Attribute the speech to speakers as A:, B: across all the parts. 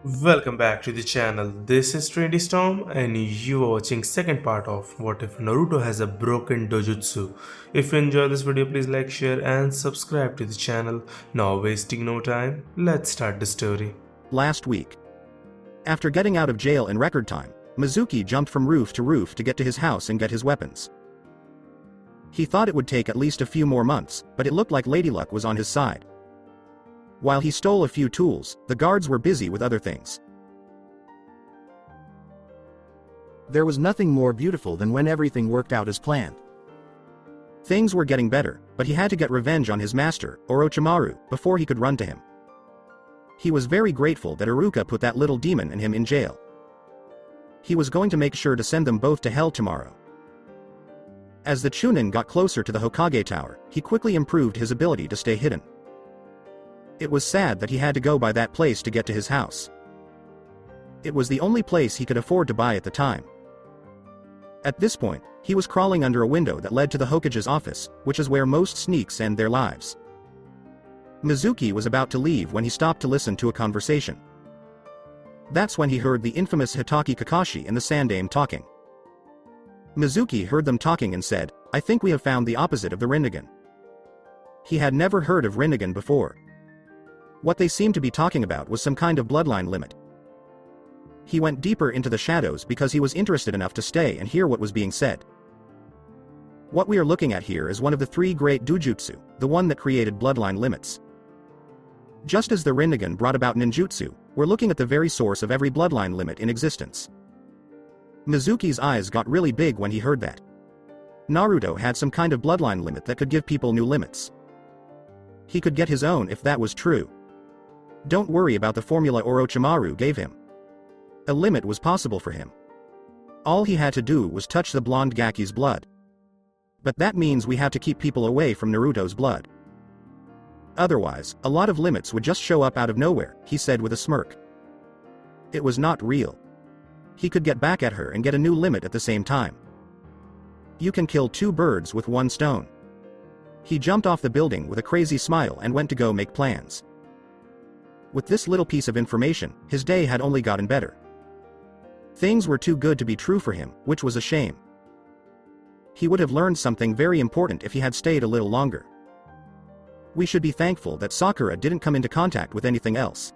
A: Welcome back to the channel. This is Trendy Storm and you are watching second part of What If Naruto Has a Broken Dojutsu. If you enjoy this video, please like, share and subscribe to the channel. Now wasting no time, let's start the story.
B: Last week. After getting out of jail in record time, Mizuki jumped from roof to roof to get to his house and get his weapons. He thought it would take at least a few more months, but it looked like Lady Luck was on his side. While he stole a few tools, the guards were busy with other things. There was nothing more beautiful than when everything worked out as planned. Things were getting better, but he had to get revenge on his master, Orochimaru, before he could run to him. He was very grateful that Iruka put that little demon and him in jail. He was going to make sure to send them both to hell tomorrow. As the Chunin got closer to the Hokage Tower, he quickly improved his ability to stay hidden. It was sad that he had to go by that place to get to his house. It was the only place he could afford to buy at the time. At this point, he was crawling under a window that led to the Hokage's office, which is where most sneaks end their lives. Mizuki was about to leave when he stopped to listen to a conversation. That's when he heard the infamous Hitaki Kakashi and the Sandaime talking. Mizuki heard them talking and said, "I think we have found the opposite of the Rin'negan." He had never heard of Rin'negan before. What they seemed to be talking about was some kind of bloodline limit. He went deeper into the shadows because he was interested enough to stay and hear what was being said. What we are looking at here is one of the three great Dojutsu, the one that created bloodline limits. Just as the Rin'negan brought about ninjutsu, we're looking at the very source of every bloodline limit in existence. Mizuki's eyes got really big when he heard that. Naruto had some kind of bloodline limit that could give people new limits. He could get his own if that was true. Don't worry about the formula Orochimaru gave him. A limit was possible for him. All he had to do was touch the blonde Gaki's blood. But that means we have to keep people away from Naruto's blood. Otherwise, a lot of limits would just show up out of nowhere, he said with a smirk. It was not real. He could get back at her and get a new limit at the same time. You can kill two birds with one stone. He jumped off the building with a crazy smile and went to go make plans. With this little piece of information, his day had only gotten better. Things were too good to be true for him, which was a shame. He would have learned something very important if he had stayed a little longer. We should be thankful that Sakura didn't come into contact with anything else.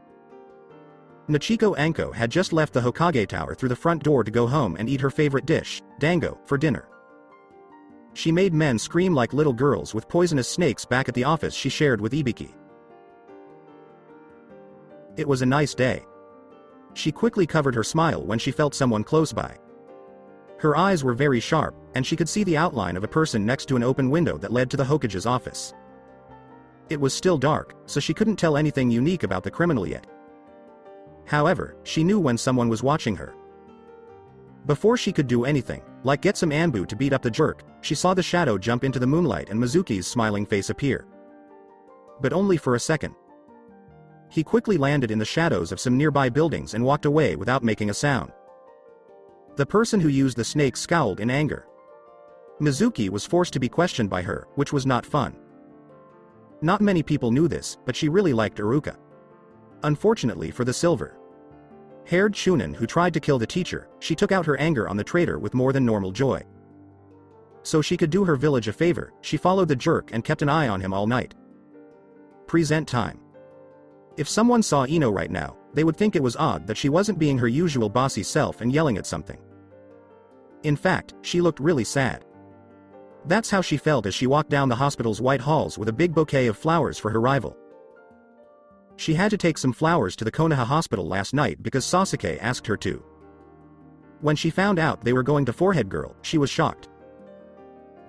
B: Nachiko Anko had just left the Hokage Tower through the front door to go home and eat her favorite dish, dango, for dinner. She made men scream like little girls with poisonous snakes back at the office she shared with Ibiki. It was a nice day. She quickly covered her smile when she felt someone close by. Her eyes were very sharp, and she could see the outline of a person next to an open window that led to the Hokage's office. It was still dark, so she couldn't tell anything unique about the criminal yet. However, she knew when someone was watching her. Before she could do anything, like get some Anbu to beat up the jerk, she saw the shadow jump into the moonlight and Mizuki's smiling face appear. But only for a second. He quickly landed in the shadows of some nearby buildings and walked away without making a sound. The person who used the snake scowled in anger. Mizuki was forced to be questioned by her, which was not fun. Not many people knew this, but she really liked Iruka. Unfortunately for the silver-haired Chunin who tried to kill the teacher, she took out her anger on the traitor with more than normal joy. So she could do her village a favor, she followed the jerk and kept an eye on him all night. Present time. If someone saw Ino right now, they would think it was odd that she wasn't being her usual bossy self and yelling at something. In fact, she looked really sad. That's how she felt as she walked down the hospital's white halls with a big bouquet of flowers for her rival. She had to take some flowers to the Konoha hospital last night because Sasuke asked her to. When she found out they were going to Forehead Girl, she was shocked.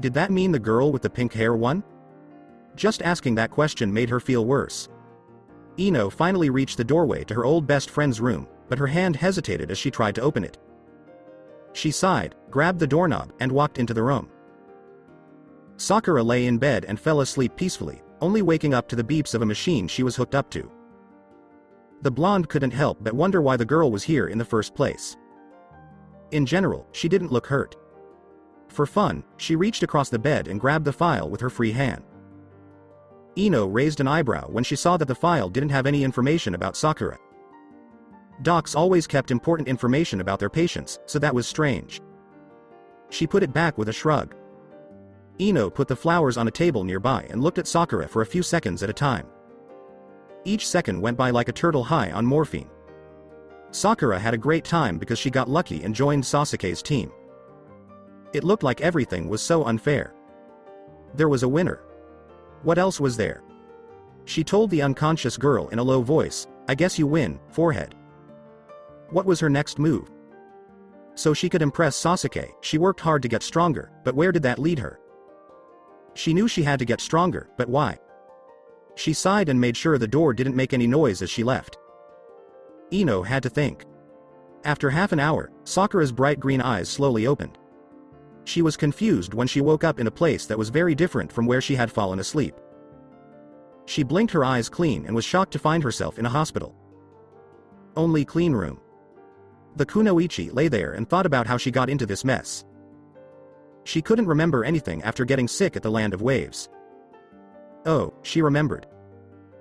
B: Did that mean the girl with the pink hair won? Just asking that question made her feel worse. Ino finally reached the doorway to her old best friend's room, but her hand hesitated as she tried to open it. She sighed, grabbed the doorknob, and walked into the room. Sakura lay in bed and fell asleep peacefully, only waking up to the beeps of a machine she was hooked up to. The blonde couldn't help but wonder why the girl was here in the first place. In general, she didn't look hurt. For fun, she reached across the bed and grabbed the file with her free hand. Ino raised an eyebrow when she saw that the file didn't have any information about Sakura. Docs always kept important information about their patients, so that was strange. She put it back with a shrug. Ino put the flowers on a table nearby and looked at Sakura for a few seconds at a time. Each second went by like a turtle high on morphine. Sakura had a great time because she got lucky and joined Sasuke's team. It looked like everything was so unfair. There was a winner. What else was there? She told the unconscious girl in a low voice, "I guess you win, forehead." What was her next move? So she could impress Sasuke, she worked hard to get stronger, but where did that lead her? She knew she had to get stronger, but why? She sighed and made sure the door didn't make any noise as she left. Ino had to think. After half an hour, Sakura's bright green eyes slowly opened. She was confused when she woke up in a place that was very different from where she had fallen asleep. She blinked her eyes clean and was shocked to find herself in a hospital. Only clean room. The kunoichi lay there and thought about how she got into this mess. She couldn't remember anything after getting sick at the Land of Waves. Oh, she remembered.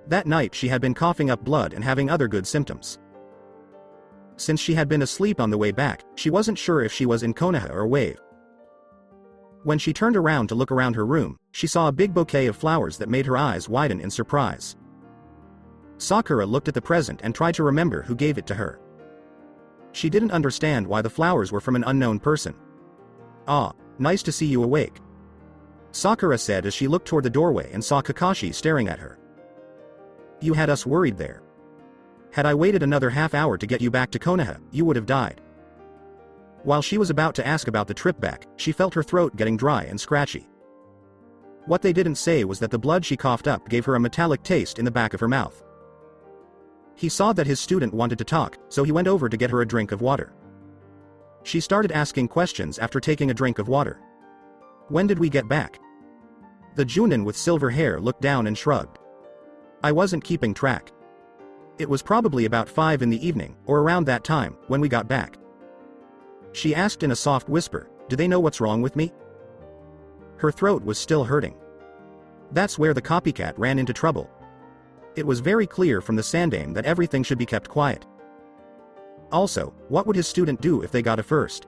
B: That night she had been coughing up blood and having other good symptoms. Since she had been asleep on the way back, she wasn't sure if she was in Konoha or Wave. When she turned around to look around her room, she saw a big bouquet of flowers that made her eyes widen in surprise. Sakura looked at the present and tried to remember who gave it to her. She didn't understand why the flowers were from an unknown person. "Ah, nice to see you awake," Sakura said as she looked toward the doorway and saw Kakashi staring at her. "You had us worried there. Had I waited another half hour to get you back to Konoha, you would have died." While she was about to ask about the trip back, she felt her throat getting dry and scratchy. What they didn't say was that the blood she coughed up gave her a metallic taste in the back of her mouth. He saw that his student wanted to talk, so he went over to get her a drink of water. She started asking questions after taking a drink of water. "When did we get back?" The Junin with silver hair looked down and shrugged. "I wasn't keeping track. It was probably about 5 in the evening, or around that time, when we got back." She asked in a soft whisper, "Do they know what's wrong with me?" Her throat was still hurting. That's where the copycat ran into trouble. It was very clear from the sandaime that everything should be kept quiet. Also, what would his student do if they got a first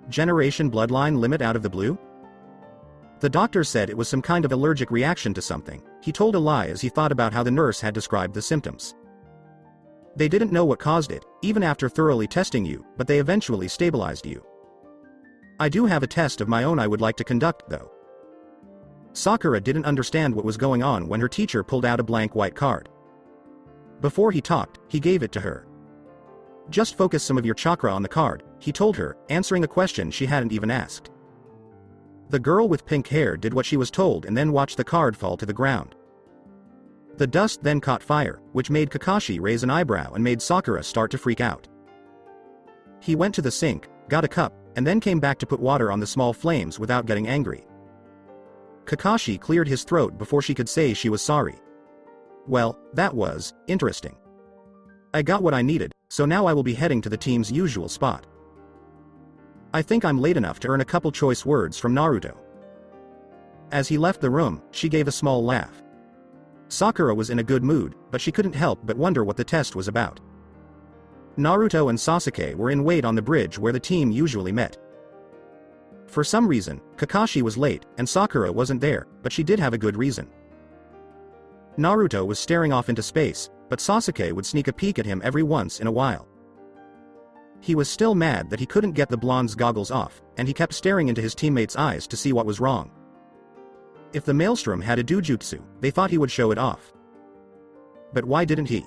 B: generation bloodline limit out of the blue? The doctor said it was some kind of allergic reaction to something. He told a lie as he thought about how the nurse had described the symptoms. They didn't know what caused it, even after thoroughly testing you, but they eventually stabilized you. "I do have a test of my own I would like to conduct, though." Sakura didn't understand what was going on when her teacher pulled out a blank white card. Before he talked, he gave it to her. "Just focus some of your chakra on the card," he told her, answering a question she hadn't even asked. The girl with pink hair did what she was told and then watched the card fall to the ground. The dust then caught fire, which made Kakashi raise an eyebrow and made Sakura start to freak out. He went to the sink, got a cup, and then came back to put water on the small flames without getting angry. Kakashi cleared his throat before she could say she was sorry. "Well, that was interesting. I got what I needed, so now I will be heading to the team's usual spot. I think I'm late enough to earn a couple choice words from Naruto." As he left the room, she gave a small laugh. Sakura was in a good mood, but she couldn't help but wonder what the test was about. Naruto and Sasuke were in wait on the bridge where the team usually met. For some reason, Kakashi was late, and Sakura wasn't there, but she did have a good reason. Naruto was staring off into space, but Sasuke would sneak a peek at him every once in a while. He was still mad that he couldn't get the blonde's goggles off, and he kept staring into his teammates' eyes to see what was wrong. If the maelstrom had a Dojutsu, they thought he would show it off. But why didn't he?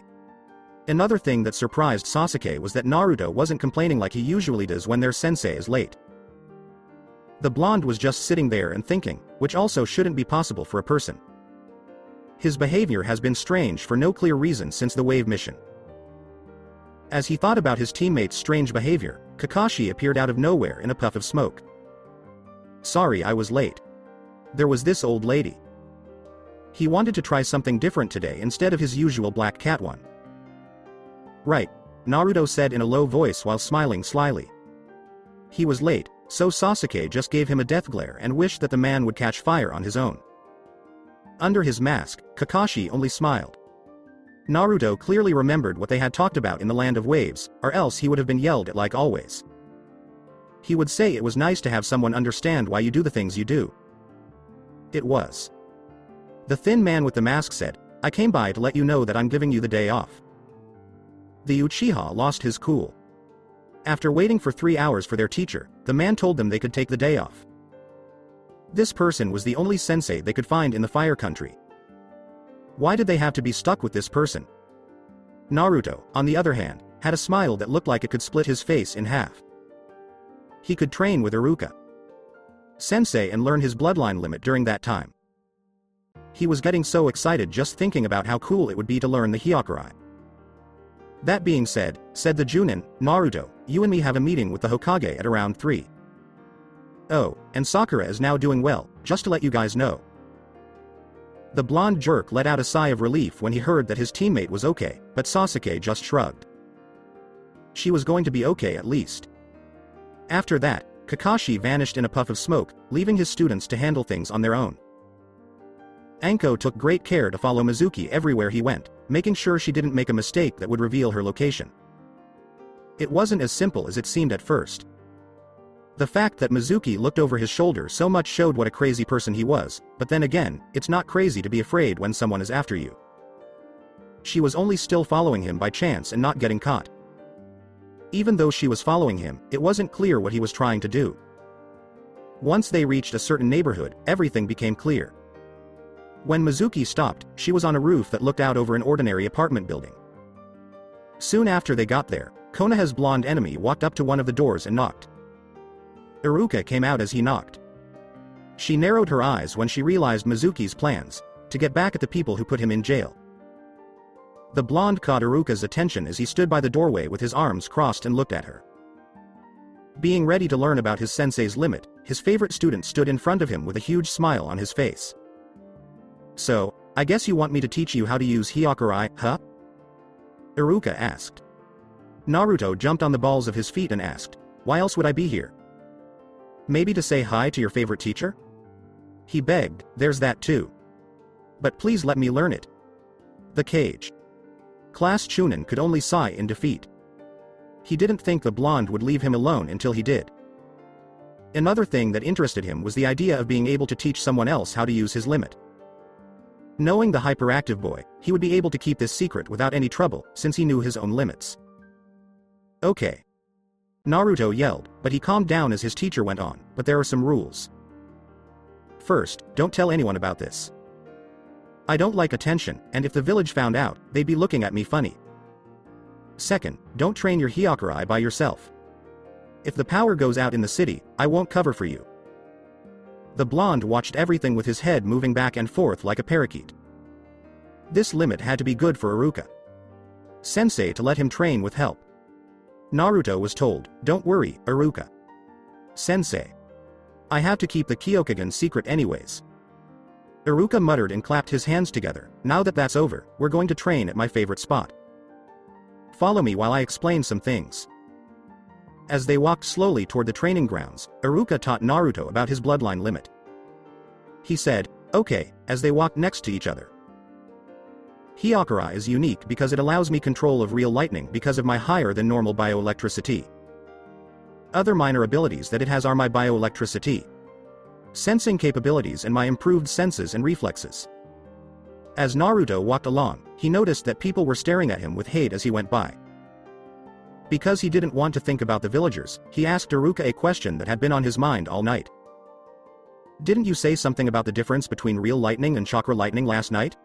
B: Another thing that surprised Sasuke was that Naruto wasn't complaining like he usually does when their sensei is late. The blonde was just sitting there and thinking, which also shouldn't be possible for a person. His behavior has been strange for no clear reason since the wave mission. As he thought about his teammates' strange behavior, Kakashi appeared out of nowhere in a puff of smoke. "Sorry I was late. There was this old lady." He wanted to try something different today instead of his usual black cat one. "Right," Naruto said in a low voice while smiling slyly. He was late, so Sasuke just gave him a death glare and wished that the man would catch fire on his own. Under his mask, Kakashi only smiled. Naruto clearly remembered what they had talked about in the Land of Waves, or else he would have been yelled at like always. He would say it was nice to have someone understand why you do the things you do. It was. The thin man with the mask said, "I came by to let you know that I'm giving you the day off." The Uchiha lost his cool. After waiting for 3 hours for their teacher, the man told them they could take the day off. This person was the only sensei they could find in the Fire Country. Why did they have to be stuck with this person? Naruto, on the other hand, had a smile that looked like it could split his face in half. He could train with Iruka Sensei and learn his bloodline limit during that time. He was getting so excited just thinking about how cool it would be to learn the Hyakurai. That being said, said the Junin, "Naruto, you and me have a meeting with the Hokage at around 3. Oh, and Sakura is now doing well, just to let you guys know." The blonde jerk let out a sigh of relief when he heard that his teammate was okay, but Sasuke just shrugged. She was going to be okay at least. After that, Kakashi vanished in a puff of smoke, leaving his students to handle things on their own. Anko took great care to follow Mizuki everywhere he went, making sure she didn't make a mistake that would reveal her location. It wasn't as simple as it seemed at first. The fact that Mizuki looked over his shoulder so much showed what a crazy person he was, but then again, it's not crazy to be afraid when someone is after you. She was only still following him by chance and not getting caught. Even though she was following him, it wasn't clear what he was trying to do. Once they reached a certain neighborhood, everything became clear. When Mizuki stopped, she was on a roof that looked out over an ordinary apartment building. Soon after they got there, Konoha's blonde enemy walked up to one of the doors and knocked. Iruka came out as he knocked. She narrowed her eyes when she realized Mizuki's plans, to get back at the people who put him in jail. The blonde caught Iruka's attention as he stood by the doorway with his arms crossed and looked at her. Being ready to learn about his sensei's limit, his favorite student stood in front of him with a huge smile on his face. "So, I guess you want me to teach you how to use Hyakurai, huh?" Iruka asked. Naruto jumped on the balls of his feet and asked, "Why else would I be here? Maybe to say hi to your favorite teacher?" He begged, "There's that too. But please let me learn it." The cage. Class Chunin could only sigh in defeat. He didn't think the blonde would leave him alone until he did. Another thing that interested him was the idea of being able to teach someone else how to use his limit. Knowing the hyperactive boy, he would be able to keep this secret without any trouble, since he knew his own limits. "Okay." Naruto yelled, but he calmed down as his teacher went on, "But there are some rules. First, don't tell anyone about this. I don't like attention, and if the village found out, they'd be looking at me funny. Second, don't train your Hyakurai by yourself. If the power goes out in the city, I won't cover for you." The blonde watched everything with his head moving back and forth like a parakeet. This limit had to be good for Iruka Sensei to let him train with help. Naruto was told, "Don't worry, Iruka Sensei. I have to keep the Kyokugen secret anyways." Iruka muttered and clapped his hands together. "Now that that's over, we're going to train at my favorite spot. Follow me while I explain some things." As they walked slowly toward the training grounds, Iruka taught Naruto about his bloodline limit. He said, "Okay," as they walked next to each other. "Hyakurai is unique because it allows me control of real lightning because of my higher than normal bioelectricity. Other minor abilities that it has are my bioelectricity, sensing capabilities, and my improved senses and reflexes." As Naruto walked along, he noticed that people were staring at him with hate as he went by. Because he didn't want to think about the villagers, he asked Iruka a question that had been on his mind all night. "Didn't you say something about the difference between real lightning and chakra lightning last night?"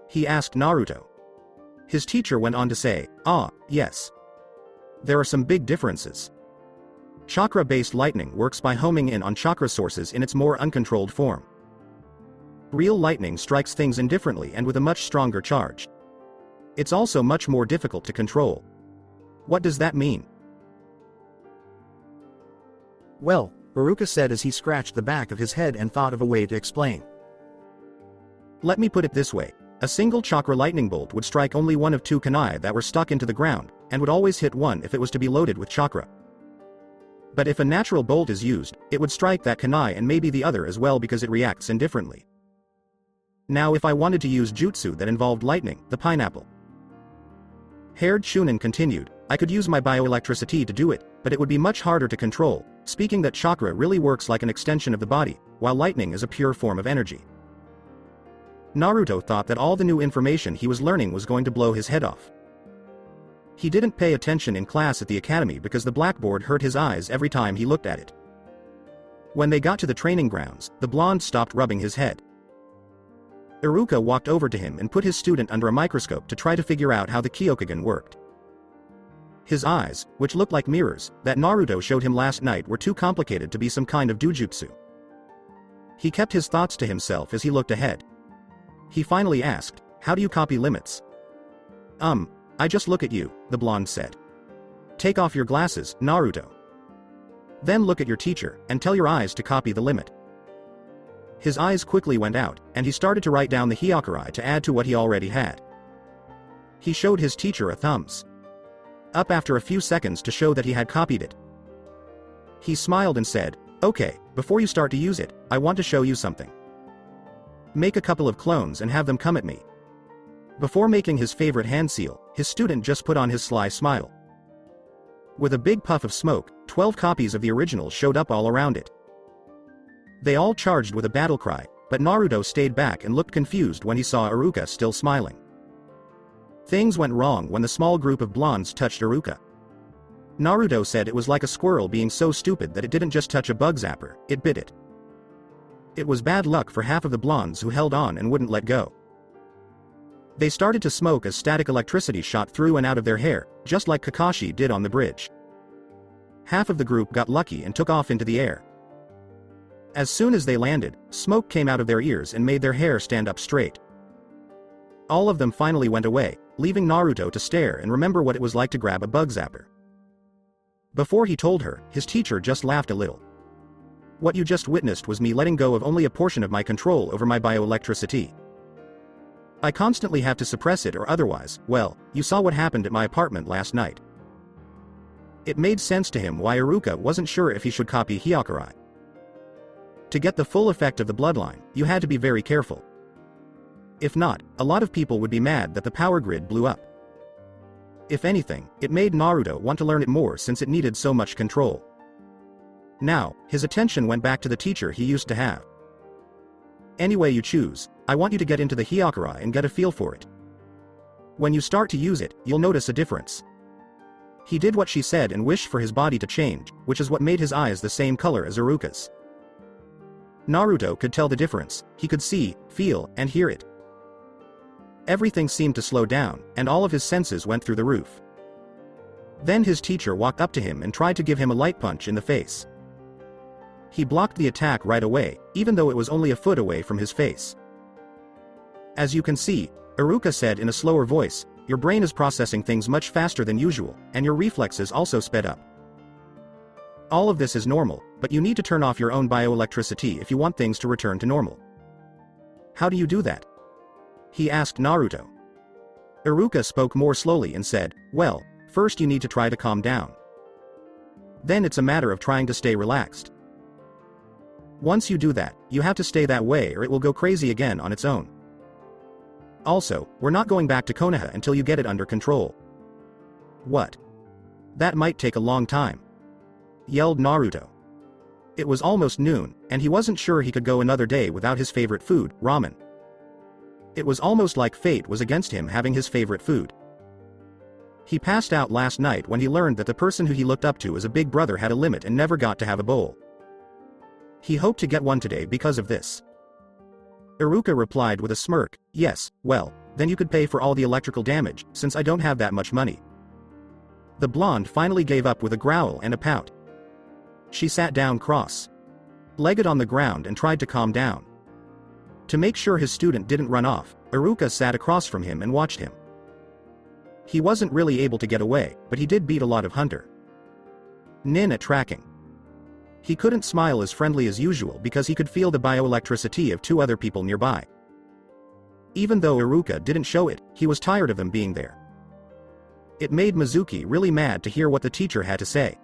B: he asked Naruto. His teacher went on to say, Yes. There are some big differences. Chakra-based lightning works by homing in on chakra sources in its more uncontrolled form. Real lightning strikes things indifferently and with a much stronger charge. It's also much more difficult to control." "What does that mean?"
C: "Well," Iruka said as he scratched the back of his head and thought of a way to explain.
B: "Let me put it this way. A single chakra lightning bolt would strike only one of 2 kunai that were stuck into the ground, and would always hit one if it was to be loaded with chakra. But if a natural bolt is used, it would strike that kunai and maybe the other as well because it reacts indifferently. Now if I wanted to use jutsu that involved lightning, the pineapple. Haired Shunin continued, I could use my bioelectricity to do it, but it would be much harder to control, speaking that chakra really works like an extension of the body, while lightning is a pure form of energy. Naruto thought that all the new information he was learning was going to blow his head off. He didn't pay attention in class at the academy because the blackboard hurt his eyes every time he looked at it. When they got to the training grounds, the blonde stopped rubbing his head. Iruka walked over to him and put his student under a microscope to try to figure out how the Kyokugen worked. His eyes, which looked like mirrors, that Naruto showed him last night were too complicated to be some kind of Dojutsu. He kept his thoughts to himself as he looked ahead. He finally asked, how do you copy limits? I just look at you, the blonde said. Take off your glasses, Naruto. Then look at your teacher, and tell your eyes to copy the limit. His eyes quickly went out, and he started to write down the Hyakurai to add to what he already had. He showed his teacher a thumbs up after a few seconds to show that he had copied it. He smiled and said, okay, before you start to use it, I want to show you something. Make a couple of clones and have them come at me. Before making his favorite hand seal, his student just put on his sly smile. With a big puff of smoke, 12 copies of the original showed up all around it. They all charged with a battle cry, but Naruto stayed back and looked confused when he saw Iruka still smiling. Things went wrong when the small group of blondes touched Iruka. Naruto said it was like a squirrel being so stupid that it didn't just touch a bug zapper, it bit it. It was bad luck for half of the blondes who held on and wouldn't let go. They started to smoke as static electricity shot through and out of their hair, just like Kakashi did on the bridge. Half of the group got lucky and took off into the air. As soon as they landed, smoke came out of their ears and made their hair stand up straight. All of them finally went away, leaving Naruto to stare and remember what it was like to grab a bug zapper. Before he told her, his teacher just laughed a little. What you just witnessed was me letting go of only a portion of my control over my bioelectricity. I constantly have to suppress it or otherwise, well, you saw what happened at my apartment last night. It made sense to him why Iruka wasn't sure if he should copy Hyakurai. To get the full effect of the bloodline, you had to be very careful. If not, a lot of people would be mad that the power grid blew up. If anything, it made Naruto want to learn it more since it needed so much control. Now, his attention went back to the teacher he used to have. Any way you choose, I want you to get into the Hyakurai and get a feel for it. When you start to use it, you'll notice a difference. He did what she said and wished for his body to change, which is what made his eyes the same color as Iruka's. Naruto could tell the difference, he could see, feel, and hear it. Everything seemed to slow down, and all of his senses went through the roof. Then his teacher walked up to him and tried to give him a light punch in the face. He blocked the attack right away, even though it was only a foot away from his face. As you can see, Iruka said in a slower voice, your brain is processing things much faster than usual, and your reflexes also sped up. All of this is normal, but you need to turn off your own bioelectricity if you want things to return to normal. How do you do that? He asked Naruto. Iruka spoke more slowly and said, well, first you need to try to calm down. Then it's a matter of trying to stay relaxed. Once you do that, you have to stay that way or it will go crazy again on its own. Also, we're not going back to Konoha until you get it under control. What? That might take a long time, yelled Naruto. It was almost noon, and he wasn't sure he could go another day without his favorite food, ramen. It was almost like fate was against him having his favorite food. He passed out last night when he learned that the person who he looked up to as a big brother had a limit and never got to have a bowl. He hoped to get one today because of this. Iruka replied with a smirk, yes, well, then you could pay for all the electrical damage, since I don't have that much money. The blonde finally gave up with a growl and a pout. She sat down cross-legged on the ground and tried to calm down. To make sure his student didn't run off, Iruka sat across from him and watched him. He wasn't really able to get away, but he did beat a lot of Hunter Nin at tracking. He couldn't smile as friendly as usual because he could feel the bioelectricity of two other people nearby. Even though Iruka didn't show it, he was tired of them being there. It made Mizuki really mad to hear what the teacher had to say.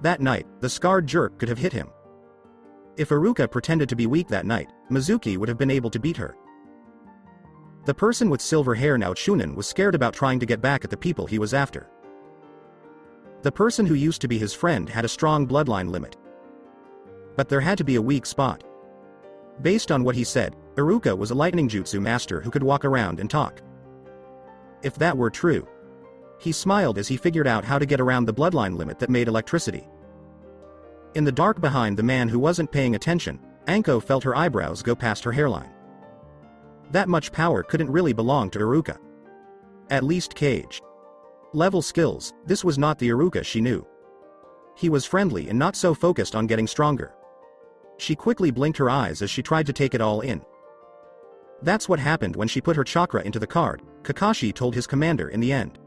B: That night, the scarred jerk could have hit him. If Iruka pretended to be weak that night, Mizuki would have been able to beat her. The person with silver hair now Chunin was scared about trying to get back at the people he was after. The person who used to be his friend had a strong bloodline limit. But there had to be a weak spot. Based on what he said, Iruka was a lightning jutsu master who could walk around and talk. If that were true. He smiled as he figured out how to get around the bloodline limit that made electricity. In the dark behind the man who wasn't paying attention, Anko felt her eyebrows go past her hairline. That much power couldn't really belong to Iruka. At least Cage. Level skills, this was not the Iruka she knew. He was friendly and not so focused on getting stronger. She quickly blinked her eyes as she tried to take it all in. That's what happened when she put her chakra into the card, Kakashi told his commander in the end.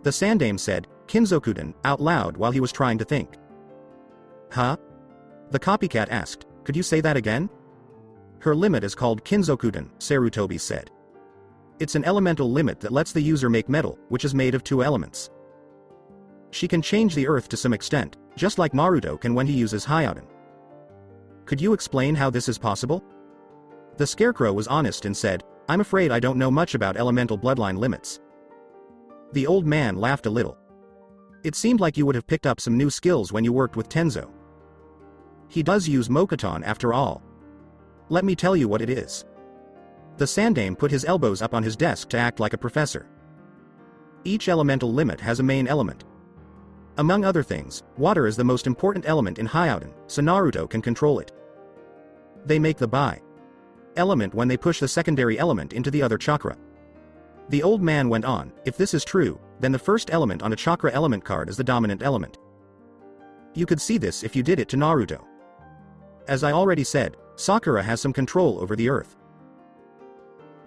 B: The Sandame said, Kinzokuden, out loud while he was trying to think. Huh? The copycat asked, could you say that again? Her limit is called Kinzokuden, Sarutobi said. It's an elemental limit that lets the user make metal, which is made of 2 elements. She can change the earth to some extent, just like Naruto can when he uses Hyoden. Could you explain how this is possible? The Scarecrow was honest and said, I'm afraid I don't know much about elemental bloodline limits. The old man laughed a little. It seemed like you would have picked up some new skills when you worked with Tenzo. He does use Mokuton after all. Let me tell you what it is. The Sandame put his elbows up on his desk to act like a professor. Each elemental limit has a main element. Among other things, water is the most important element in Hyoden, so Naruto can control it. They make the bi-element when they push the secondary element into the other chakra. The old man went on, if this is true, then the first element on a chakra element card is the dominant element. You could see this if you did it to Naruto. As I already said, Sakura has some control over the earth.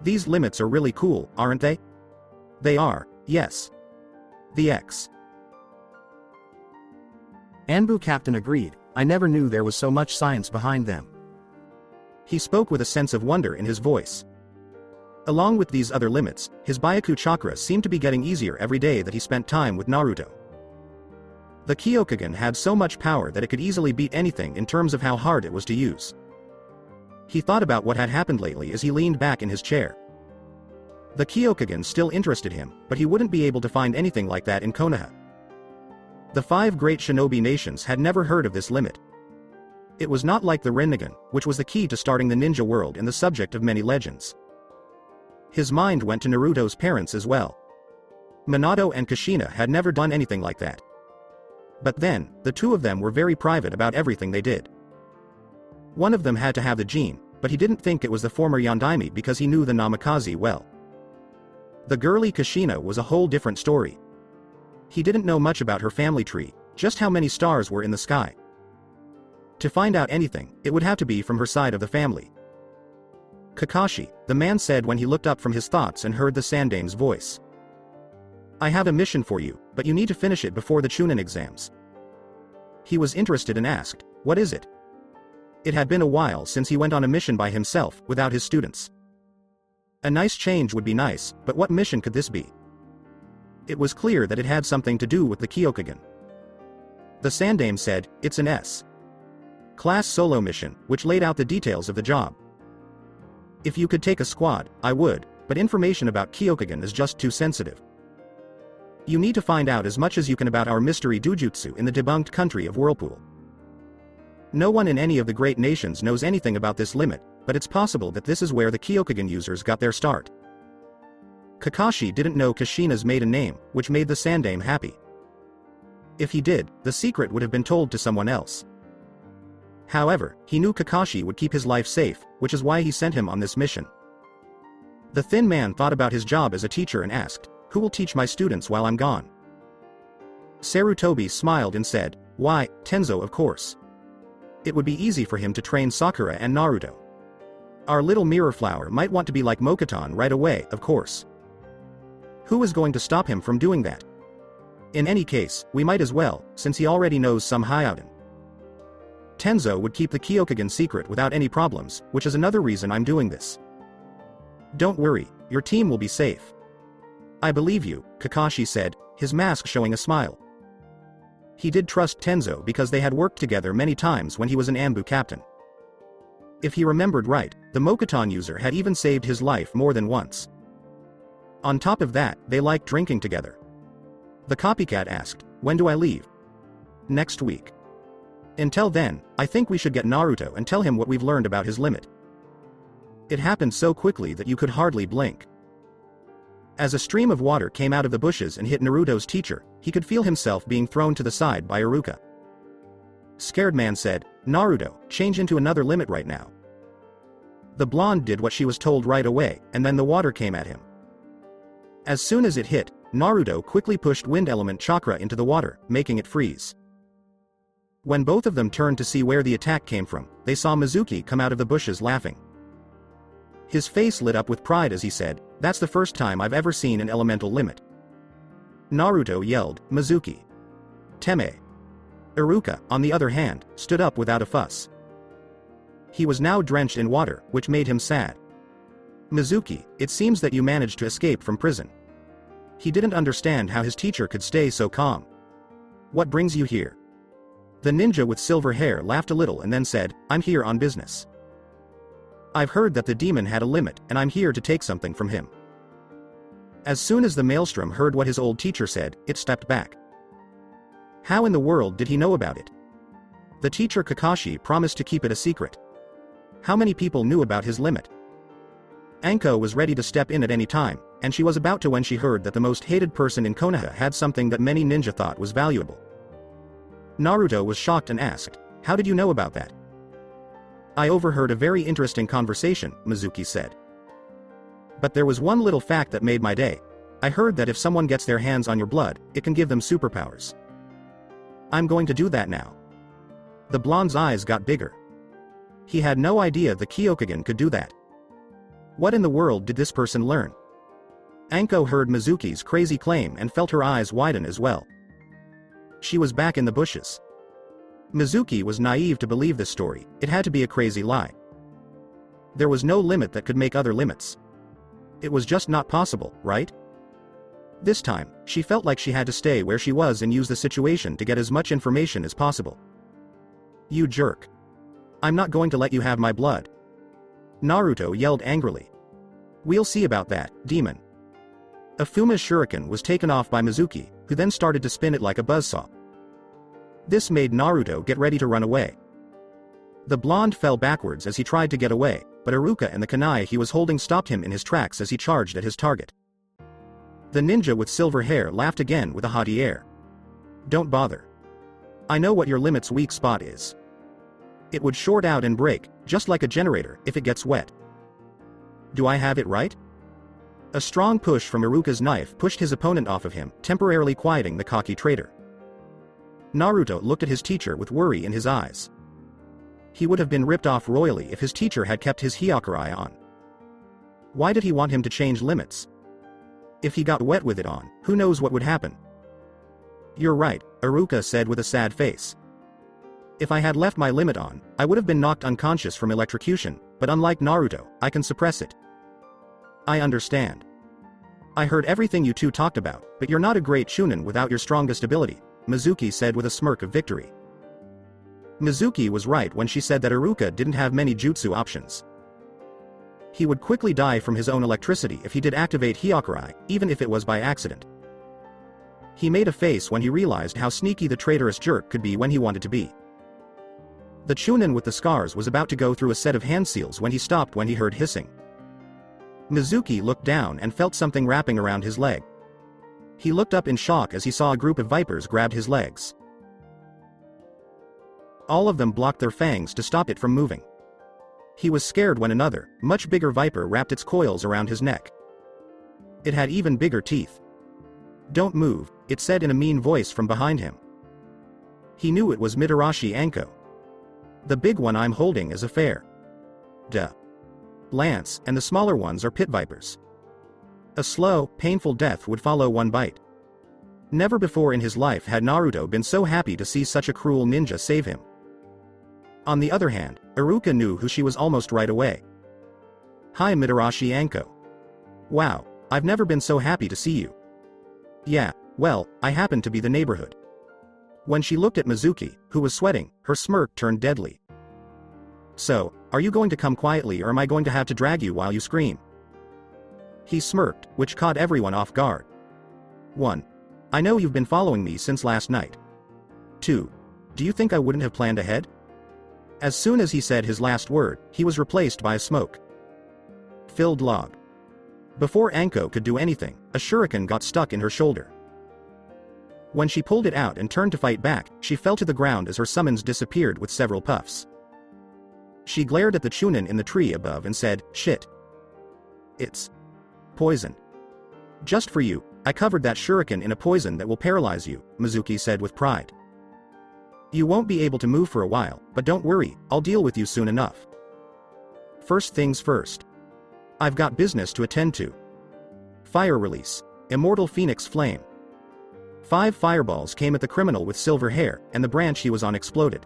B: These limits are really cool, aren't they? They are, yes. The X.
C: Anbu Captain agreed, I never knew there was so much science behind them.
B: He spoke with a sense of wonder in his voice. Along with these other limits, his Byaku chakra seemed to be getting easier every day that he spent time with Naruto. The Kyokugen had so much power that it could easily beat anything in terms of how hard it was to use. He thought about what had happened lately as he leaned back in his chair. The Kyokugen still interested him, but he wouldn't be able to find anything like that in Konoha. The 5 great shinobi nations had never heard of this limit. It was not like the Rin'negan, which was the key to starting the ninja world and the subject of many legends. His mind went to Naruto's parents as well. Minato and Kushina had never done anything like that. But then, the 2 of them were very private about everything they did. One of them had to have the gene, but he didn't think it was the former Yondaime because he knew the Namikaze well. The girly Kushina was a whole different story. He didn't know much about her family tree, just how many stars were in the sky. To find out anything, it would have to be from her side of the family. Kakashi, the man said when he looked up from his thoughts and heard the Sandame's voice. I have a mission for you, but you need to finish it before the Chunin exams. He was interested and asked, what is it? It had been a while since he went on a mission by himself, without his students. A nice change would be nice, but what mission could this be? It was clear that it had something to do with the Kyokugen. The Sandame said, it's an S-class solo mission, which laid out the details of the job. If you could take a squad, I would, but information about Kyokugen is just too sensitive. You need to find out as much as you can about our mystery Dojutsu in the debunked country of Whirlpool. No one in any of the great nations knows anything about this limit, but it's possible that this is where the Kyokugen users got their start. Kakashi didn't know Kushina's maiden name, which made the Sandame happy. If he did, the secret would have been told to someone else. However, he knew Kakashi would keep his life safe, which is why he sent him on this mission. The thin man thought about his job as a teacher and asked, who will teach my students while I'm gone? Sarutobi smiled and said, why, Tenzo of course. It would be easy for him to train Sakura and Naruto. Our little mirror flower might want to be like Mokuton right away, of course. Who is going to stop him from doing that? In any case, we might as well, since he already knows some Hyoden. Tenzo would keep the Kyokugen secret without any problems, which is another reason I'm doing this. Don't worry, your team will be safe. I believe you, Kakashi said, his mask showing a smile. He did trust Tenzo because they had worked together many times when he was an Ambu captain. If he remembered right, the Mokuton user had even saved his life more than once. On top of that, they liked drinking together. The copycat asked, "When do I leave?" "Next week. Until then, I think we should get Naruto and tell him what we've learned about his limit." It happened so quickly that you could hardly blink. As a stream of water came out of the bushes and hit Naruto's teacher, he could feel himself being thrown to the side by Iruka. Scared man said, "Naruto, change into another limit right now." The blonde did what she was told right away, and then the water came at him. As soon as it hit, Naruto quickly pushed wind element chakra into the water, making it freeze. When both of them turned to see where the attack came from, they saw Mizuki come out of the bushes laughing. His face lit up with pride as he said, "That's the first time I've ever seen an elemental limit." Naruto yelled, "Mizuki! Teme!" Iruka, on the other hand, stood up without a fuss. He was now drenched in water, which made him sad. "Mizuki, it seems that you managed to escape from prison." He didn't understand how his teacher could stay so calm. "What brings you here?" The ninja with silver hair laughed a little and then said, "I'm here on business. I've heard that the demon had a limit, and I'm here to take something from him." As soon as the maelstrom heard what his old teacher said, it stepped back. How in the world did he know about it? The teacher Kakashi promised to keep it a secret. How many people knew about his limit? Anko was ready to step in at any time, and she was about to when she heard that the most hated person in Konoha had something that many ninja thought was valuable. Naruto was shocked and asked, "How did you know about that?" "I overheard a very interesting conversation," Mizuki said. "But there was one little fact that made my day. I heard that if someone gets their hands on your blood, it can give them superpowers. I'm going to do that now." The blonde's eyes got bigger. He had no idea the Kyokugen could do that. What in the world did this person learn? Anko heard Mizuki's crazy claim and felt her eyes widen as well. She was back in the bushes. Mizuki was naive to believe this story, it had to be a crazy lie. There was no limit that could make other limits. It was just not possible, right? This time, she felt like she had to stay where she was and use the situation to get as much information as possible. "You jerk. I'm not going to let you have my blood." Naruto yelled angrily. "We'll see about that, demon." A Fuma's shuriken was taken off by Mizuki, who then started to spin it like a buzzsaw. This made Naruto get ready to run away. The blonde fell backwards as he tried to get away, but Iruka and the kunai he was holding stopped him in his tracks as he charged at his target. The ninja with silver hair laughed again with a haughty air. "Don't bother. I know what your limit's weak spot is. It would short out and break, just like a generator, if it gets wet. Do I have it right?" A strong push from Iruka's knife pushed his opponent off of him, temporarily quieting the cocky traitor. Naruto looked at his teacher with worry in his eyes. He would have been ripped off royally if his teacher had kept his Hyakurai on. Why did he want him to change limits? If he got wet with it on, who knows what would happen? "You're right," Iruka said with a sad face. "If I had left my limit on, I would have been knocked unconscious from electrocution, but unlike Naruto, I can suppress it." "I understand. I heard everything you two talked about, but you're not a great chunin without your strongest ability," Mizuki said with a smirk of victory. Mizuki was right when she said that Iruka didn't have many jutsu options. He would quickly die from his own electricity if he did activate Hyakurai, even if it was by accident. He made a face when he realized how sneaky the traitorous jerk could be when he wanted to be. The chunin with the scars was about to go through a set of hand seals when he stopped when he heard hissing. Mizuki looked down and felt something wrapping around his leg. He looked up in shock as he saw a group of vipers grab his legs. All of them blocked their fangs to stop it from moving. He was scared when another, much bigger viper wrapped its coils around his neck. It had even bigger teeth. "Don't move," it said in a mean voice from behind him. He knew it was Mitarashi Anko. "The big one I'm holding is a fair. Lance, and the smaller ones are pit vipers. A slow, painful death would follow one bite." Never before in his life had Naruto been so happy to see such a cruel ninja save him. On the other hand, Iruka knew who she was almost right away. "Hi Mitarashi Anko. Wow, I've never been so happy to see you." "Yeah, well, I happen to be the neighborhood." When she looked at Mizuki, who was sweating, her smirk turned deadly. "So, are you going to come quietly or am I going to have to drag you while you scream?" He smirked, which caught everyone off guard. 1. I know you've been following me since last night. 2. Do you think I wouldn't have planned ahead? As soon as he said his last word, he was replaced by a smoke-filled log. Before Anko could do anything, a shuriken got stuck in her shoulder. When she pulled it out and turned to fight back, she fell to the ground as her summons disappeared with several puffs. She glared at the chunin in the tree above and said, "Shit. It's poison. Just for you, I covered that shuriken in a poison that will paralyze you," Mizuki said with pride. "You won't be able to move for a while, but don't worry, I'll deal with you soon enough. First things first. I've got business to attend to. Fire release. Immortal Phoenix Flame." 5 fireballs came at the criminal with silver hair, and the branch he was on exploded.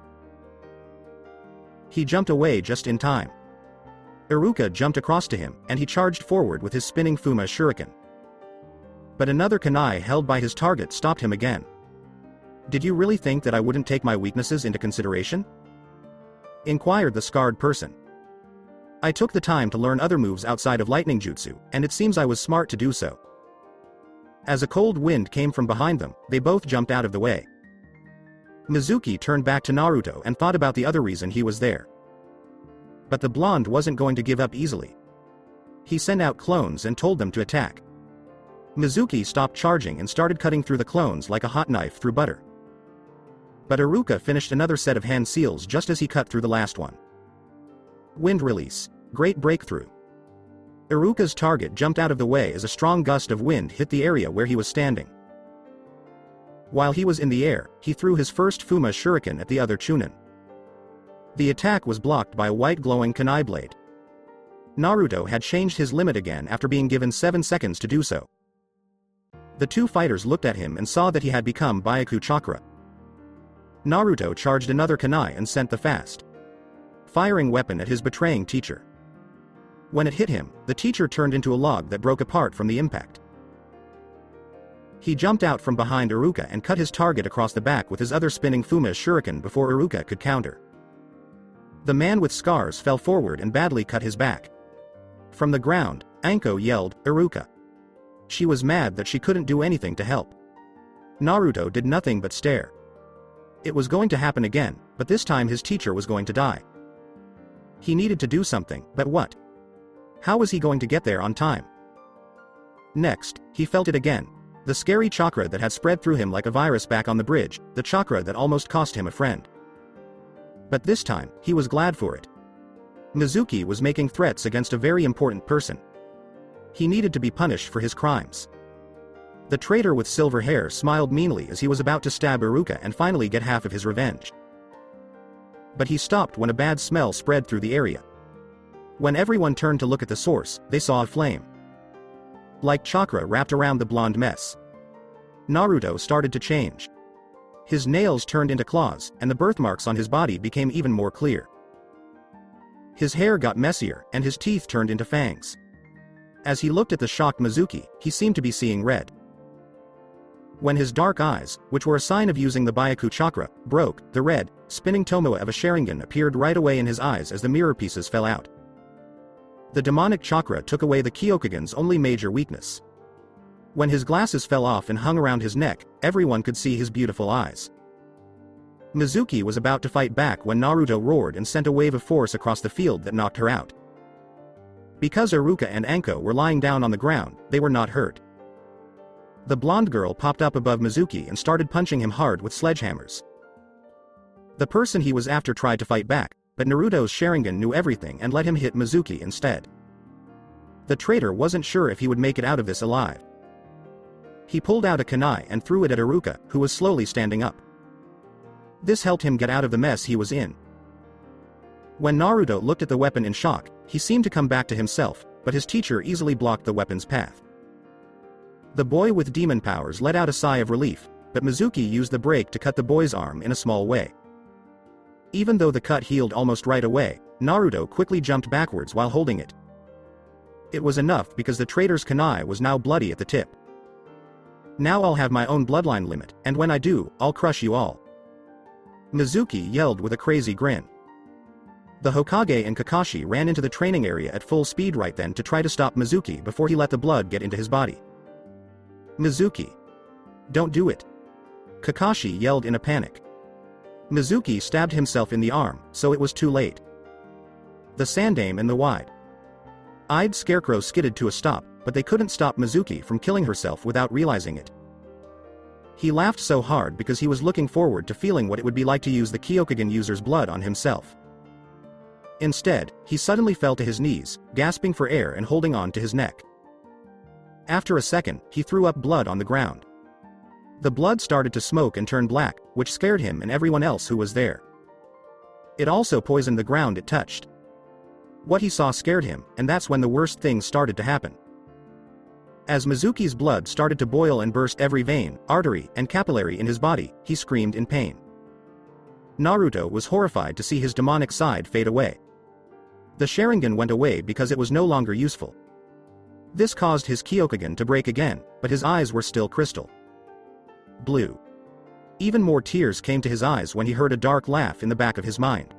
B: He jumped away just in time. Iruka jumped across to him, and he charged forward with his spinning Fuma shuriken. But another kunai held by his target stopped him again. "Did you really think that I wouldn't take my weaknesses into consideration?" inquired the scarred person. "I took the time to learn other moves outside of lightning jutsu, and it seems I was smart to do so." As a cold wind came from behind them, they both jumped out of the way. Mizuki turned back to Naruto and thought about the other reason he was there. But the blonde wasn't going to give up easily. He sent out clones and told them to attack. Mizuki stopped charging and started cutting through the clones like a hot knife through butter. But Iruka finished another set of hand seals just as he cut through the last one. Wind release. Great breakthrough. Iruka's target jumped out of the way as a strong gust of wind hit the area where he was standing. While he was in the air, he threw his first Fuma shuriken at the other chunin. The attack was blocked by a white glowing kunai blade. Naruto had changed his limit again after being given 7 seconds to do so. The two fighters looked at him and saw that he had become Byaku Chakra. Naruto charged another kunai and sent the fast firing weapon at his betraying teacher. When it hit him, the teacher turned into a log that broke apart from the impact. He jumped out from behind Iruka and cut his target across the back with his other spinning Fuma shuriken before Iruka could counter. The man with scars fell forward and badly cut his back. From the ground, Anko yelled, "Iruka." She was mad that she couldn't do anything to help. Naruto did nothing but stare. It was going to happen again, but this time his teacher was going to die. He needed to do something, but what? How was he going to get there on time? Next, he felt it again. The scary chakra that had spread through him like a virus back on the bridge, the chakra that almost cost him a friend. But this time, he was glad for it. Mizuki was making threats against a very important person. He needed to be punished for his crimes. The traitor with silver hair smiled meanly as he was about to stab Iruka and finally get half of his revenge. But he stopped when a bad smell spread through the area. When everyone turned to look at the source, they saw a flame like chakra wrapped around the blonde mess. Naruto started to change. His nails turned into claws, and the birthmarks on his body became even more clear. His hair got messier, and his teeth turned into fangs. As he looked at the shocked Mizuki, he seemed to be seeing red. When his dark eyes, which were a sign of using the Byaku chakra, broke, the red, spinning tomoe of a Sharingan appeared right away in his eyes as the mirror pieces fell out. The demonic chakra took away the Kyokugen's only major weakness. When his glasses fell off and hung around his neck, everyone could see his beautiful eyes. Mizuki was about to fight back when Naruto roared and sent a wave of force across the field that knocked her out. Because Iruka and Anko were lying down on the ground, they were not hurt. The blonde girl popped up above Mizuki and started punching him hard with sledgehammers. The person he was after tried to fight back, but Naruto's Sharingan knew everything and let him hit Mizuki instead. The traitor wasn't sure if he would make it out of this alive. He pulled out a kunai and threw it at Iruka, who was slowly standing up. This helped him get out of the mess he was in. When Naruto looked at the weapon in shock, he seemed to come back to himself, but his teacher easily blocked the weapon's path. The boy with demon powers let out a sigh of relief, but Mizuki used the break to cut the boy's arm in a small way. Even though the cut healed almost right away, Naruto quickly jumped backwards while holding it. It was enough because the traitor's kunai was now bloody at the tip. "Now I'll have my own bloodline limit, and when I do, I'll crush you all," Mizuki yelled with a crazy grin. The Hokage and Kakashi ran into the training area at full speed right then to try to stop Mizuki before he let the blood get into his body. Mizuki. Don't do it. Kakashi yelled in a panic. Mizuki stabbed himself in the arm, so it was too late. The Sandaime and the wide-eyed Scarecrow skidded to a stop, but they couldn't stop Mizuki from killing herself without realizing it. He laughed so hard because he was looking forward to feeling what it would be like to use the Kyokugen user's blood on himself. Instead, he suddenly fell to his knees, gasping for air and holding on to his neck. After a second, he threw up blood on the ground. The blood started to smoke and turn black, which scared him and everyone else who was there. It also poisoned the ground it touched. What he saw scared him, and that's when the worst things started to happen. As Mizuki's blood started to boil and burst every vein, artery, and capillary in his body, he screamed in pain. Naruto was horrified to see his demonic side fade away. The Sharingan went away because it was no longer useful. This caused his Kyokugen to break again, but his eyes were still crystal blue. Even more tears came to his eyes when he heard a dark laugh in the back of his mind.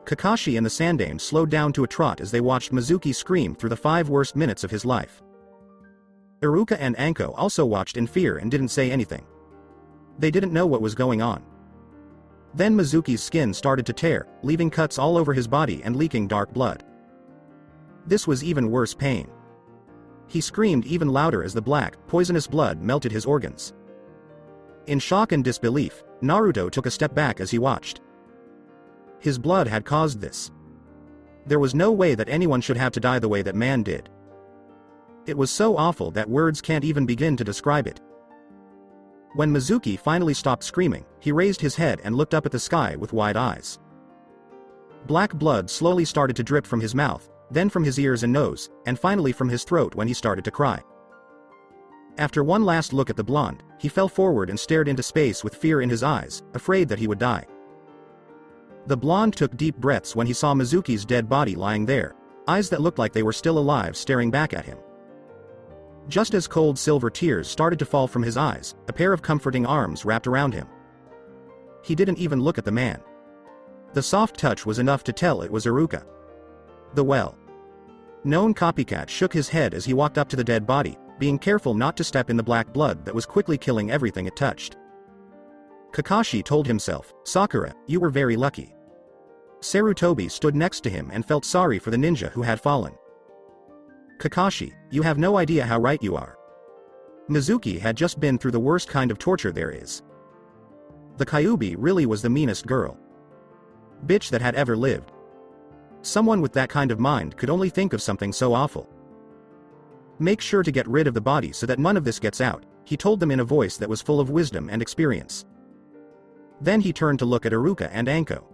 B: Kakashi and the Sandaime slowed down to a trot as they watched Mizuki scream through the 5 worst minutes of his life. Iruka and Anko also watched in fear and didn't say anything. They didn't know what was going on. Then Mizuki's skin started to tear, leaving cuts all over his body and leaking dark blood. This was even worse pain. He screamed even louder as the black, poisonous blood melted his organs. In shock and disbelief, Naruto took a step back as he watched. His blood had caused this. There was no way that anyone should have to die the way that man did. It was so awful that words can't even begin to describe it. When Mizuki finally stopped screaming, he raised his head and looked up at the sky with wide eyes. Black blood slowly started to drip from his mouth, then from his ears and nose, and finally from his throat when he started to cry. After one last look at the blonde, he fell forward and stared into space with fear in his eyes, afraid that he would die. The blonde took deep breaths when he saw Mizuki's dead body lying there, eyes that looked like they were still alive staring back at him. Just as cold silver tears started to fall from his eyes, a pair of comforting arms wrapped around him. He didn't even look at the man. The soft touch was enough to tell it was Iruka. The well-known copycat shook his head as he walked up to the dead body, being careful not to step in the black blood that was quickly killing everything it touched. Kakashi told himself, "Sakura, you were very lucky." Sarutobi stood next to him and felt sorry for the ninja who had fallen. Kakashi, you have no idea how right you are. Mizuki had just been through the worst kind of torture there is. The Kyuubi really was the meanest girl. Bitch that had ever lived. Someone with that kind of mind could only think of something so awful. Make sure to get rid of the body so that none of this gets out, he told them in a voice that was full of wisdom and experience. Then he turned to look at Iruka and Anko.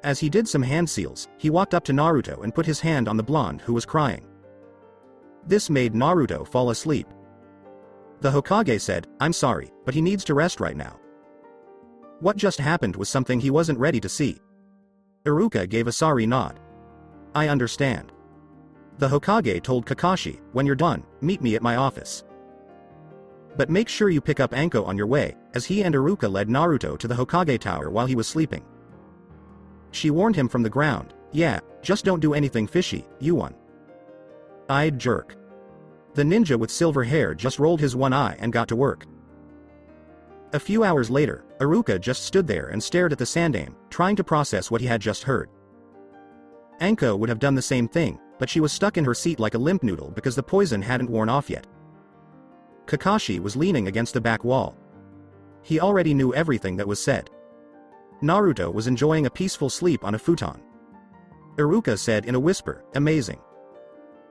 B: As he did some hand seals, he walked up to Naruto and put his hand on the blonde who was crying. This made Naruto fall asleep. The Hokage said, "I'm sorry, but he needs to rest right now." What just happened was something he wasn't ready to see. Iruka gave a sorry nod. "I understand." The Hokage told Kakashi, "When you're done, meet me at my office. But make sure you pick up Anko on your way," as he and Iruka led Naruto to the Hokage tower while he was sleeping. She warned him from the ground, "Yeah, just don't do anything fishy, you one-eyed jerk." The ninja with silver hair just rolled his one eye and got to work. A few hours later, Iruka just stood there and stared at the Sandaime, trying to process what he had just heard. Anko would have done the same thing, but she was stuck in her seat like a limp noodle because the poison hadn't worn off yet. Kakashi was leaning against the back wall. He already knew everything that was said. Naruto was enjoying a peaceful sleep on a futon. Iruka said in a whisper, "Amazing.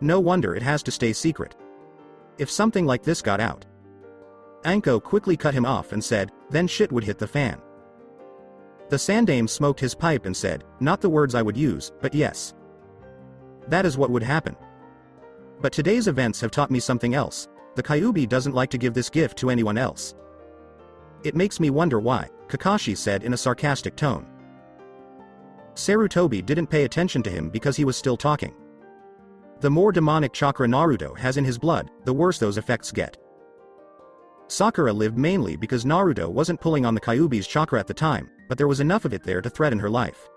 B: No wonder it has to stay secret. If something like this got out." Anko quickly cut him off and said, "Then shit would hit the fan." The Sandaime smoked his pipe and said, "Not the words I would use, but yes. That is what would happen. But today's events have taught me something else. The Kyuubi doesn't like to give this gift to anyone else. It makes me wonder why," Kakashi said in a sarcastic tone. Sarutobi didn't pay attention to him because he was still talking. The more demonic chakra Naruto has in his blood, the worse those effects get. Sakura lived mainly because Naruto wasn't pulling on the Kyuubi's chakra at the time, but there was enough of it there to threaten her life.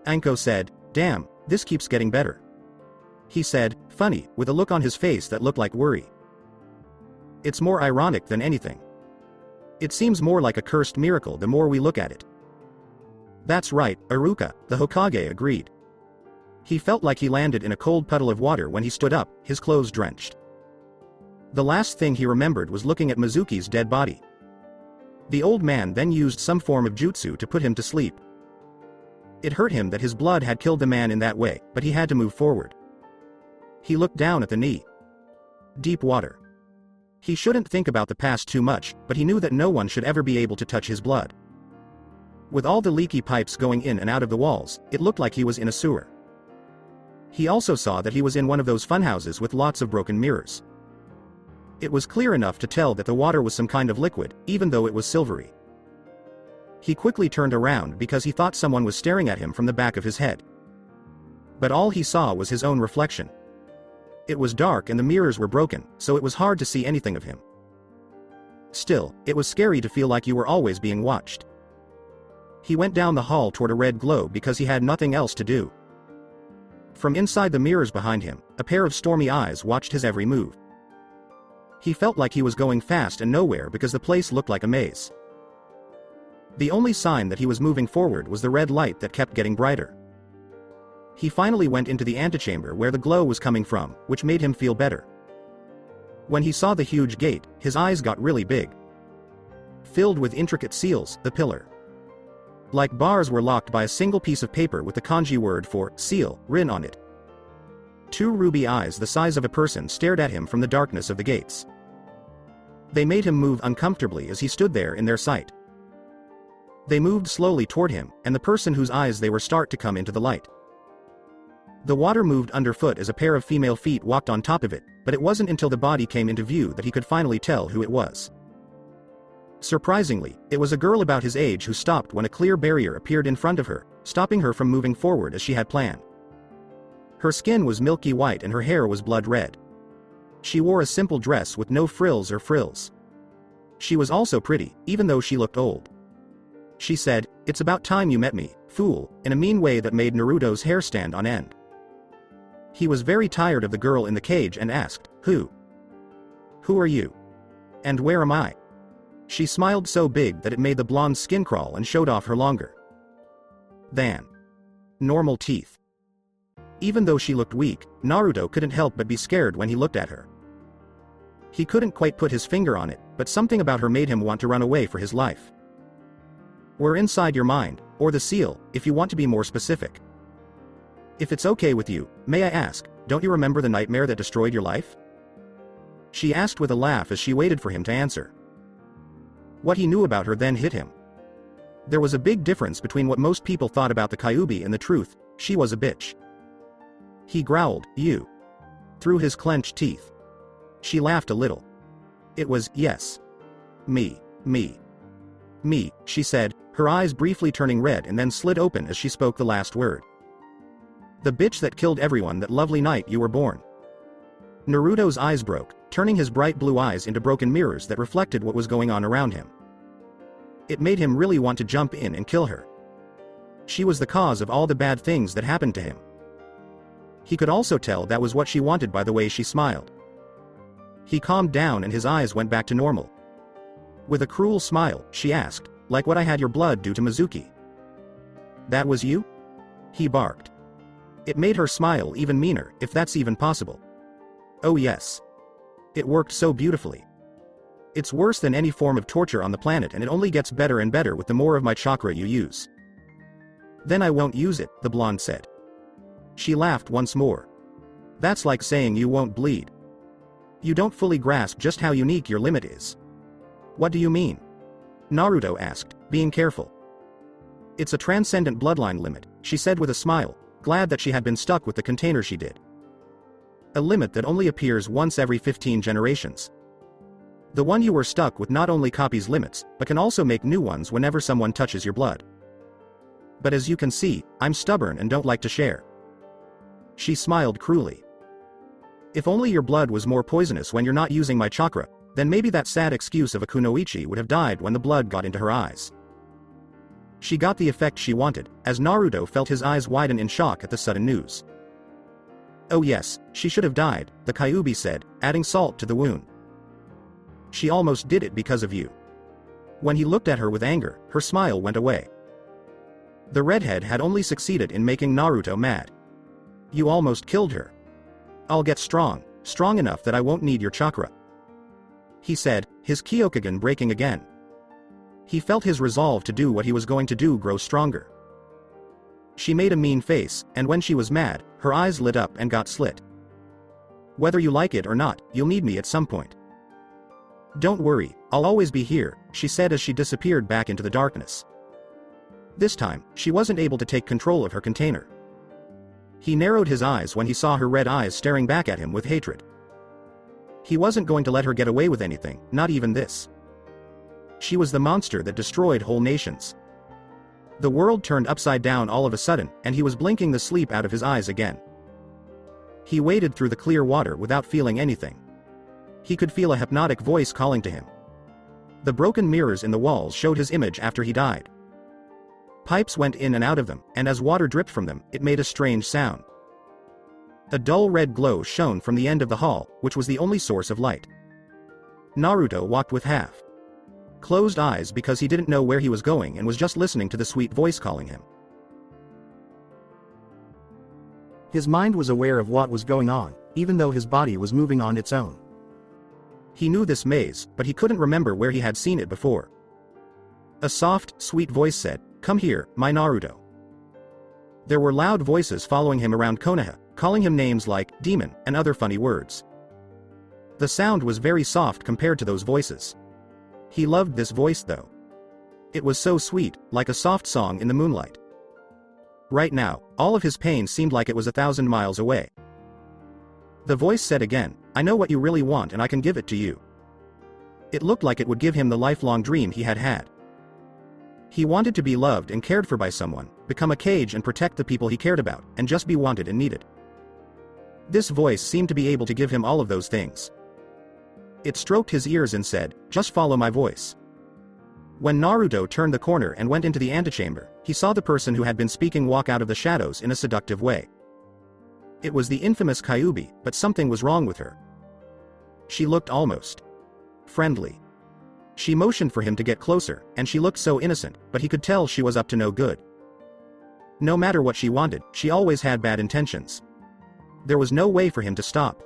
B: Anko said, "Damn, this keeps getting better." He said, funny, with a look on his face that looked like worry. "It's more ironic than anything. It seems more like a cursed miracle the more we look at it." "That's right, Iruka," the Hokage agreed. He felt like he landed in a cold puddle of water when he stood up, his clothes drenched. The last thing he remembered was looking at Mizuki's dead body. The old man then used some form of jutsu to put him to sleep. It hurt him that his blood had killed the man in that way, but he had to move forward. He looked down at the knee. Deep water. He shouldn't think about the past too much, but he knew that no one should ever be able to touch his blood. With all the leaky pipes going in and out of the walls, it looked like he was in a sewer. He also saw that he was in one of those funhouses with lots of broken mirrors. It was clear enough to tell that the water was some kind of liquid, even though it was silvery. He quickly turned around because he thought someone was staring at him from the back of his head. But all he saw was his own reflection. It was dark and the mirrors were broken, so it was hard to see anything of him. Still, it was scary to feel like you were always being watched. He went down the hall toward a red glow because he had nothing else to do. From inside the mirrors behind him, a pair of stormy eyes watched his every move. He felt like he was going fast and nowhere because the place looked like a maze. The only sign that he was moving forward was the red light that kept getting brighter. He finally went into the antechamber where the glow was coming from, which made him feel better. When he saw the huge gate, his eyes got really big. Filled with intricate seals, the pillar. Like bars were locked by a single piece of paper with the kanji word for seal, Rin on it. Two ruby eyes the size of a person stared at him from the darkness of the gates. They made him move uncomfortably as he stood there in their sight. They moved slowly toward him, and the person whose eyes they were start to come into the light. The water moved underfoot as a pair of female feet walked on top of it, but it wasn't until the body came into view that he could finally tell who it was. Surprisingly, it was a girl about his age who stopped when a clear barrier appeared in front of her, stopping her from moving forward as she had planned. Her skin was milky white and her hair was blood red. She wore a simple dress with no frills or frills. She was also pretty, even though she looked old. She said, "It's about time you met me, fool," in a mean way that made Naruto's hair stand on end. He was very tired of the girl in the cage and asked, "Who? Who are you? And where am I?" She smiled so big that it made the blonde's skin crawl and showed off her longer than normal teeth. Even though she looked weak, Naruto couldn't help but be scared when he looked at her. He couldn't quite put his finger on it, but something about her made him want to run away for his life. "We're inside your mind, or the seal, if you want to be more specific. If it's okay with you, may I ask, don't you remember the nightmare that destroyed your life?" She asked with a laugh as she waited for him to answer. What he knew about her then hit him. There was a big difference between what most people thought about the Kyuubi and the truth. She was a bitch. He growled, "You." Through his clenched teeth. She laughed a little. "It was, yes. Me, she said, her eyes briefly turning red and then slid open as she spoke the last word. "The bitch that killed everyone that lovely night you were born." Naruto's eyes broke, turning his bright blue eyes into broken mirrors that reflected what was going on around him. It made him really want to jump in and kill her. She was the cause of all the bad things that happened to him. He could also tell that was what she wanted by the way she smiled. He calmed down and his eyes went back to normal. With a cruel smile, she asked, "Like what I had your blood do to Mizuki?" "That was you?" He barked. It made her smile even meaner, if that's even possible. "Oh yes. It worked so beautifully. It's worse than any form of torture on the planet and it only gets better and better with the more of my chakra you use." "Then I won't use it," the blonde said. She laughed once more. "That's like saying you won't bleed. You don't fully grasp just how unique your limit is." "What do you mean?" Naruto asked, being careful. "It's a transcendent bloodline limit," she said with a smile, glad that she had been stuck with the container she did. "A limit that only appears once every 15 generations. The one you were stuck with not only copies limits, but can also make new ones whenever someone touches your blood. But as you can see, I'm stubborn and don't like to share." She smiled cruelly. "If only your blood was more poisonous when you're not using my chakra, then maybe that sad excuse of a kunoichi would have died when the blood got into her eyes. She got the effect she wanted, as Naruto felt his eyes widen in shock at the sudden news. "Oh yes, she should have died," the Kyuubi said, adding salt to the wound. "She almost did it because of you." When he looked at her with anger, her smile went away. The redhead had only succeeded in making Naruto mad. "You almost killed her. I'll get strong enough that I won't need your chakra," he said, his Kyokugen breaking again. He felt his resolve to do what he was going to do grow stronger. She made a mean face, and when she was mad, her eyes lit up and got slit. "Whether you like it or not, you'll need me at some point. Don't worry, I'll always be here," she said as she disappeared back into the darkness. This time, she wasn't able to take control of her container. He narrowed his eyes when he saw her red eyes staring back at him with hatred. He wasn't going to let her get away with anything, not even this. She was the monster that destroyed whole nations. The world turned upside down all of a sudden, and he was blinking the sleep out of his eyes again. He waded through the clear water without feeling anything. He could feel a hypnotic voice calling to him. The broken mirrors in the walls showed his image after he died. Pipes went in and out of them, and as water dripped from them, it made a strange sound. A dull red glow shone from the end of the hall, which was the only source of light. Naruto walked with half-closed eyes because he didn't know where he was going and was just listening to the sweet voice calling him.
C: His mind was aware of what was going on, even though his body was moving on its own.
B: He knew this maze, but he couldn't remember where he had seen it before. A soft, sweet voice said, "Come here, my Naruto." There were loud voices following him around Konoha, calling him names like demon and other funny words. The sound was very soft compared to those voices. He loved this voice though. It was so sweet, like a soft song in the moonlight. Right now, all of his pain seemed like it was 1,000 miles away. The voice said again, "I know what you really want and I can give it to you." It looked like it would give him the lifelong dream he had had. He wanted to be loved and cared for by someone, become a cage and protect the people he cared about, and just be wanted and needed. This voice seemed to be able to give him all of those things. It stroked his ears and said, "Just follow my voice." When Naruto turned the corner and went into the antechamber, he saw the person who had been speaking walk out of the shadows in a seductive way. It was the infamous Kyuubi, but something was wrong with her. She looked almost friendly. She motioned for him to get closer, and she looked so innocent, but he could tell she was up to no good. No matter what she wanted, she always had bad intentions. There was no way for him to stop.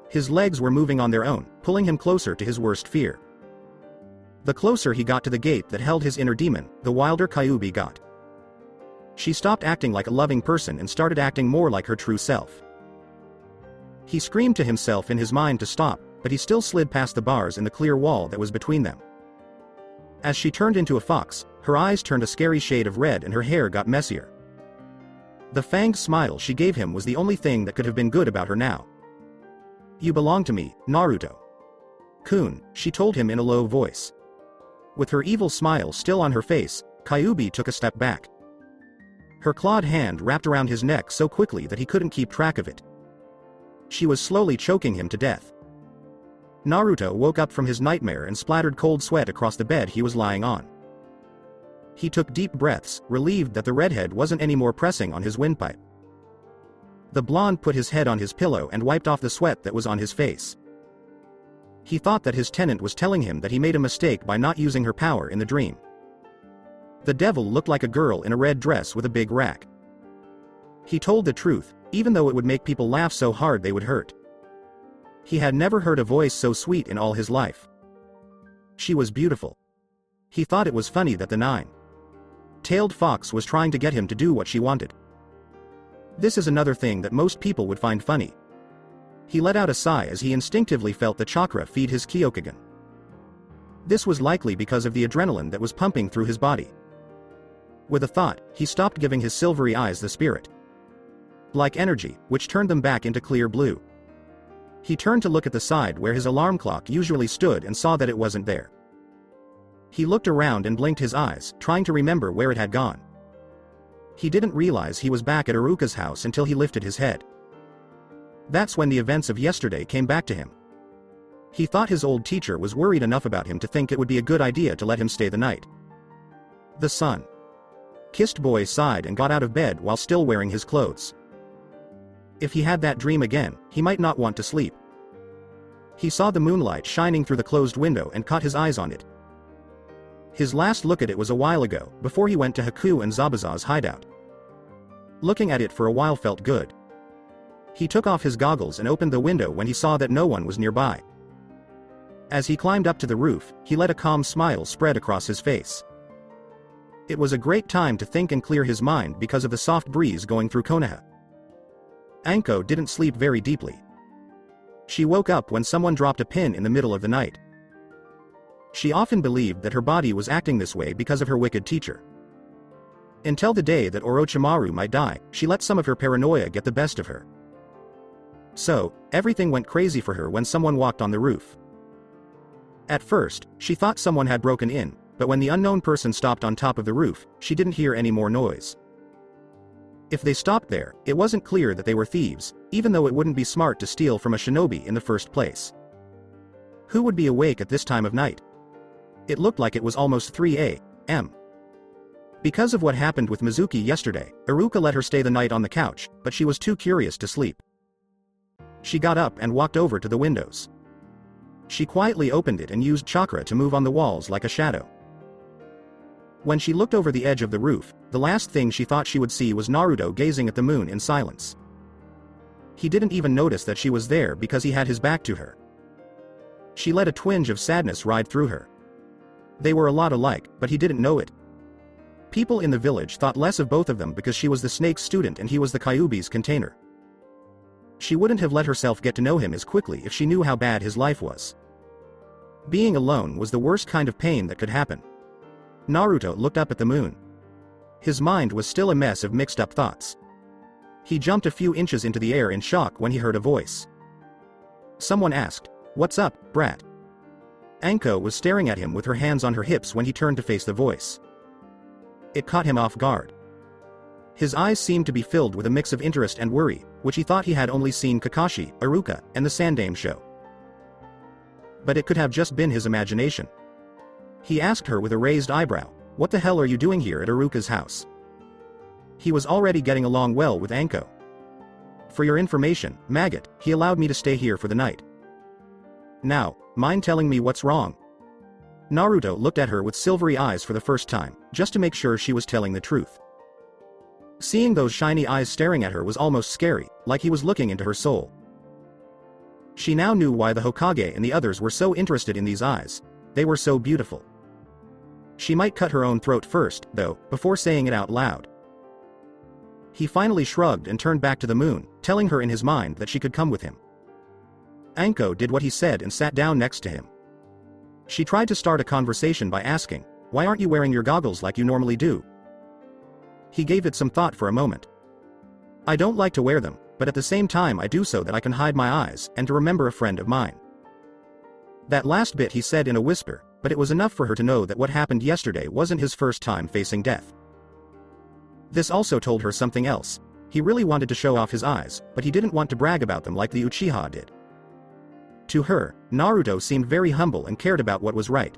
B: His legs were moving on their own, pulling him closer to his worst fear. The closer he got to the gate that held his inner demon, the wilder Kyuubi got. She stopped acting like a loving person and started acting more like her true self. He screamed to himself in his mind to stop, but he still slid past the bars in the clear wall that was between them. As she turned into a fox, her eyes turned a scary shade of red and her hair got messier. The fanged smile she gave him was the only thing that could have been good about her now. "You belong to me, Naruto. Kun," she told him in a low voice. With her evil smile still on her face, Kyuubi took a step back. Her clawed hand wrapped around his neck so quickly that he couldn't keep track of it. She was slowly choking him to death. Naruto woke up from his nightmare and splattered cold sweat across the bed he was lying on. He took deep breaths, relieved that the redhead wasn't any more pressing on his windpipe. The blonde put his head on his pillow and wiped off the sweat that was on his face. He thought that his tenant was telling him that he made a mistake by not using her power in the dream. The devil looked like a girl in a red dress with a big rack. He told the truth, even though it would make people laugh so hard they would hurt. He had never heard a voice so sweet in all his life. She was beautiful. He thought it was funny that the nine-tailed fox was trying to get him to do what she wanted. This is another thing that most people would find funny. He let out a sigh as he instinctively felt the chakra feed his Kyokugen. This was likely because of the adrenaline that was pumping through his body. With a thought, he stopped giving his silvery eyes the spirit-like energy, which turned them back into clear blue. He turned to look at the side where his alarm clock usually stood and saw that it wasn't there. He looked around and blinked his eyes, trying to remember where it had gone. He didn't realize he was back at Iruka's house until he lifted his head. That's when the events of yesterday came back to him. He thought his old teacher was worried enough about him to think it would be a good idea to let him stay the night. The sun. Kissed boy sighed and got out of bed while still wearing his clothes. If he had that dream again, he might not want to sleep. He saw the moonlight shining through the closed window and caught his eyes on it. His last look at it was a while ago, before he went to Haku and Zabuza's hideout. Looking at it for a while felt good. He took off his goggles and opened the window when he saw that no one was nearby. As he climbed up to the roof, he let a calm smile spread across his face. It was a great time to think and clear his mind because of the soft breeze going through Konoha. Anko didn't sleep very deeply. She woke up when someone dropped a pin in the middle of the night. She often believed that her body was acting this way because of her wicked teacher. Until the day that Orochimaru might die, she let some of her paranoia get the best of her. So, everything went crazy for her when someone walked on the roof. At first, she thought someone had broken in, but when the unknown person stopped on top of the roof, she didn't hear any more noise. If they stopped there, it wasn't clear that they were thieves, even though it wouldn't be smart to steal from a shinobi in the first place. Who would be awake at this time of night? It looked like it was almost 3 a.m. Because of what happened with Mizuki yesterday, Iruka let her stay the night on the couch, but she was too curious to sleep. She got up and walked over to the windows. She quietly opened it and used chakra to move on the walls like a shadow. When she looked over the edge of the roof, the last thing she thought she would see was Naruto gazing at the moon in silence. He didn't even notice that she was there because he had his back to her. She let a twinge of sadness ride through her. They were a lot alike, but he didn't know it. People in the village thought less of both of them because she was the snake's student and he was the Kyuubi's container. She wouldn't have let herself get to know him as quickly if she knew how bad his life was. Being alone was the worst kind of pain that could happen. Naruto looked up at the moon. His mind was still a mess of mixed up thoughts. He jumped a few inches into the air in shock when he heard a voice. Someone asked, "What's up, brat?" Anko was staring at him with her hands on her hips when he turned to face the voice. It caught him off guard. His eyes seemed to be filled with a mix of interest and worry, which he thought he had only seen Kakashi, Iruka, and the Sandame show. But it could have just been his imagination. He asked her with a raised eyebrow, "What the hell are you doing here at Iruka's house?" He was already getting along well with Anko. "For your information, maggot, he allowed me to stay here for the night. Now, mind telling me what's wrong?" Naruto looked at her with silvery eyes for the first time, just to make sure she was telling the truth. Seeing those shiny eyes staring at her was almost scary, like he was looking into her soul. She now knew why the Hokage and the others were so interested in these eyes. They were so beautiful. She might cut her own throat first, though, before saying it out loud. He finally shrugged and turned back to the moon, telling her in his mind that she could come with him. Anko did what he said and sat down next to him. She tried to start a conversation by asking, "Why aren't you wearing your goggles like you normally do?" He gave it some thought for a moment. "I don't like to wear them, but at the same time I do so that I can hide my eyes and to remember a friend of mine." That last bit he said in a whisper, but it was enough for her to know that what happened yesterday wasn't his first time facing death. This also told her something else. He really wanted to show off his eyes, but he didn't want to brag about them like the Uchiha did. To her, Naruto seemed very humble and cared about what was right.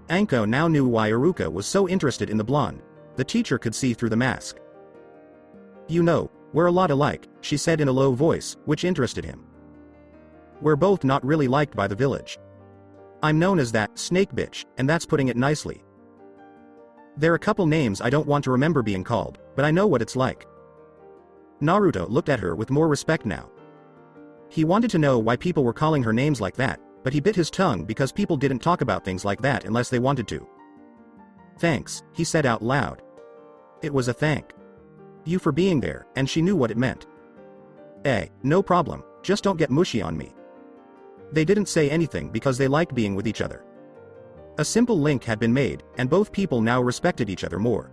B: Anko now knew why Iruka was so interested in the blonde. The teacher could see through the mask. "You know, we're a lot alike," she said in a low voice, which interested him. "We're both not really liked by the village. I'm known as that snake bitch, and that's putting it nicely. There are a couple names I don't want to remember being called, but I know what it's like." Naruto looked at her with more respect now. He wanted to know why people were calling her names like that, but he bit his tongue because people didn't talk about things like that unless they wanted to. "Thanks," he said out loud. It was a thank you for being there, and she knew what it meant. No problem, just don't get mushy on me." They didn't say anything because they liked being with each other. A simple link had been made, and both people now respected each other more.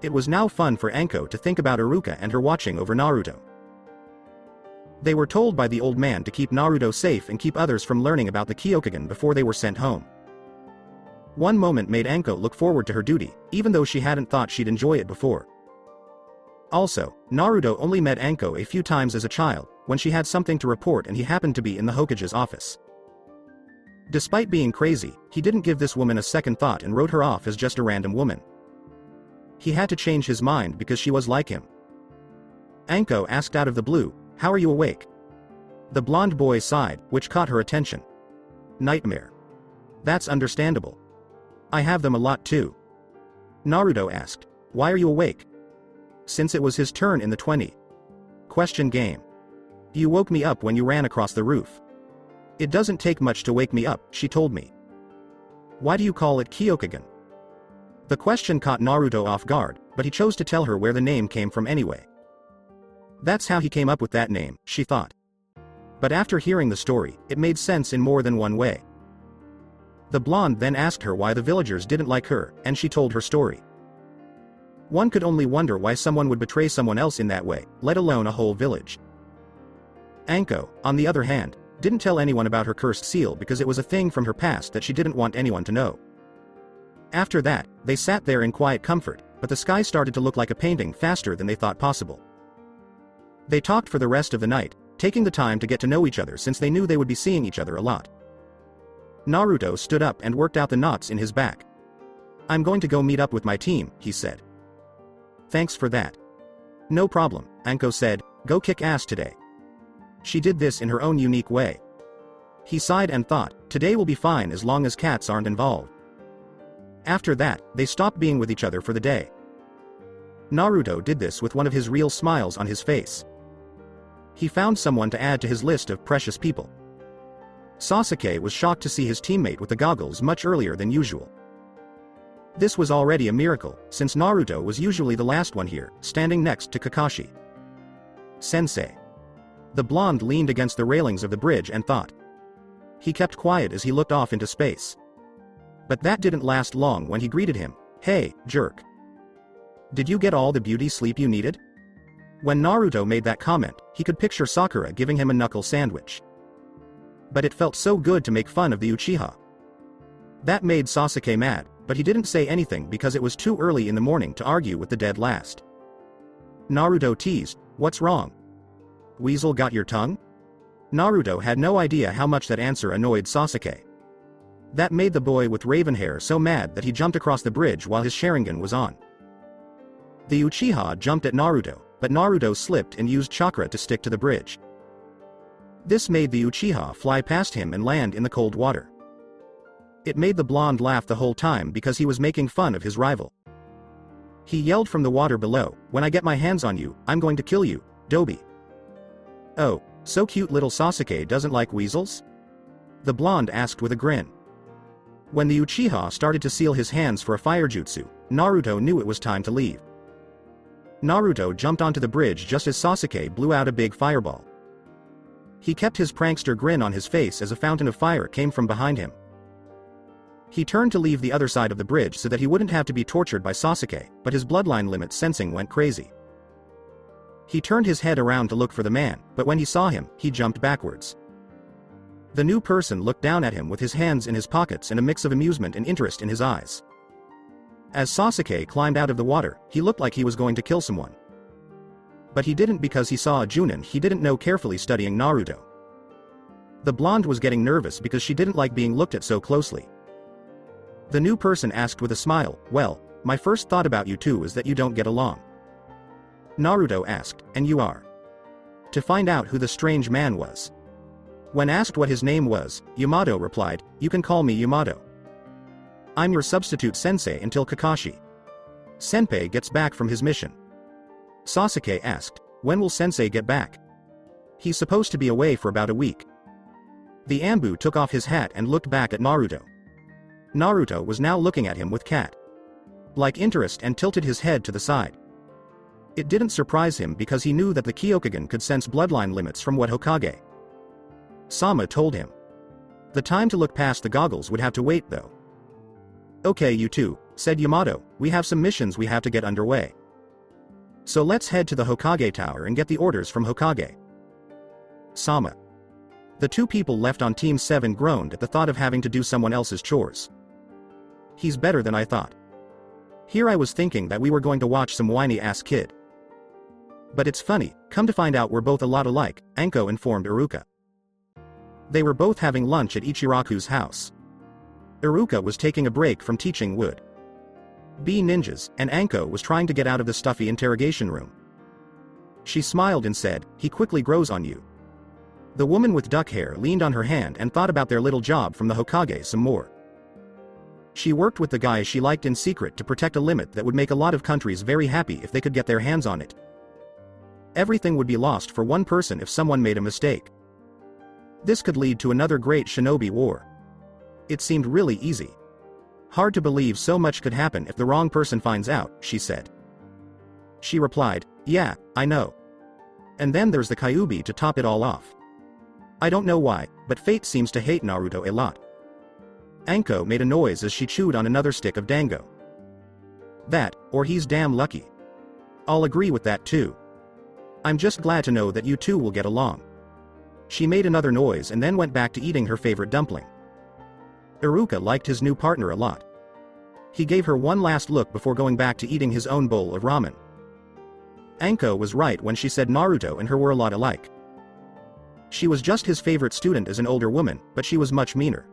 B: It was now fun for Anko to think about Iruka and her watching over Naruto. They were told by the old man to keep Naruto safe and keep others from learning about the Kyokugen before they were sent home. One moment made Anko look forward to her duty, even though she hadn't thought she'd enjoy it before. Also, Naruto only met Anko a few times as a child, when she had something to report and he happened to be in the Hokage's office. Despite being crazy, he didn't give this woman a second thought and wrote her off as just a random woman. He had to change his mind because she was like him. Anko asked out of the blue, "How are you awake?" The blonde boy sighed, which caught her attention. "Nightmare." "That's understandable. I have them a lot too." Naruto asked, "Why are you awake?" Since it was his turn in the 20 question game. "You woke me up when you ran across the roof." "It doesn't take much to wake me up," she told me. "Why do you call it Kyokugen?" The question caught Naruto off guard, but he chose to tell her where the name came from anyway. That's how he came up with that name, she thought. But after hearing the story, it made sense in more than one way. The blonde then asked her why the villagers didn't like her, and she told her story. One could only wonder why someone would betray someone else in that way, let alone a whole village. Anko, on the other hand, didn't tell anyone about her cursed seal because it was a thing from her past that she didn't want anyone to know. After that, they sat there in quiet comfort, but the sky started to look like a painting faster than they thought possible. They talked for the rest of the night, taking the time to get to know each other since they knew they would be seeing each other a lot. Naruto stood up and worked out the knots in his back. "I'm going to go meet up with my team," he said. "Thanks for that." "No problem," Anko said, "go kick ass today." She did this in her own unique way. He sighed and thought, today will be fine as long as cats aren't involved. After that, they stopped being with each other for the day. Naruto did this with one of his real smiles on his face. He found someone to add to his list of precious people. Sasuke was shocked to see his teammate with the goggles much earlier than usual. This was already a miracle, since Naruto was usually the last one here, standing next to Kakashi. "Sensei." The blonde leaned against the railings of the bridge and thought. He kept quiet as he looked off into space. But that didn't last long when he greeted him. "Hey, jerk. Did you get all the beauty sleep you needed?" When Naruto made that comment, he could picture Sakura giving him a knuckle sandwich. But it felt so good to make fun of the Uchiha. That made Sasuke mad, but he didn't say anything because it was too early in the morning to argue with the dead last. Naruto teased, "What's wrong? Weasel got your tongue?" Naruto had no idea how much that answer annoyed Sasuke. That made the boy with raven hair so mad that he jumped across the bridge while his Sharingan was on. The Uchiha jumped at Naruto, but Naruto slipped and used chakra to stick to the bridge. This made the Uchiha fly past him and land in the cold water. It made the blonde laugh the whole time because he was making fun of his rival. He yelled from the water below, "When I get my hands on you, I'm going to kill you, Dobi." "Oh, so cute little Sasuke doesn't like weasels?" The blonde asked with a grin. When the Uchiha started to seal his hands for a fire jutsu, Naruto knew it was time to leave. Naruto jumped onto the bridge just as Sasuke blew out a big fireball. He kept his prankster grin on his face as a fountain of fire came from behind him. He turned to leave the other side of the bridge so that he wouldn't have to be tortured by Sasuke, but his bloodline limit sensing went crazy. He turned his head around to look for the man, but when he saw him, he jumped backwards. The new person looked down at him with his hands in his pockets and a mix of amusement and interest in his eyes. As Sasuke climbed out of the water, he looked like he was going to kill someone. But he didn't because he saw a Junin he didn't know carefully studying Naruto. The blonde was getting nervous because she didn't like being looked at so closely. The new person asked with a smile, "Well, my first thought about you two is that you don't get along." Naruto asked, "And you are?" To find out who the strange man was. When asked what his name was, Yamato replied, "You can call me Yamato. I'm your substitute sensei until Kakashi Senpai gets back from his mission." Sasuke asked, "When will sensei get back?" "He's supposed to be away for about a week." The Ambu took off his hat and looked back at Naruto. Naruto was now looking at him with cat-like interest and tilted his head to the side. It didn't surprise him because he knew that the Kyokugen could sense bloodline limits from what Hokage Sama told him. The time to look past the goggles would have to wait though. "Okay you two," said Yamato, "we have some missions we have to get underway. So let's head to the Hokage Tower and get the orders from Hokage Sama." The two people left on Team 7 groaned at the thought of having to do someone else's chores. "He's better than I thought. Here I was thinking that we were going to watch some whiny-ass kid."
C: But it's funny, come to find out we're both a lot alike, Anko informed Iruka. They were both having lunch at Ichiraku's house. Iruka was taking a break from teaching would be ninjas, and Anko was trying to get out of the stuffy interrogation room. She smiled and said, "He quickly grows on you." The woman with duck hair leaned on her hand and thought about their little job from the Hokage some more. She worked with the guy she liked in secret to protect a limit that would make a lot of countries very happy if they could get their hands on it. Everything would be lost for one person if someone made a mistake. This could lead to another great shinobi war. It seemed really easy. Hard to believe so much could happen if the wrong person finds out, she said. She replied, "Yeah, I know. And then there's the Kyuubi to top it all off. I don't know why, but fate seems to hate Naruto a lot." Anko made a noise as she chewed on another stick of dango. "That, or he's damn lucky. I'll agree with that too. I'm just glad to know that you two will get along." She made another noise and then went back to eating her favorite dumpling. Iruka liked his new partner a lot. He gave her one last look before going back to eating his own bowl of ramen. Anko was right when she said Naruto and her were a lot alike. She was just his favorite student as an older woman, but she was much meaner.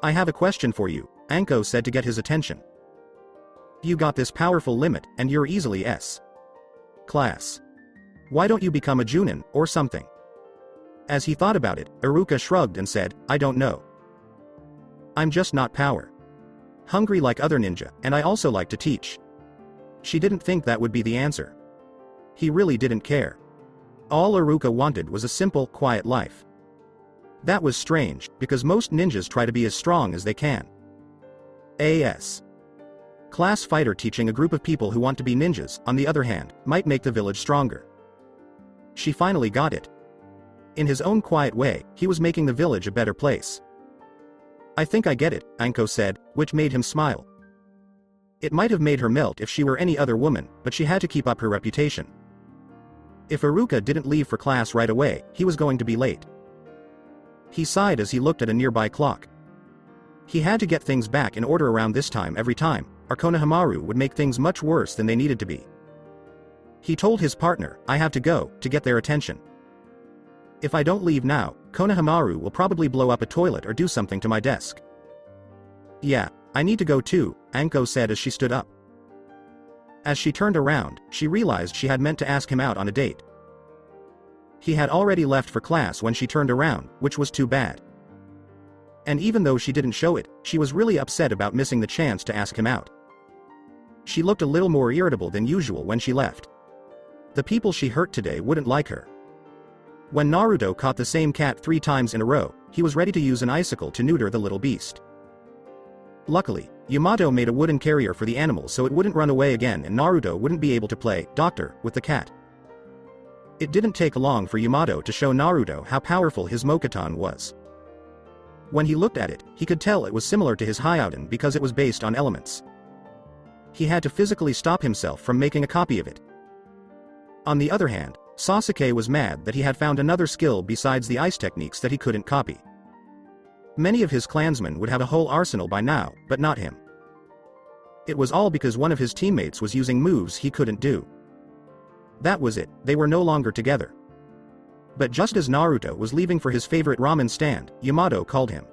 C: "I have a question for you," Anko said to get his attention. "You got this powerful limit, and you're easily S class. Why don't you become a Junin, or something?" As he thought about it, Iruka shrugged and said, "I don't know. I'm just not power hungry like other ninja, and I also like to teach." She didn't think that would be the answer. He really didn't care. All Iruka wanted was a simple, quiet life. That was strange, because most ninjas try to be as strong as they can. A.S. class fighter teaching a group of people who want to be ninjas, on the other hand, might make the village stronger. She finally got it. In his own quiet way, he was making the village a better place. "I think I get it," Anko said, which made him smile. It might have made her melt if she were any other woman, but she had to keep up her reputation. If Iruka didn't leave for class right away, he was going to be late. He sighed as he looked at a nearby clock. He had to get things back in order around this time every time, or Konohamaru would make things much worse than they needed to be. He told his partner, "I have to go," to get their attention. "If I don't leave now, Konohamaru will probably blow up a toilet or do something to my desk." "Yeah, I need to go too," Anko said as she stood up. As she turned around, she realized she had meant to ask him out on a date. He had already left for class when she turned around, which was too bad. And even though she didn't show it, she was really upset about missing the chance to ask him out. She looked a little more irritable than usual when she left. The people she hurt today wouldn't like her. When Naruto caught the same cat 3 times in a row, he was ready to use an icicle to neuter the little beast. Luckily, Yamato made a wooden carrier for the animal so it wouldn't run away again and Naruto wouldn't be able to play doctor with the cat. It didn't take long for Yamato to show Naruto how powerful his Mokuton was. When he looked at it, he could tell it was similar to his Hyouden because it was based on elements. He had to physically stop himself from making a copy of it. On the other hand, Sasuke was mad that he had found another skill besides the ice techniques that he couldn't copy. Many of his clansmen would have a whole arsenal by now, but not him. It was all because one of his teammates was using moves he couldn't do. That was it, they were no longer together. But just as Naruto was leaving for his favorite ramen stand, Yamato called him.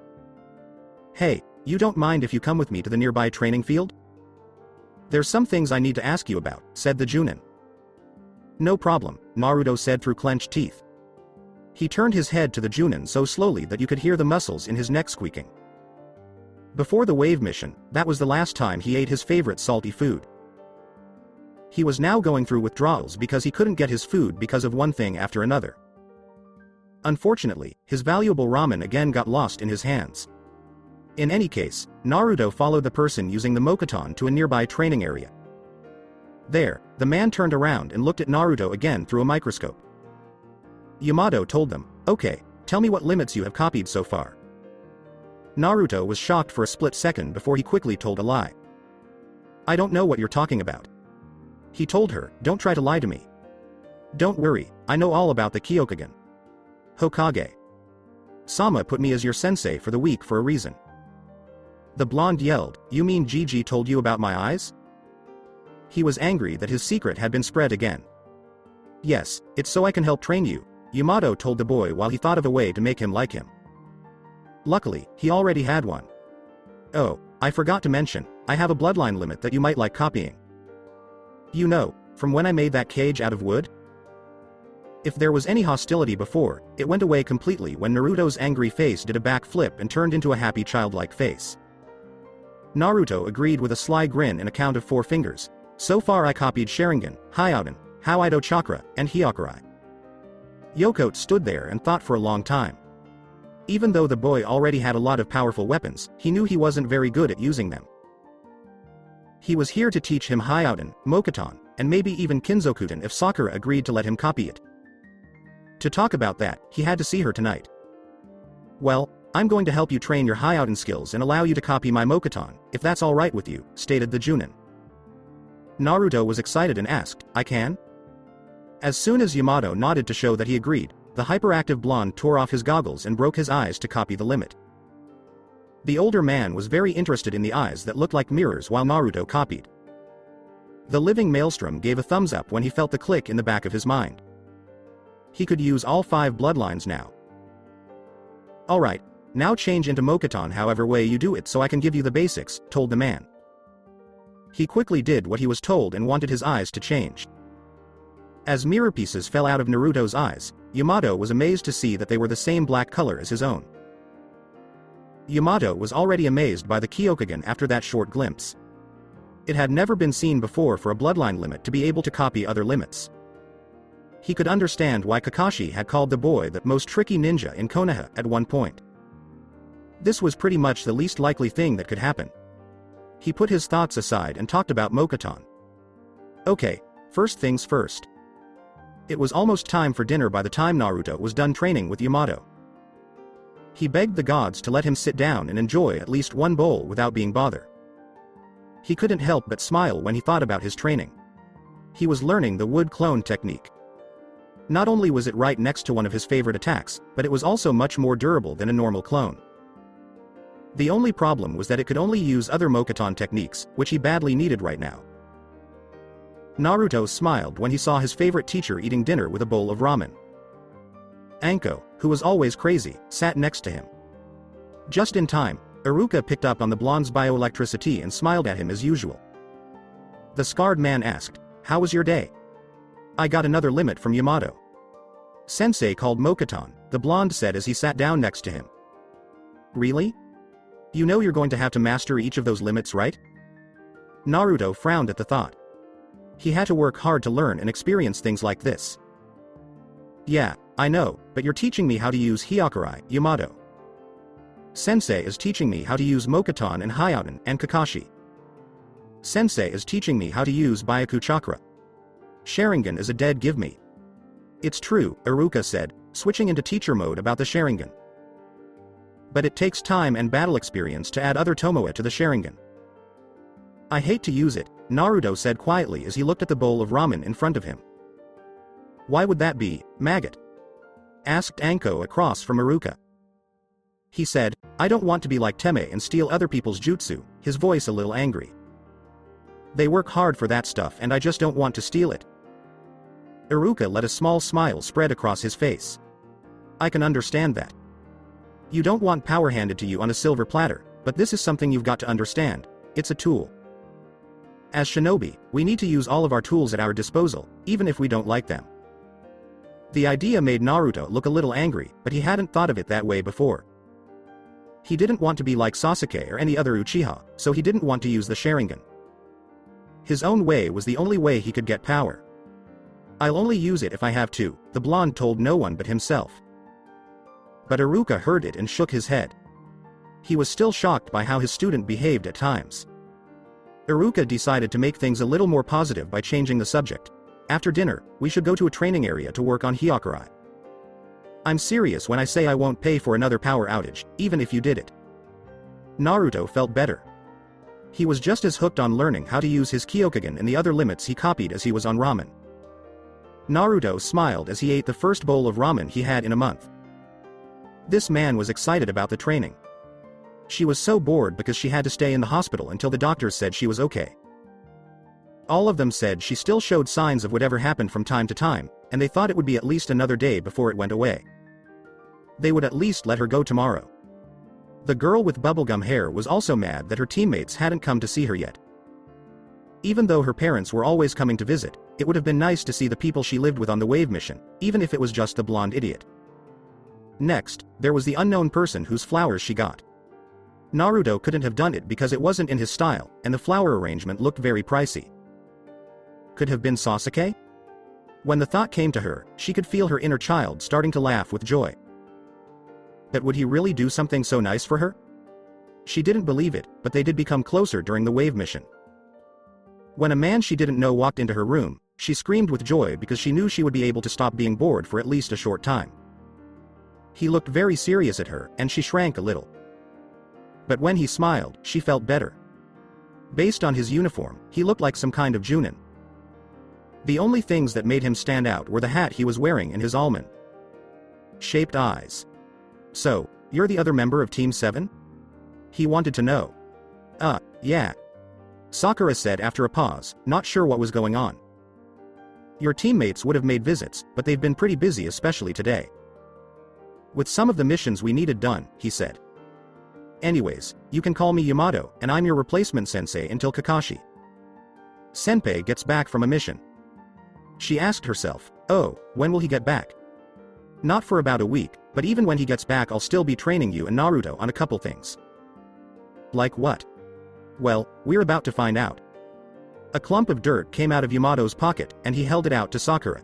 C: "Hey, you don't mind if you come with me to the nearby training field? There's some things I need to ask you about," said the Junin. "No problem," Naruto said through clenched teeth. He turned his head to the Junin so slowly that you could hear the muscles in his neck squeaking. Before the wave mission, that was the last time he ate his favorite salty food. He was now going through withdrawals because he couldn't get his food because of one thing after another. Unfortunately, his valuable ramen again got lost in his hands. In any case, Naruto followed the person using the Mokuton to a nearby training area. There, the man turned around and looked at Naruto again through a microscope. Yamato told them, "Okay, tell me what limits you have copied so far." Naruto was shocked for a split second before he quickly told a lie. "I don't know what you're talking about." He told her, "Don't try to lie to me. Don't worry, I know all about the Kyokugen. Hokage Sama put me as your sensei for the week for a reason." The blonde yelled, "You mean Gigi told you about my eyes?" He was angry that his secret had been spread again.
B: Yes, it's so I can help train you, Yamato told the boy while he thought of a way to make him like him. Luckily, he already had one. Oh, I forgot to mention, I have a bloodline limit that you might like copying. You know, from when I made that cage out of wood? If there was any hostility before, it went away completely when Naruto's angry face did a backflip and turned into a happy childlike face. Naruto agreed with a sly grin and a count of 4 fingers. So far I copied Sharingan, Hyouden, Hawaido Chakra, and Hyokurai. Yokot stood there and thought for a long time. Even though the boy already had a lot of powerful weapons, he knew he wasn't very good at using them. He was here to teach him Hyouden, Mokuton, and maybe even Kinzokuten if Sakura agreed to let him copy it. To talk about that, he had to see her tonight. Well, I'm going to help you train your Hyouden skills and allow you to copy my Mokuton, if that's alright with you, stated the Junin. Naruto was excited and asked, I can? As soon as Yamato nodded to show that he agreed, the hyperactive blonde tore off his goggles and broke his eyes to copy the limit. The older man was very interested in the eyes that looked like mirrors while Naruto copied. The living Maelstrom gave a thumbs up when he felt the click in the back of his mind. He could use all 5 bloodlines now. Alright, now change into Mokuton however way you do it so I can give you the basics, told the man. He quickly did what he was told and wanted his eyes to change. As mirror pieces fell out of Naruto's eyes, Yamato was amazed to see that they were the same black color as his own. Yamato was already amazed by the Kyokugen after that short glimpse. It had never been seen before for a bloodline limit to be able to copy other limits. He could understand why Kakashi had called the boy the most tricky ninja in Konoha at one point. This was pretty much the least likely thing that could happen. He put his thoughts aside and talked about Mokuton. Okay, first things first. It was almost time for dinner by the time Naruto was done training with Yamato. He begged the gods to let him sit down and enjoy at least one bowl without being bothered. He couldn't help but smile when he thought about his training. He was learning the wood clone technique. Not only was it right next to one of his favorite attacks, but it was also much more durable than a normal clone. The only problem was that it could only use other Mokuton techniques, which he badly needed right now. Naruto smiled when he saw his favorite teacher eating dinner with a bowl of ramen. Anko, who was always crazy, sat next to him. Just in time, Iruka picked up on the blonde's bioelectricity and smiled at him as usual. The scarred man asked, "How was your day?" "I got another limit from Yamato." "Sensei called Mokuton," the blonde said as he sat down next to him. "Really? You know you're going to have to master each of those limits, right?" Naruto frowned at the thought. He had to work hard to learn and experience things like this. "Yeah, I know, but you're teaching me how to use Hyokurai, Yamato. Sensei is teaching me how to use Mokuton and Hyouden and Kakashi. Sensei is teaching me how to use Byaku Chakra. Sharingan is a dead give me." "It's true," Iruka said, switching into teacher mode about the Sharingan. "But it takes time and battle experience to add other Tomoe to the Sharingan." "I hate to use it," Naruto said quietly as he looked at the bowl of ramen in front of him. "Why would that be, maggot?" asked Anko across from Iruka. He said, "I don't want to be like Teme and steal other people's jutsu," his voice a little angry. "They work hard for that stuff and I just don't want to steal it." Iruka let a small smile spread across his face. "I can understand that. You don't want power handed to you on a silver platter, but this is something you've got to understand. It's a tool. As shinobi, we need to use all of our tools at our disposal, even if we don't like them." The idea made Naruto look a little angry, but he hadn't thought of it that way before. He didn't want to be like Sasuke or any other Uchiha, so he didn't want to use the Sharingan. His own way was the only way he could get power. "I'll only use it if I have to," the blonde told no one but himself. But Iruka heard it and shook his head. He was still shocked by how his student behaved at times. Iruka decided to make things a little more positive by changing the subject. "After dinner, we should go to a training area to work on Hyokurai. I'm serious when I say I won't pay for another power outage, even if you did it." Naruto felt better. He was just as hooked on learning how to use his Kyokugen and the other limits he copied as he was on ramen. Naruto smiled as he ate the first bowl of ramen he had in a month. This man was excited about the training. She was so bored because she had to stay in the hospital until the doctors said she was okay. All of them said she still showed signs of whatever happened from time to time, and they thought it would be at least another day before it went away. They would at least let her go tomorrow. The girl with bubblegum hair was also mad that her teammates hadn't come to see her yet. Even though her parents were always coming to visit, it would have been nice to see the people she lived with on the wave mission, even if it was just the blonde idiot. Next, there was the unknown person whose flowers she got. Naruto couldn't have done it because it wasn't in his style, and the flower arrangement looked very pricey. Could have been Sasuke? When the thought came to her, she could feel her inner child starting to laugh with joy. But would he really do something so nice for her? She didn't believe it, but they did become closer during the wave mission. When a man she didn't know walked into her room, she screamed with joy because she knew she would be able to stop being bored for at least a short time. He looked very serious at her, and she shrank a little. But when he smiled, she felt better. Based on his uniform, he looked like some kind of Junin. The only things that made him stand out were the hat he was wearing and his almond-shaped eyes. "So, you're the other member of Team 7? He wanted to know. Yeah. Sakura said after a pause, not sure what was going on. Your teammates would have made visits, but they've been pretty busy, especially today. With some of the missions we needed done, he said. Anyways, you can call me Yamato, and I'm your replacement sensei until Kakashi Senpai gets back from a mission. She asked herself, oh, when will he get back? Not for about a week, but even when he gets back I'll still be training you and Naruto on a couple things. Like what? Well, we're about to find out. A clump of dirt came out of Yamato's pocket, and he held it out to Sakura.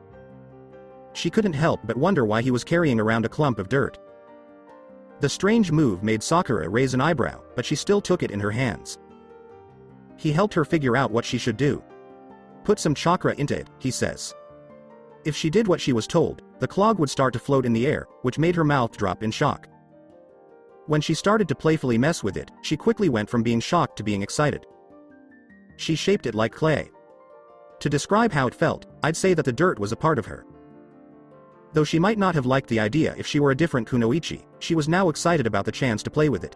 B: She couldn't help but wonder why he was carrying around a clump of dirt. The strange move made Sakura raise an eyebrow, but she still took it in her hands. He helped her figure out what she should do. Put some chakra into it, he says. If she did what she was told, the clog would start to float in the air, which made her mouth drop in shock. When she started to playfully mess with it, she quickly went from being shocked to being excited. She shaped it like clay. To describe how it felt, I'd say that the dirt was a part of her. Though she might not have liked the idea if she were a different kunoichi, she was now excited about the chance to play with it.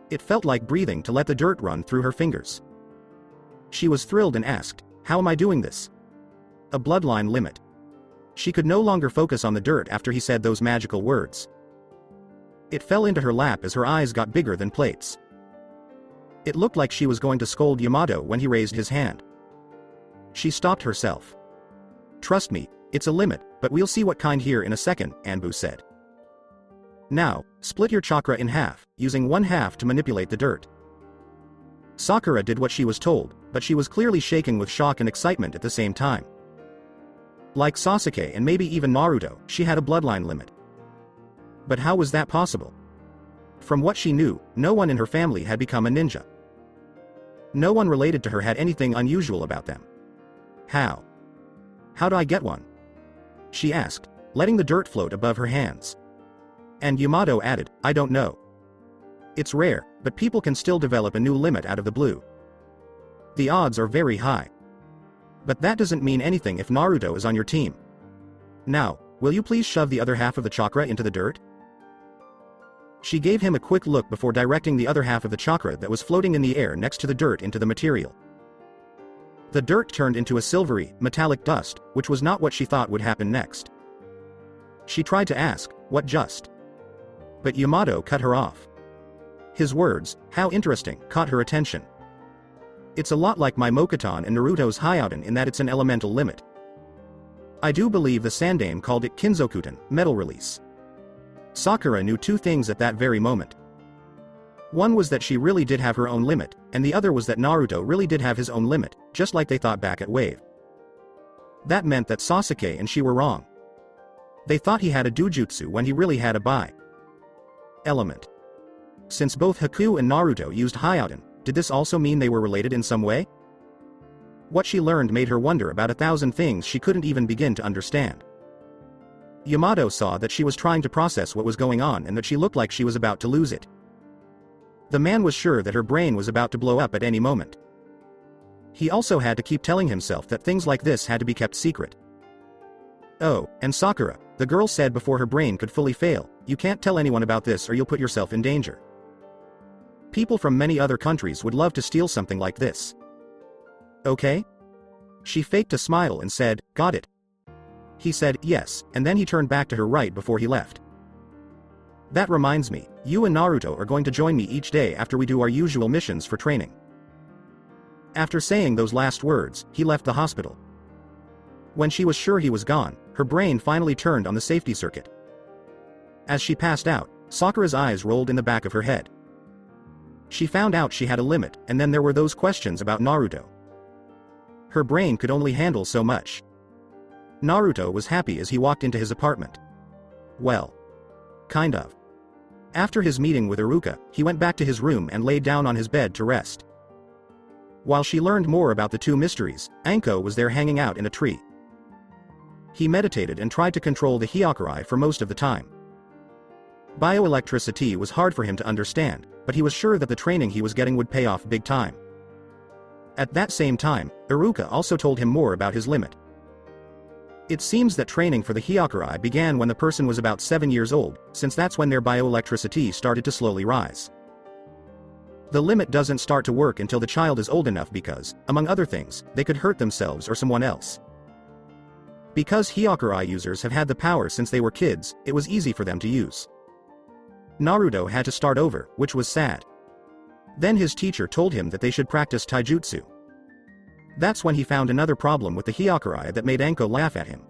B: It felt like breathing to let the dirt run through her fingers. She was thrilled and asked, how am I doing this? A bloodline limit. She could no longer focus on the dirt after he said those magical words. It fell into her lap as her eyes got bigger than plates. It looked like she was going to scold Yamato when he raised his hand. She stopped herself. Trust me, it's a limit, but we'll see what kind here in a second, Anbu said. Now, split your chakra in half, using one half to manipulate the dirt. Sakura did what she was told, but she was clearly shaking with shock and excitement at the same time. Like Sasuke and maybe even Naruto, she had a bloodline limit. But how was that possible? From what she knew, no one in her family had become a ninja. No one related to her had anything unusual about them. How? How do I get one? She asked, letting the dirt float above her hands. And Yamato added, I don't know. It's rare, but people can still develop a new limit out of the blue. The odds are very high. But that doesn't mean anything if Naruto is on your team. Now, will you please shove the other half of the chakra into the dirt? She gave him a quick look before directing the other half of the chakra that was floating in the air next to the dirt into the material. The dirt turned into a silvery, metallic dust, which was not what she thought would happen next. She tried to ask, what just? But Yamato cut her off. His words, how interesting, caught her attention. It's a lot like my Mokuton and Naruto's Hyouden in that it's an elemental limit. I do believe the Sandaime called it Kinzokuton, metal release. Sakura knew two things at that very moment. One was that she really did have her own limit, and the other was that Naruto really did have his own limit, just like they thought back at Wave. That meant that Sasuke and she were wrong. They thought he had a Dojutsu when he really had a bioelectricity. Since both Haku and Naruto used Hyouden, did this also mean they were related in some way? What she learned made her wonder about 1,000 things she couldn't even begin to understand. Yamato saw that she was trying to process what was going on and that she looked like she was about to lose it. The man was sure that her brain was about to blow up at any moment. He also had to keep telling himself that things like this had to be kept secret. Oh, and Sakura, the girl said before her brain could fully fail, you can't tell anyone about this or you'll put yourself in danger. People from many other countries would love to steal something like this. Okay? She faked a smile and said, got it. He said yes, and then he turned back to her right before he left. That reminds me, you and Naruto are going to join me each day after we do our usual missions for training. After saying those last words, he left the hospital. When she was sure he was gone, her brain finally turned on the safety circuit. As she passed out, Sakura's eyes rolled in the back of her head. She found out she had a limit, and then there were those questions about Naruto. Her brain could only handle so much. Naruto was happy as he walked into his apartment. Well, kind of. After his meeting with Iruka, he went back to his room and laid down on his bed to rest. While she learned more about the two mysteries, Anko was there hanging out in a tree. He meditated and tried to control the Hyakuri for most of the time. Bioelectricity was hard for him to understand, but he was sure that the training he was getting would pay off big time. At that same time, Iruka also told him more about his limit. It seems that training for the Hyakuri began when the person was about 7 years old, since that's when their bioelectricity started to slowly rise. The limit doesn't start to work until the child is old enough because, among other things, they could hurt themselves or someone else. Because Hyakuri users have had the power since they were kids, it was easy for them to use. Naruto had to start over, which was sad. Then his teacher told him that they should practice taijutsu. That's when he found another problem with the Hyakuri that made Anko laugh at him.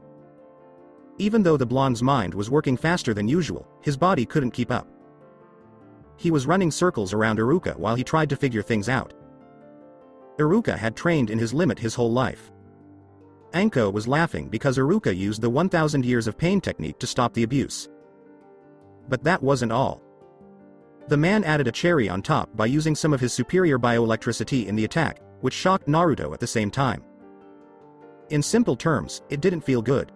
B: Even though the blonde's mind was working faster than usual, his body couldn't keep up. He was running circles around Iruka while he tried to figure things out. Iruka had trained in his limit his whole life. Anko was laughing because Iruka used the 1000 years of pain technique to stop the abuse. But that wasn't all. The man added a cherry on top by using some of his superior bioelectricity in the attack, which shocked Naruto at the same time. In simple terms, it didn't feel good.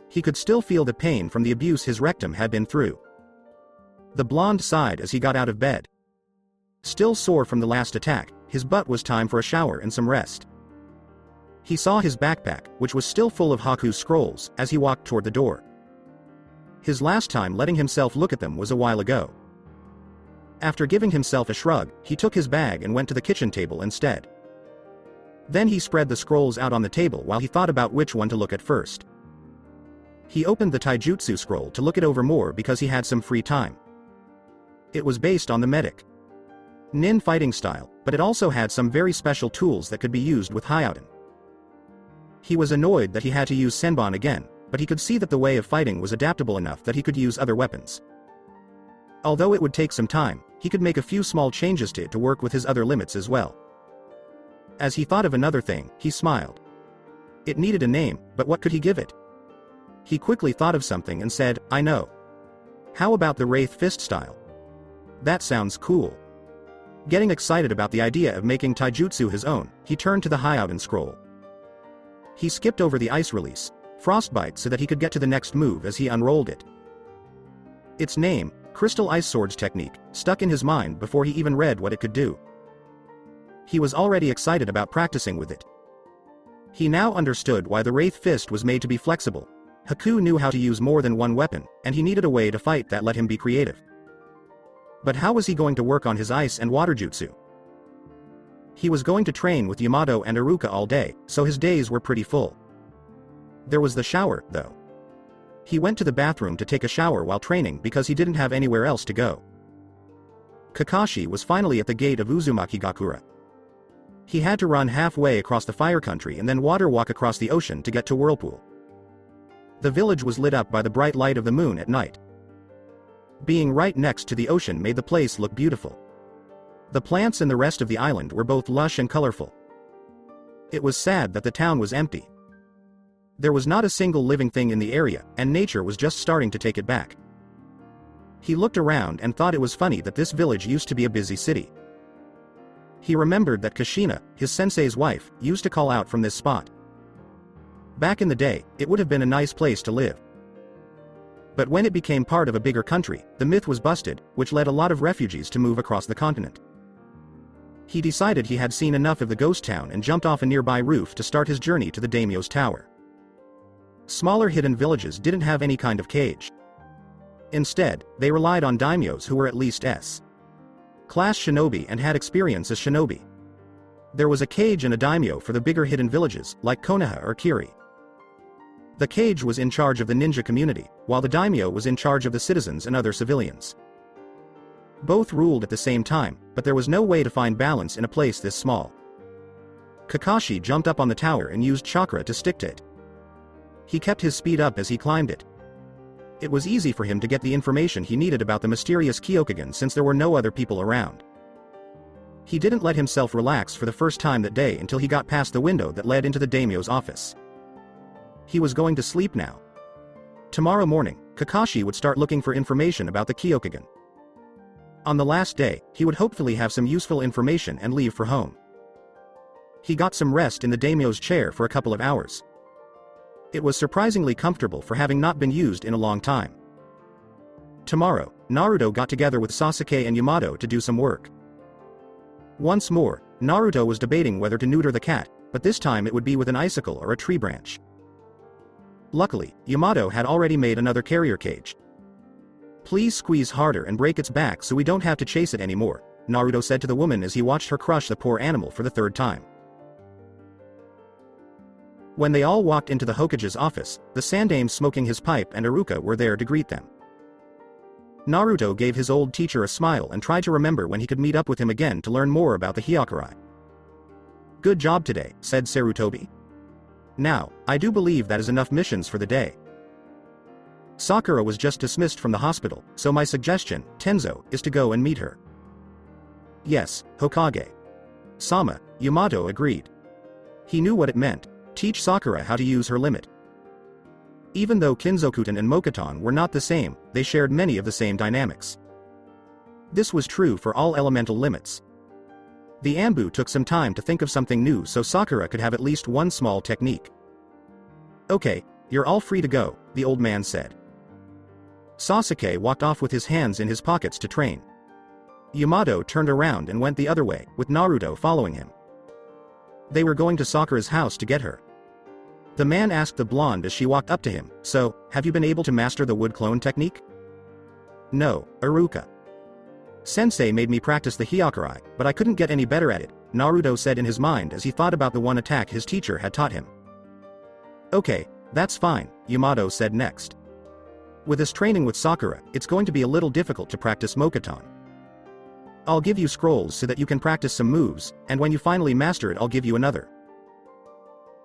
B: He could still feel the pain from the abuse his rectum had been through. The blonde sighed as he got out of bed. Still sore from the last attack, his butt was time for a shower and some rest. He saw his backpack, which was still full of Haku's scrolls, as he walked toward the door. His last time letting himself look at them was a while ago. After giving himself a shrug, he took his bag and went to the kitchen table instead. Then he spread the scrolls out on the table while he thought about which one to look at first. He opened the taijutsu scroll to look it over more because he had some free time. It was based on the medic nin fighting style, but it also had some very special tools that could be used with Hyouden. He was annoyed that he had to use Senbon again, but he could see that the way of fighting was adaptable enough that he could use other weapons. Although it would take some time, he could make a few small changes to it to work with his other limits as well. As he thought of another thing, he smiled. It needed a name, but what could he give it? He quickly thought of something and said, I know. How about the Wraith Fist style? That sounds cool. Getting excited about the idea of making taijutsu his own, he turned to the Hyouden scroll. He skipped over the ice release, Frostbite, so that he could get to the next move as he unrolled it. Its name, Crystal Ice Swords Technique, stuck in his mind before he even read what it could do. He was already excited about practicing with it. He now understood why the Wraith Fist was made to be flexible. Haku knew how to use more than one weapon, and he needed a way to fight that let him be creative. But how was he going to work on his ice and water jutsu? He was going to train with Yamato and Iruka all day, so his days were pretty full. There was the shower, though. He went to the bathroom to take a shower while training because he didn't have anywhere else to go. Kakashi was finally at the gate of Uzumaki-gakura. He had to run halfway across the fire country and then water walk across the ocean to get to Whirlpool. The village was lit up by the bright light of the moon at night. Being right next to the ocean made the place look beautiful. The plants and the rest of the island were both lush and colorful. It was sad that the town was empty. There was not a single living thing in the area, and nature was just starting to take it back. He looked around and thought it was funny that this village used to be a busy city. He remembered that Kushina, his sensei's wife, used to call out from this spot. Back in the day, it would have been a nice place to live. But when it became part of a bigger country, the myth was busted, which led a lot of refugees to move across the continent. He decided he had seen enough of the ghost town and jumped off a nearby roof to start his journey to the daimyo's tower. Smaller hidden villages didn't have any kind of cage. Instead, they relied on daimyos who were at least S-class shinobi and had experience as shinobi. There was a cage and a daimyo for the bigger hidden villages, like Konoha or Kiri. The cage was in charge of the ninja community, while the daimyo was in charge of the citizens and other civilians. Both ruled at the same time, but there was no way to find balance in a place this small. Kakashi jumped up on the tower and used chakra to stick to it. He kept his speed up as he climbed it. It was easy for him to get the information he needed about the mysterious Kyokugen since there were no other people around. He didn't let himself relax for the first time that day until he got past the window that led into the daimyo's office. He was going to sleep now. Tomorrow morning, Kakashi would start looking for information about the Kyokugen. On the last day, he would hopefully have some useful information and leave for home. He got some rest in the daimyo's chair for a couple of hours. It was surprisingly comfortable for having not been used in a long time. Tomorrow, Naruto got together with Sasuke and Yamato to do some work. Once more, Naruto was debating whether to neuter the cat, but this time it would be with an icicle or a tree branch. Luckily, Yamato had already made another carrier cage. "Please squeeze harder and break its back so we don't have to chase it anymore," Naruto said to the woman as he watched her crush the poor animal for the third time. When they all walked into the Hokage's office, the Sandame smoking his pipe and Iruka were there to greet them. Naruto gave his old teacher a smile and tried to remember when he could meet up with him again to learn more about the Hyakurai. "Good job today," said Sarutobi. "Now, I do believe that is enough missions for the day. Sakura was just dismissed from the hospital, so my suggestion, Tenzo, is to go and meet her." "Yes, Hokage Sama," Yamato agreed. He knew what it meant: teach Sakura how to use her limit. Even though Kinzokuten and Mokuton were not the same, they shared many of the same dynamics. This was true for all elemental limits. The Anbu took some time to think of something new so Sakura could have at least one small technique. "Okay, you're all free to go," the old man said. Sasuke walked off with his hands in his pockets to train. Yamato turned around and went the other way, with Naruto following him. They were going to Sakura's house to get her. The man asked the blonde as she walked up to him, "So, have you been able to master the wood clone technique?" "No, Iruka. Sensei made me practice the Hyakurai, but I couldn't get any better at it," Naruto said in his mind as he thought about the one attack his teacher had taught him. "Okay, that's fine," Yamato said next. "With his training with Sakura, it's going to be a little difficult to practice Mokuton. I'll give you scrolls so that you can practice some moves, and when you finally master it I'll give you another.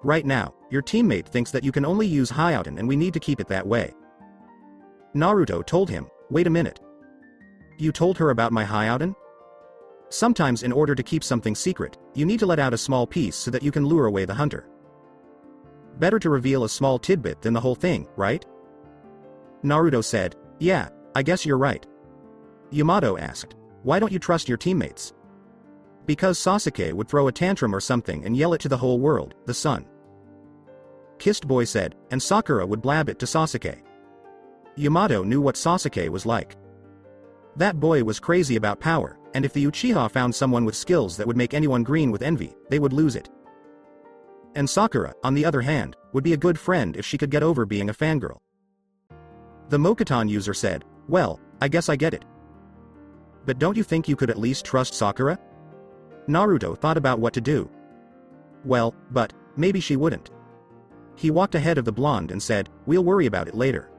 B: Right now, your teammate thinks that you can only use Hyouten and we need to keep it that way." Naruto told him, "Wait a minute. You told her about my Hyouten? Sometimes in order to keep something secret, you need to let out a small piece so that you can lure away the hunter. Better to reveal a small tidbit than the whole thing, right?" Naruto said, "Yeah, I guess you're right." Yamato asked, "Why don't you trust your teammates?" "Because Sasuke would throw a tantrum or something and yell it to the whole world, the sun." Kissed Boy said, "And Sakura would blab it to Sasuke." Yamato knew what Sasuke was like. That boy was crazy about power, and if the Uchiha found someone with skills that would make anyone green with envy, they would lose it. And Sakura, on the other hand, would be a good friend if she could get over being a fangirl. The Mokuton user said, "Well, I guess I get it. But don't you think you could at least trust Sakura?" Naruto thought about what to do. "Well, but maybe she wouldn't." He walked ahead of the blonde and said, "We'll worry about it later."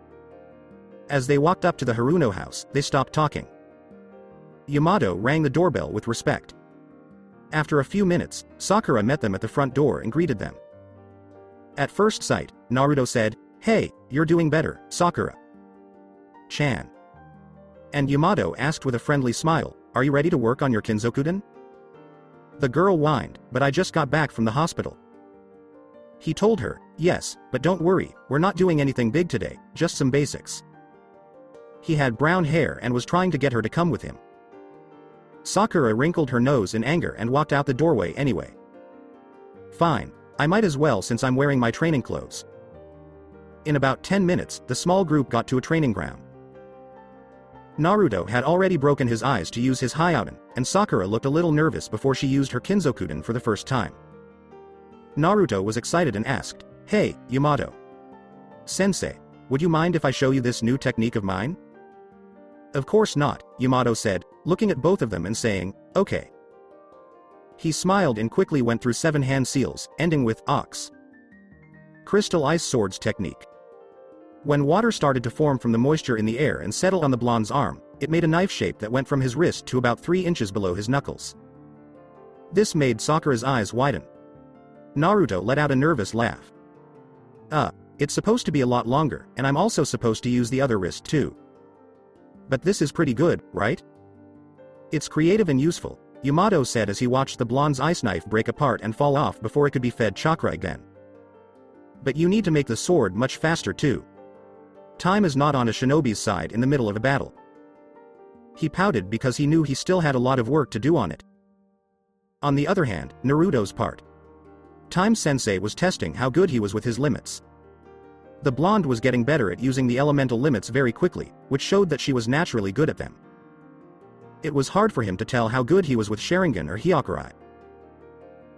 B: As they walked up to the Haruno house, they stopped talking. Yamato rang the doorbell with respect. After a few minutes, Sakura met them at the front door and greeted them. At first sight, Naruto said, "Hey, you're doing better, Sakura-chan." And Yamato asked with a friendly smile, "Are you ready to work on your Kinzokuden?" The girl whined, "But I just got back from the hospital." He told her, "Yes, but don't worry, we're not doing anything big today, just some basics." He had brown hair and was trying to get her to come with him. Sakura wrinkled her nose in anger and walked out the doorway anyway. "Fine, I might as well since I'm wearing my training clothes." In about 10 minutes, the small group got to a training ground. Naruto had already broken his eyes to use his Hyouten, and Sakura looked a little nervous before she used her Kinzokuden for the first time. Naruto was excited and asked, "Hey, Yamato. Sensei, would you mind if I show you this new technique of mine?" "Of course not," Yamato said, looking at both of them and saying, "Okay." He smiled and quickly went through 7 hand seals, ending with ox.
C: Crystal Ice Sword's technique. When water started to form from the moisture in the air and settle on the blonde's arm, it made a knife shape that went from his wrist to about 3 inches below his knuckles. This made Sakura's eyes widen. Naruto let out a nervous laugh. It's supposed to be a lot longer, and I'm also supposed to use the other wrist too. But this is pretty good, right? It's creative and useful, Yamato said as he watched the blonde's ice knife break apart and fall off before it could be fed chakra again. But you need to make the sword much faster too. Time is not on a shinobi's side in the middle of a battle. He pouted because he knew he still had a lot of work to do on it. On the other hand, Naruto's part. Time-sensei was testing how good he was with his limits. The blonde was getting better at using the elemental limits very quickly, which showed that she was naturally good at them. It was hard for him to tell how good he was with Sharingan or Hyakurai.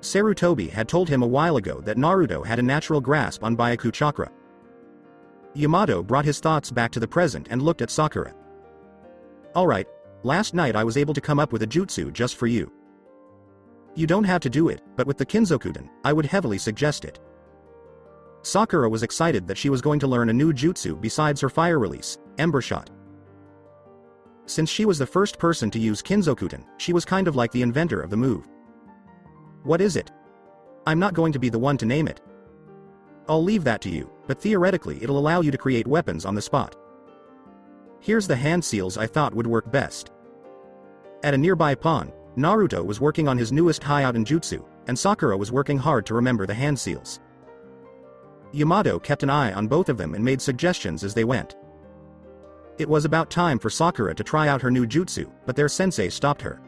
C: Sarutobi had told him a while ago that Naruto had a natural grasp on Byaku chakra. Yamato brought his thoughts back to the present and looked at Sakura. Alright, last night I was able to come up with a jutsu just for you. You don't have to do it, but with the Kinzokuden, I would heavily suggest it. Sakura was excited that she was going to learn a new jutsu besides her fire release, Ember Shot. Since she was the first person to use Kinzokuden, she was kind of like the inventor of the move. What is it? I'm not going to be the one to name it. I'll leave that to you, but theoretically it'll allow you to create weapons on the spot. Here's the hand seals I thought would work best. At a nearby pond, Naruto was working on his newest Hyouten jutsu, and Sakura was working hard to remember the hand seals. Yamato kept an eye on both of them and made suggestions as they went. It was about time for Sakura to try out her new jutsu, but their sensei stopped her.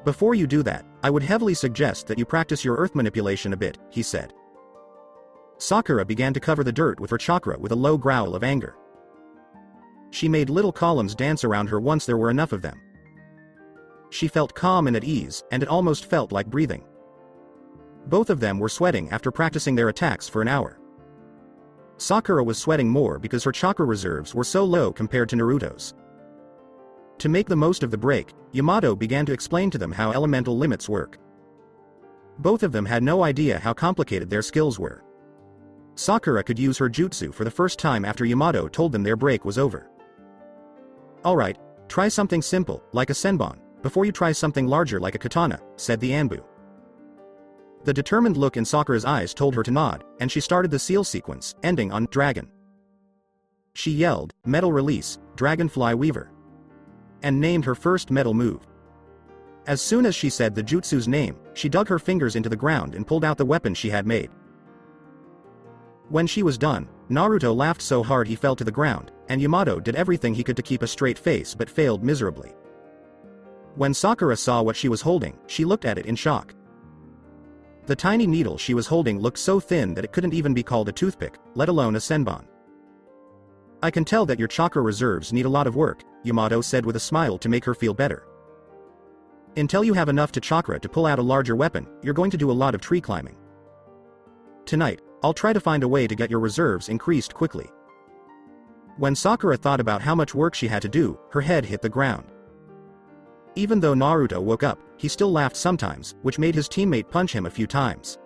C: Before you do that, I would heavily suggest that you practice your earth manipulation a bit, he said. Sakura began to cover the dirt with her chakra with a low growl of anger. She made little columns dance around her once there were enough of them. She felt calm and at ease, and it almost felt like breathing. Both of them were sweating after practicing their attacks for an hour. Sakura was sweating more because her chakra reserves were so low compared to Naruto's. To make the most of the break, Yamato began to explain to them how elemental limits work. Both of them had no idea how complicated their skills were. Sakura could use her jutsu for the first time after Yamato told them their break was over. Alright, try something simple, like a senbon, before you try something larger like a katana, said the Anbu. The determined look in Sakura's eyes told her to nod, and she started the seal sequence, ending on dragon. She yelled, "Metal Release, Dragonfly Weaver," and named her first metal move. As soon as she said the jutsu's name, she dug her fingers into the ground and pulled out the weapon she had made. When she was done, Naruto laughed so hard he fell to the ground, and Yamato did everything he could to keep a straight face but failed miserably. When Sakura saw what she was holding, she looked at it in shock. The tiny needle she was holding looked so thin that it couldn't even be called a toothpick, let alone a senbon. I can tell that your chakra reserves need a lot of work, Yamato said with a smile to make her feel better. Until you have enough to chakra to pull out a larger weapon, you're going to do a lot of tree climbing. Tonight, I'll try to find a way to get your reserves increased quickly. When Sakura thought about how much work she had to do, her head hit the ground. Even though Naruto woke up, he still laughed sometimes, which made his teammate punch him a few times.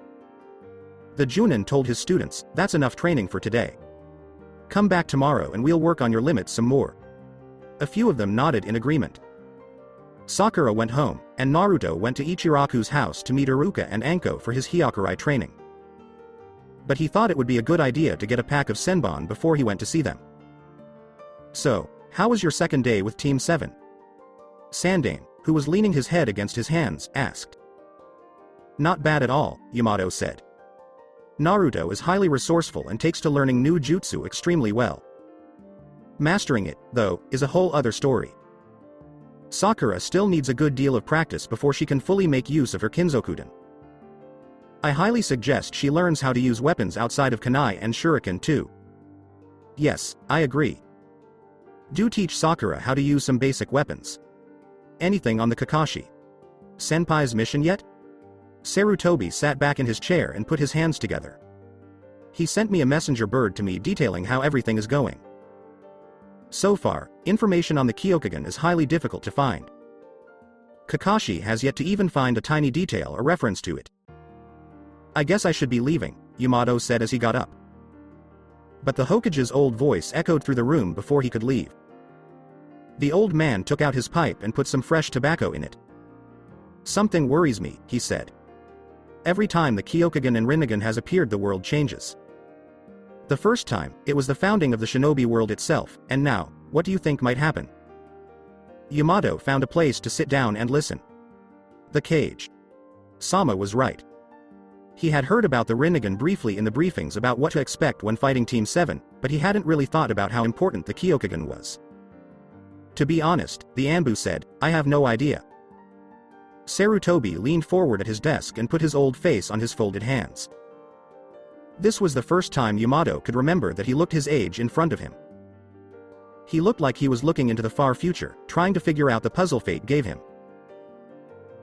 C: The Junin told his students, "That's enough training for today. Come back tomorrow and we'll work on your limits some more." A few of them nodded in agreement. Sakura went home, and Naruto went to Ichiraku's house to meet Iruka and Anko for his Hyakurai training. But he thought it would be a good idea to get a pack of senbon before he went to see them. "So, how was your second day with Team 7? Sandane, who was leaning his head against his hands, asked. "Not bad at all," Yamato said. "Naruto is highly resourceful and takes to learning new jutsu extremely well. Mastering it, though, is a whole other story. Sakura still needs a good deal of practice before she can fully make use of her Kinzokuden. I highly suggest she learns how to use weapons outside of kunai and shuriken too." "Yes, I agree. Do teach Sakura how to use some basic weapons. Anything on the Kakashi Senpai's mission yet?" Sarutobi sat back in his chair and put his hands together. "He sent me a messenger bird to me detailing how everything is going. So far, information on the Kyokugen is highly difficult to find. Kakashi has yet to even find a tiny detail or reference to it. I guess I should be leaving,
B: Yamato said as he got up. But the Hokage's old voice echoed through the room before he could leave. The old man took out his pipe and put some fresh tobacco in it. Something worries me, he said. Every time the Kyokugen and Rin'negan has appeared, the world changes. The first time, it was the founding of the shinobi world itself, and now, what do you think might happen? Yamato found a place to sit down and listen. The cage. Sama was right. He had heard about the Rin'negan briefly in the briefings about what to expect when fighting Team 7, but he hadn't really thought about how important the Kyokugen was. To be honest, the Anbu said, I have no idea. Sarutobi leaned forward at his desk and put his old face on his folded hands. This was the first time Yamato could remember that he looked his age in front of him. He looked like he was looking into the far future, trying to figure out the puzzle fate gave him.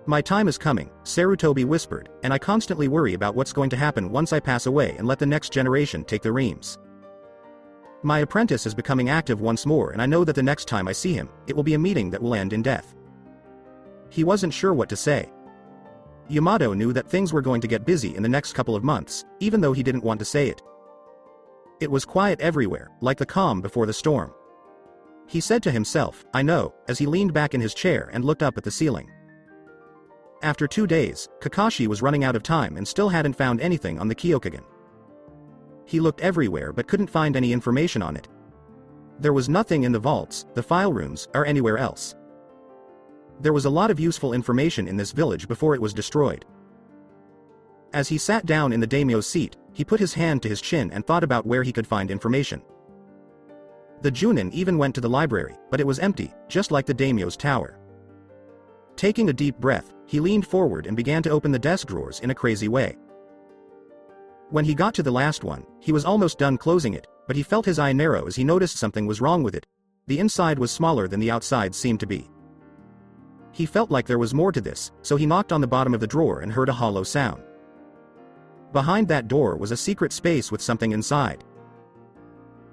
B: My time is coming, Sarutobi whispered, and I constantly worry about what's going to happen once I pass away and let the next generation take the reins. My apprentice is becoming active once more, and I know that the next time I see him, it will be a meeting that will end in death. He wasn't sure what to say. Yamato knew that things were going to get busy in the next couple of months, even though he didn't want to say it. It was quiet everywhere, like the calm before the storm. He said to himself, I know, as he leaned back in his chair and looked up at the ceiling. After 2 days, Kakashi was running out of time and still hadn't found anything on the Kyokugen. He looked everywhere but couldn't find any information on it. There was nothing in the vaults, the file rooms, or anywhere else. There was a lot of useful information in this village before it was destroyed. As he sat down in the daimyo's seat, he put his hand to his chin and thought about where he could find information. The Junin even went to the library, but it was empty, just like the daimyo's tower. Taking a deep breath, he leaned forward and began to open the desk drawers in a crazy way. When he got to the last one, he was almost done closing it, but he felt his eye narrow as he noticed something was wrong with it. The inside was smaller than the outside seemed to be. He felt like there was more to this, so he knocked on the bottom of the drawer and heard a hollow sound. Behind that door was a secret space with something inside.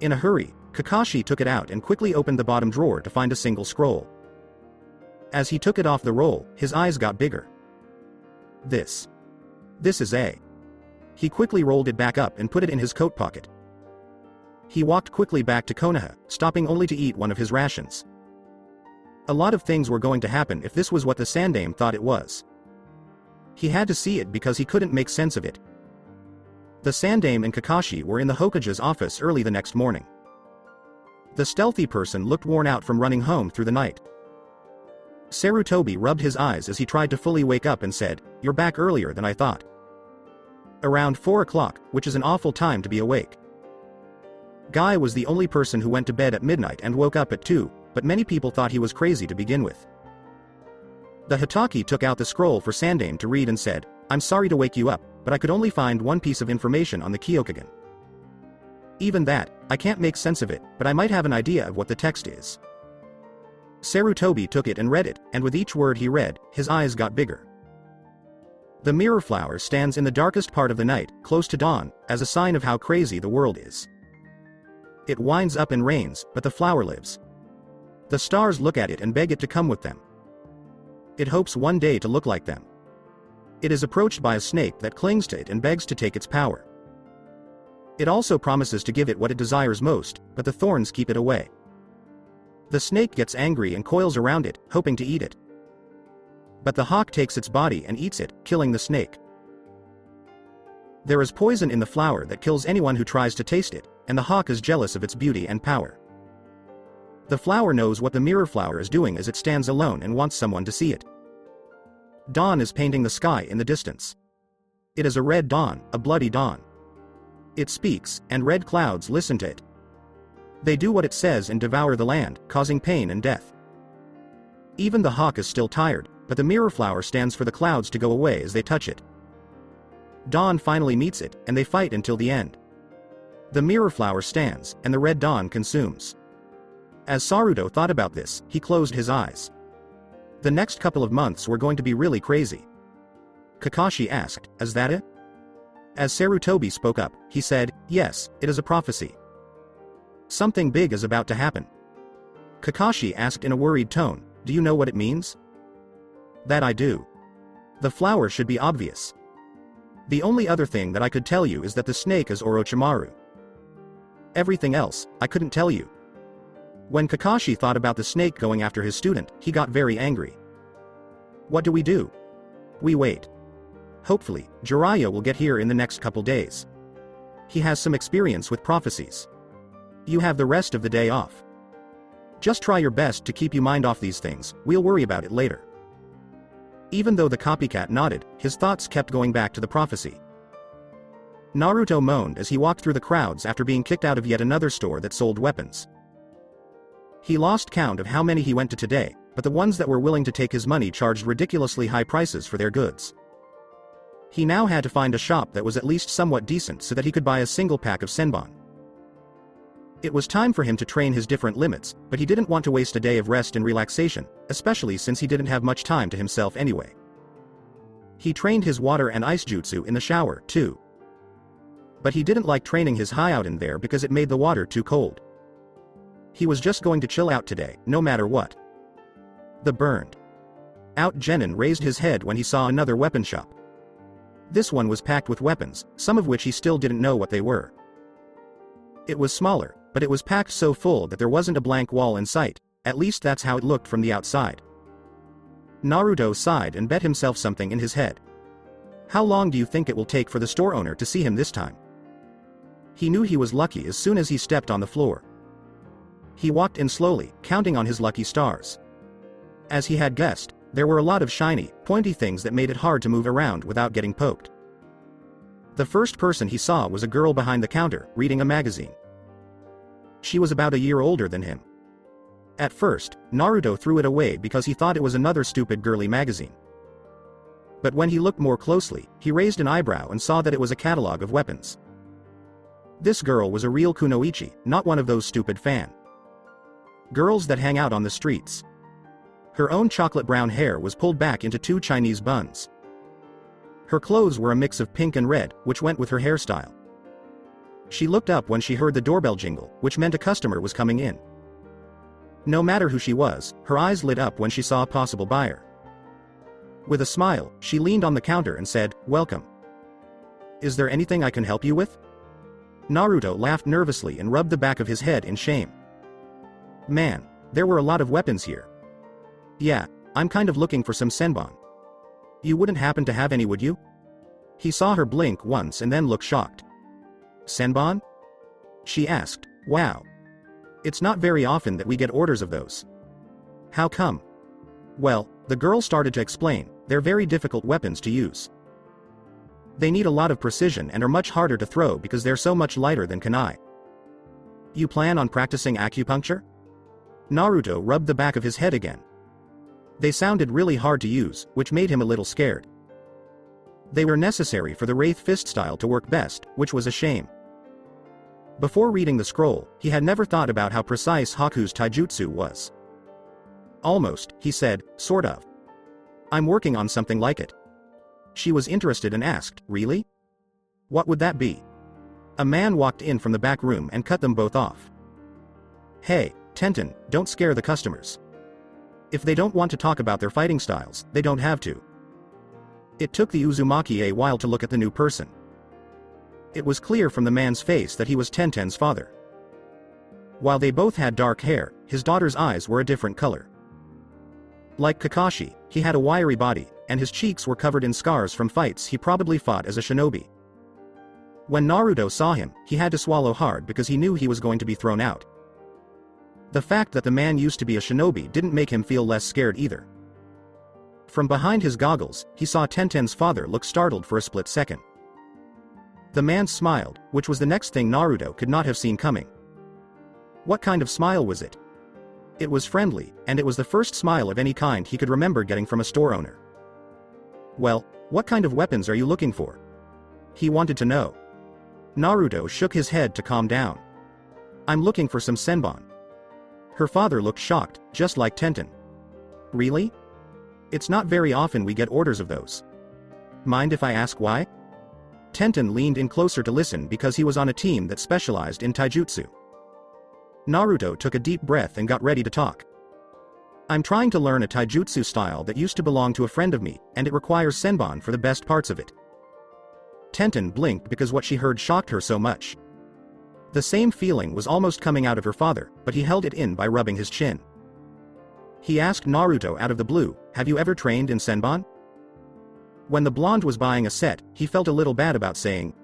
B: In a hurry, Kakashi took it out and quickly opened the bottom drawer to find a single scroll. As he took it off the roll, his eyes got bigger. This is A. He quickly rolled it back up and put it in his coat pocket. He walked quickly back to Konoha, stopping only to eat one of his rations. A lot of things were going to happen if this was what the Sandaime thought it was. He had to see it because he couldn't make sense of it. The Sandaime and Kakashi were in the Hokage's office early the next morning. The stealthy person looked worn out from running home through the night. Sarutobi rubbed his eyes as he tried to fully wake up and said, "You're back earlier than I thought." Around 4 o'clock, which is an awful time to be awake. Guy was the only person who went to bed at midnight and woke up at 2, but many people thought he was crazy to begin with. The Hitaki took out the scroll for Sandaime to read and said, "I'm sorry to wake you up, but I could only find one piece of information on the Kyokugen. Even that, I can't make sense of it, but I might have an idea of what the text is." Sarutobi took it and read it, and with each word he read, his eyes got bigger. The mirror flower stands in the darkest part of the night, close to dawn, as a sign of how crazy the world is. It winds up and rains, but the flower lives. The stars look at it and beg it to come with them. It hopes one day to look like them. It is approached by a snake that clings to it and begs to take its power. It also promises to give it what it desires most, but the thorns keep it away. The snake gets angry and coils around it, hoping to eat it. But the hawk takes its body and eats it, killing the snake. There is poison in the flower that kills anyone who tries to taste it, and the hawk is jealous of its beauty and power. The flower knows what the mirror flower is doing as it stands alone and wants someone to see it. Dawn is painting the sky in the distance. It is a red dawn, a bloody dawn. It speaks, and red clouds listen to it. They do what it says and devour the land, causing pain and death. Even the hawk is still tired, but the mirror flower stands for the clouds to go away as they touch it. Dawn finally meets it, and they fight until the end. The mirror flower stands, and the red dawn consumes. As Saruto thought about this, he closed his eyes. The next couple of months were going to be really crazy. Kakashi asked, "Is that it?" As Sarutobi spoke up, he said, "Yes, it is a prophecy. Something big is about to happen." Kakashi asked in a worried tone, "Do you know what it means?" "That I do. The flower should be obvious." The only other thing that I could tell you is that the snake is Orochimaru. Everything else, I couldn't tell you. When Kakashi thought about the snake going after his student, he got very angry. What do? We wait. Hopefully, Jiraiya will get here in the next couple days. He has some experience with prophecies. You have the rest of the day off. Just try your best to keep your mind off these things, we'll worry about it later. Even though the copycat nodded, his thoughts kept going back to the prophecy. Naruto moaned as he walked through the crowds after being kicked out of yet another store that sold weapons. He lost count of how many he went to today, but the ones that were willing to take his money charged ridiculously high prices for their goods. He now had to find a shop that was at least somewhat decent so that he could buy a single pack of senbon. It was time for him to train his different limits, but he didn't want to waste a day of rest and relaxation, especially since he didn't have much time to himself anyway. He trained his water and ice jutsu in the shower, too. But he didn't like training his high-out in there because it made the water too cold. He was just going to chill out today, no matter what. The burned out Genin raised his head when he saw another weapon shop. This one was packed with weapons, some of which he still didn't know what they were. It was smaller, but it was packed so full that there wasn't a blank wall in sight, at least that's how it looked from the outside. Naruto sighed and bet himself something in his head. How long do you think it will take for the store owner to see him this time? He knew he was lucky as soon as he stepped on the floor. He walked in slowly, counting on his lucky stars. As he had guessed, there were a lot of shiny, pointy things that made it hard to move around without getting poked. The first person he saw was a girl behind the counter, reading a magazine. She was about a year older than him. At first, Naruto threw it away because he thought it was another stupid girly magazine. But when he looked more closely, he raised an eyebrow and saw that it was a catalog of weapons. This girl was a real kunoichi, not one of those stupid fan girls that hang out on the streets. Her own chocolate brown hair was pulled back into two Chinese buns. Her clothes were a mix of pink and red, which went with her hairstyle. She looked up when she heard the doorbell jingle, which meant a customer was coming in. No matter who she was, her eyes lit up when she saw a possible buyer. With a smile, she leaned on the counter and said, "Welcome. Is there anything I can help you with?" Naruto laughed nervously and rubbed the back of his head in shame. Man, there were a lot of weapons here. Yeah, I'm kind of looking for some senbon. You wouldn't happen to have any, would you? He saw her blink once and then look shocked. Senbon? She asked. Wow. It's not very often that we get orders of those. How come? Well, the girl started to explain, they're very difficult weapons to use. They need a lot of precision and are much harder to throw because they're so much lighter than kunai. You plan on practicing acupuncture? Naruto rubbed the back of his head again. They sounded really hard to use, which made him a little scared. They were necessary for the Wraith Fist style to work best, which was a shame. Before reading the scroll, he had never thought about how precise Haku's taijutsu was. Almost, he said, sort of. I'm working on something like it. She was interested and asked, really? What would that be? A man walked in from the back room and cut them both off. Hey, Tenten, don't scare the customers. If they don't want to talk about their fighting styles, they don't have to. It took the Uzumaki a while to look at the new person. It was clear from the man's face that he was Tenten's father. While they both had dark hair, his daughter's eyes were a different color. Like Kakashi, he had a wiry body, and his cheeks were covered in scars from fights he probably fought as a shinobi. When Naruto saw him, he had to swallow hard because he knew he was going to be thrown out. The fact that the man used to be a shinobi didn't make him feel less scared either. From behind his goggles, he saw Tenten's father look startled for a split second. The man smiled, which was the next thing Naruto could not have seen coming. What kind of smile was it? It was friendly, and it was the first smile of any kind he could remember getting from a store owner. Well, what kind of weapons are you looking for? He wanted to know. Naruto shook his head to calm down. I'm looking for some senbon. Her father looked shocked, just like Tenten. Really? It's not very often we get orders of those. Mind if I ask why? Tenten leaned in closer to listen because he was on a team that specialized in taijutsu. Naruto took a deep breath and got ready to talk. I'm trying to learn a taijutsu style that used to belong to a friend of me, and it requires senbon for the best parts of it. Tenten blinked because what she heard shocked her so much. The same feeling was almost coming out of her father, but he held it in by rubbing his chin. He asked Naruto out of the blue, "Have you ever trained in Senbon?" When the blonde was buying a set, he felt a little bad about saying,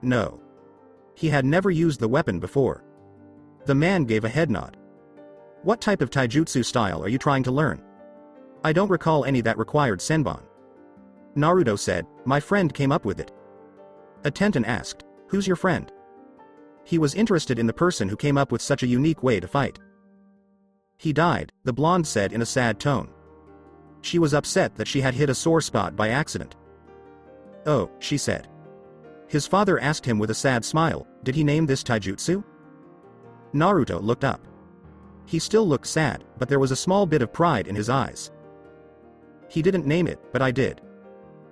B: no. He had never used the weapon before. The man gave a head nod. "What type of taijutsu style are you trying to learn?" "I don't recall any that required Senbon." Naruto said, "My friend came up with it." Tenten asked, "Who's your friend?" He was interested in the person who came up with such a unique way to fight. "He died," the blonde said in a sad tone. She was upset that she had hit a sore spot by accident. "Oh," she said. His father asked him with a sad smile, "Did he name this taijutsu?" Naruto looked up. He still looked sad, but there was a small bit of pride in his eyes. "He didn't name it, but I did.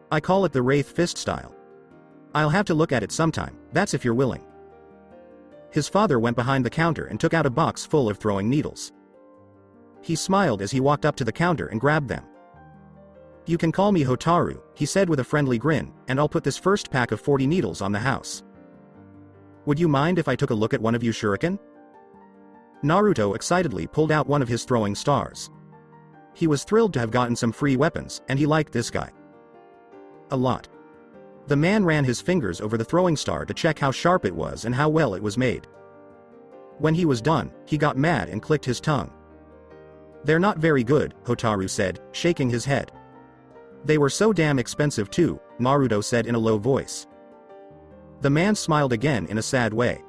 B: I call it the Wraith Fist style. I'll have to look at it sometime, that's if you're willing." His father went behind the counter and took out a box full of throwing needles. He smiled as he walked up to the counter and grabbed them. "You can call me Hotaru," he said with a friendly grin, "and I'll put this first pack of 40 needles on the house. Would you mind if I took a look at one of you shuriken?" Naruto excitedly pulled out one of his throwing stars. He was thrilled to have gotten some free weapons, and he liked this guy a lot. The man ran his fingers over the throwing star to check how sharp it was and how well it was made. When he was done, he got mad and clicked his tongue. "They're not very good," Hotaru said, shaking his head. "They were so damn expensive too," Naruto said in a low voice. The man smiled again in a sad way.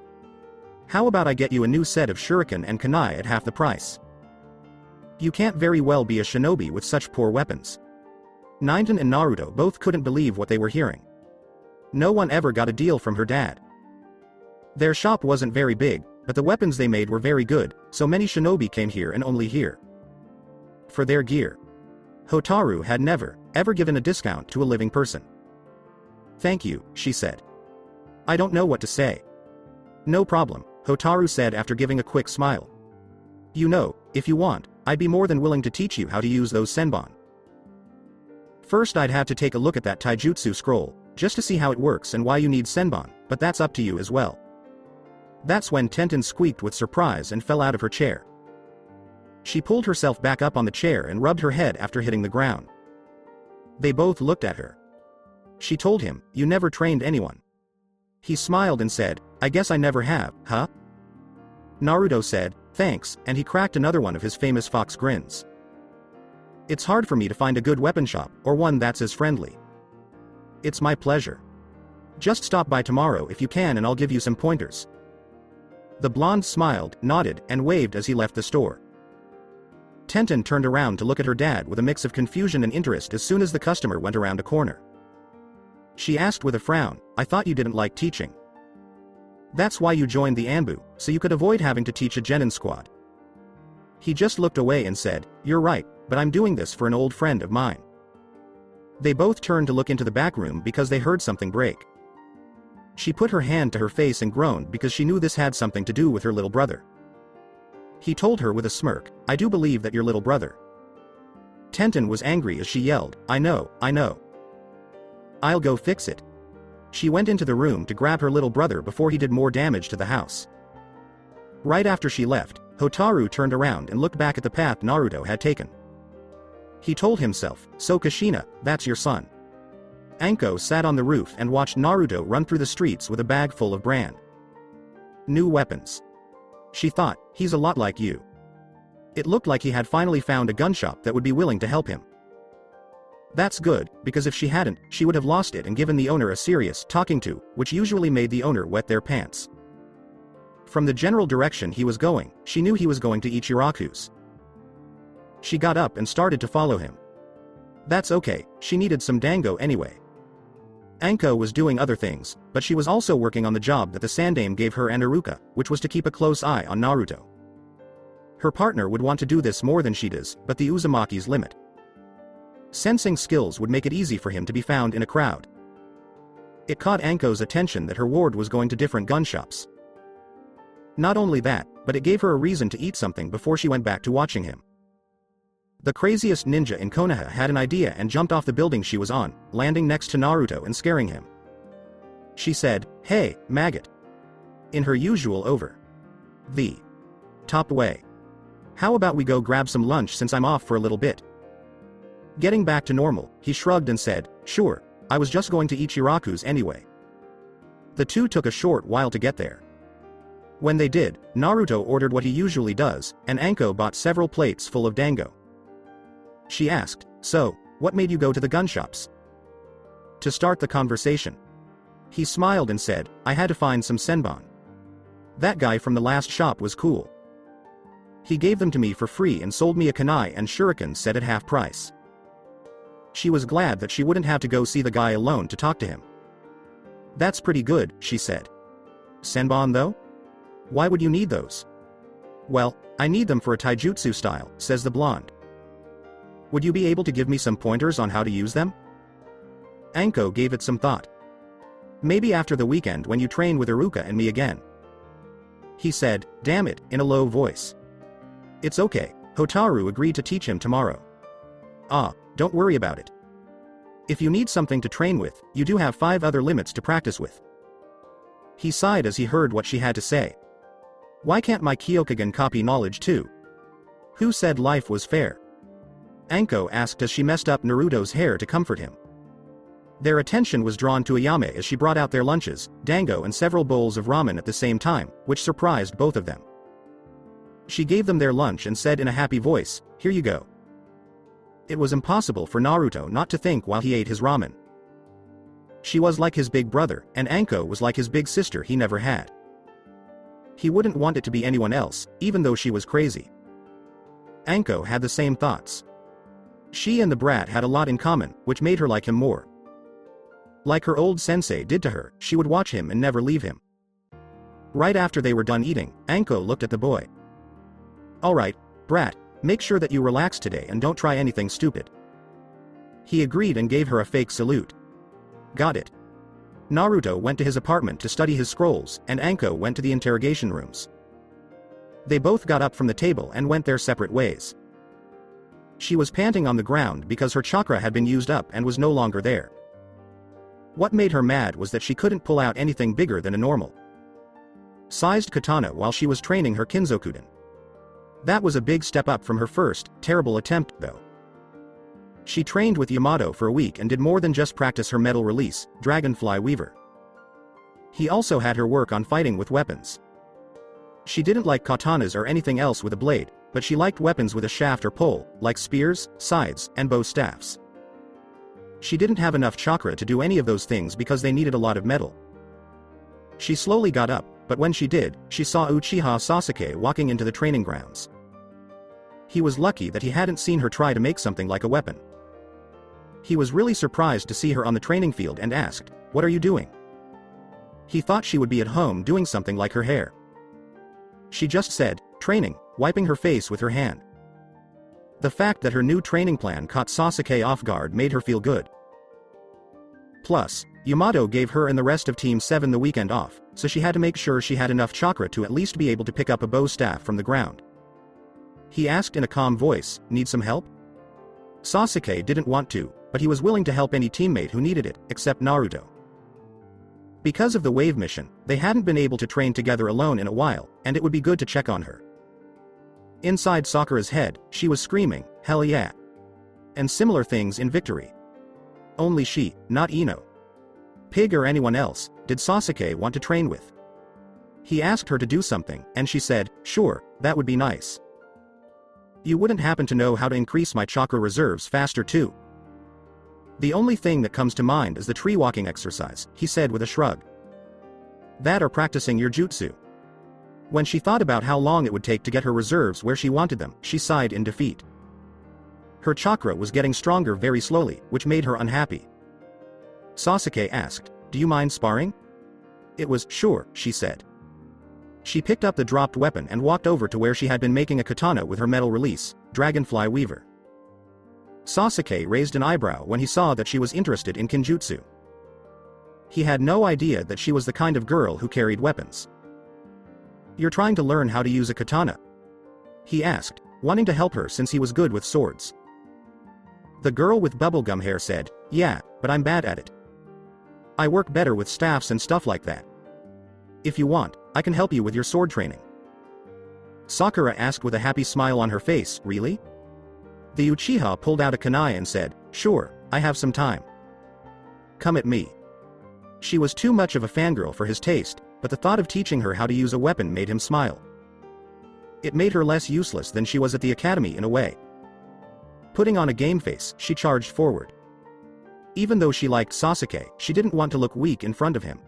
B: "How about I get you a new set of shuriken and kunai at half the price? You can't very well be a shinobi with such poor weapons." Nainten and Naruto both couldn't believe what they were hearing. No one ever got a deal from her dad. Their shop wasn't very big, but the weapons they made were very good, so many shinobi came here and only here for their gear. Hotaru had never, ever given a discount to a living person. "Thank you," she said. "I don't know what to say." "No problem," Hotaru said after giving a quick smile. "You know, if you want, I'd be more than willing to teach you how to use those senbon. First I'd have to take a look at that taijutsu scroll, just to see how it works and why you need senbon, but that's up to you as well." That's when Tenten squeaked with surprise and fell out of her chair. She pulled herself back up on the chair and rubbed her head after hitting the ground. They both looked at her. She told him, "You never trained anyone." He smiled and said, "I guess I never have, huh?" Naruto said, "Thanks," and he cracked another one of his famous fox grins. "It's hard for me to find a good weapon shop, or one that's as friendly." "It's my pleasure. Just stop by tomorrow if you can and I'll give you some pointers." The blonde smiled, nodded, and waved as he left the store. Tenten turned around to look at her dad with a mix of confusion and interest as soon as the customer went around a corner. She asked with a frown, "I thought you didn't like teaching." "That's why you joined the Anbu, so you could avoid having to teach a genin squad." He just looked away and said, "You're right, but I'm doing this for an old friend of mine." They both turned to look into the back room because they heard something break. She put her hand to her face and groaned because she knew this had something to do with her little brother. He told her with a smirk, "I do believe that your little brother." Tenten was angry as she yelled, I know. I'll go fix it." She went into the room to grab her little brother before he did more damage to the house. Right after she left, Hotaru turned around and looked back at the path Naruto had taken. He told himself, "So Kushina, that's your son." Anko sat on the roof and watched Naruto run through the streets with a bag full of brand new weapons. She thought, "He's a lot like you." It looked like he had finally found a gun shop that would be willing to help him. That's good, because if she hadn't, she would have lost it and given the owner a serious talking to, which usually made the owner wet their pants. From the general direction he was going, she knew he was going to Ichiraku's. She got up and started to follow him. That's okay, she needed some dango anyway. Anko was doing other things, but she was also working on the job that the Sandaime gave her and Iruka, which was to keep a close eye on Naruto. Her partner would want to do this more than she does, but the Uzumaki's limit. Sensing skills would make it easy for him to be found in a crowd. It caught Anko's attention that her ward was going to different gun shops. Not only that, but it gave her a reason to eat something before she went back to watching him.
C: The craziest ninja in Konoha had an idea and jumped off the building she was on, landing next to Naruto and scaring him. She said, "Hey, maggot," in her usual over the top way. "How about we go grab some lunch since I'm off for a little bit?" Getting back to normal, he shrugged and said, "Sure, I was just going to Ichiraku's anyway." The two took a short while to get there. When they did, Naruto ordered what he usually does, and Anko bought several plates full of dango. She asked, "So, what made you go to the gun shops?" To start the conversation. He smiled and said, "I had to find some senbon. That guy from the last shop was cool. He gave them to me for free and sold me a kunai and shuriken set at half price." She was glad that she wouldn't have to go see the guy alone to talk to him. "That's pretty good," she said. "Senbon though? Why would you need those?" "Well, I need them for a taijutsu style," says the blonde. "Would you be able to give me some pointers on how to use them?" Anko gave it some thought. "Maybe after the weekend when you train with Iruka and me again." He said, "Damn it," in a low voice. "It's okay, Hotaru agreed to teach him tomorrow." "Ah, don't worry about it. If you need something to train with, you do have 5 other limits to practice with." He sighed as he heard what she had to say. "Why can't my Kyokugen copy knowledge too? Who said life was fair?" Anko asked as she messed up Naruto's hair to comfort him. Their attention was drawn to Ayame as she brought out their lunches, dango and several bowls of ramen at the same time, which surprised both of them. She gave them their lunch and said in a happy voice, "Here you go." It was impossible for Naruto not to think while he ate his ramen. She was like his big brother, and Anko was like his big sister he never had. He wouldn't want it to be anyone else, even though she was crazy. Anko had the same thoughts. She and the brat had a lot in common, which made her like him more. Like her old sensei did to her, she would watch him and never leave him. Right after they were done eating, Anko looked at the boy. "Alright, brat, make sure that you relax today and don't try anything stupid." He agreed and gave her a fake salute. "Got it." Naruto went to his apartment to study his scrolls, and Anko went to the interrogation rooms. They both got up from the table and went their separate ways. She was panting on the ground because her chakra had been used up and was no longer there. What made her mad was that she couldn't pull out anything bigger than a normal sized katana while she was training her Kinzokuden. That was a big step up from her first, terrible attempt, though. She trained with Yamato for a week and did more than just practice her metal release, Dragonfly Weaver. He also had her work on fighting with weapons. She didn't like katanas or anything else with a blade, but she liked weapons with a shaft or pole, like spears, scythes, and bow staffs. She didn't have enough chakra to do any of those things because they needed a lot of metal. She slowly got up, but when she did, she saw Uchiha Sasuke walking into the training grounds. He was lucky that he hadn't seen her try to make something like a weapon. He was really surprised to see her on the training field and asked, "What are you doing?" He thought she would be at home doing something like her hair. She just said, "Training," wiping her face with her hand. The fact that her new training plan caught Sasuke off guard made her feel good. Plus, Yamato gave her and the rest of Team 7 the weekend off, so she had to make sure she had enough chakra to at least be able to pick up a bow staff from the ground. He asked in a calm voice, "Need some help?" Sasuke didn't want to, but he was willing to help any teammate who needed it, except Naruto. Because of the wave mission, they hadn't been able to train together alone in a while, and it would be good to check on her. Inside Sakura's head, she was screaming, "Hell yeah!" And similar things in Victory. Only she, not Ino. Pig or anyone else, did Sasuke want to train with. He asked her to do something, and she said, "Sure, that would be nice. You wouldn't happen to know how to increase my chakra reserves faster too?" "The only thing that comes to mind is the tree walking exercise," he said with a shrug. "That or practicing your jutsu." When she thought about how long it would take to get her reserves where she wanted them, she sighed in defeat. Her chakra was getting stronger very slowly, which made her unhappy. Sasuke asked, "Do you mind sparring?" It was, "Sure," she said. She picked up the dropped weapon and walked over to where she had been making a katana with her metal release, Dragonfly Weaver. Sasuke raised an eyebrow when he saw that she was interested in Kinjutsu. He had no idea that she was the kind of girl who carried weapons. "You're trying to learn how to use a katana?" he asked,
B: wanting to help her since he was good with swords. The girl with bubblegum hair said, "Yeah, but I'm bad at it. I work better with staffs and stuff like that. If you want, I can help you with your sword training." Sakura asked with a happy smile on her face, "Really?" The Uchiha pulled out a kunai and said, "Sure, I have some time. Come at me." She was too much of a fangirl for his taste, but the thought of teaching her how to use a weapon made him smile. It made her less useless than she was at the academy in a way. Putting on a game face, she charged forward. Even though she liked Sasuke, she didn't want to look weak in front of him.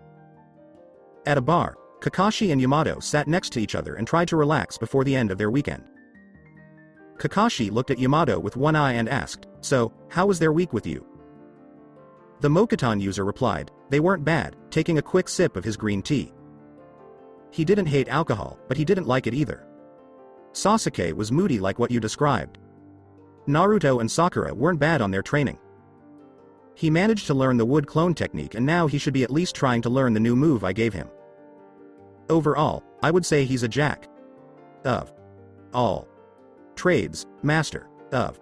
B: At a bar, Kakashi and Yamato sat next to each other and tried to relax before the end of their weekend. Kakashi looked at Yamato with one eye and asked, "So, how was their week with you?" The Mokuton user replied, "They weren't bad," taking a quick sip of his green tea. He didn't hate alcohol, but he didn't like it either. Sasuke was moody like what you described. Naruto and Sakura weren't bad on their training. He managed to learn the wood clone technique and now he should be at least trying to learn the new move I gave him. Overall, I would say he's a jack of all trades, master of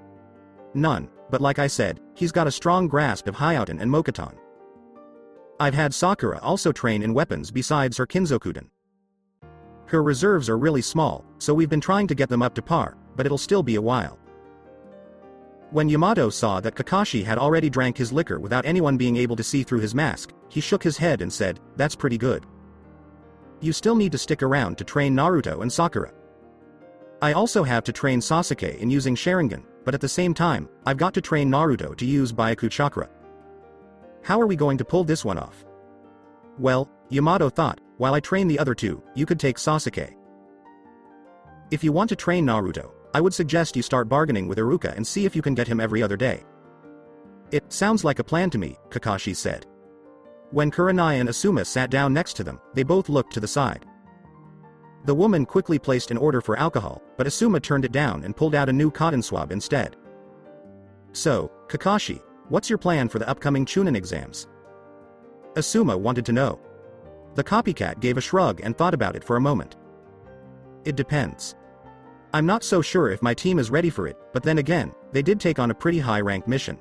B: none, but like I said, he's got a strong grasp of Hyoten and Mokuton. I've had Sakura also train in weapons besides her Kinzokuden. Her reserves are really small, so we've been trying to get them up to par, but it'll still be a while. When Yamato saw that Kakashi had already drank his liquor without anyone being able to see through his mask, he shook his head and said, "That's pretty good. You still need to stick around to train Naruto and Sakura. I also have to train Sasuke in using Sharingan, but at the same time, I've got to train Naruto to use Byaku Chakra. How are we going to pull this one off?" Well, Yamato thought, while I train the other two, you could take Sasuke. If you want to train Naruto, I would suggest you start bargaining with Iruka and see if you can get him every other day. It sounds like a plan to me, Kakashi said. When Kurenai and Asuma sat down next to them, they both looked to the side. The woman quickly placed an order for alcohol, but Asuma turned it down and pulled out a new cotton swab instead. "So, Kakashi, what's your plan for the upcoming Chunin exams?" Asuma wanted to know. The copycat gave a shrug and thought about it for a moment. "It depends. I'm not so sure if my team is ready for it, but then again, they did take on a pretty high-ranked mission."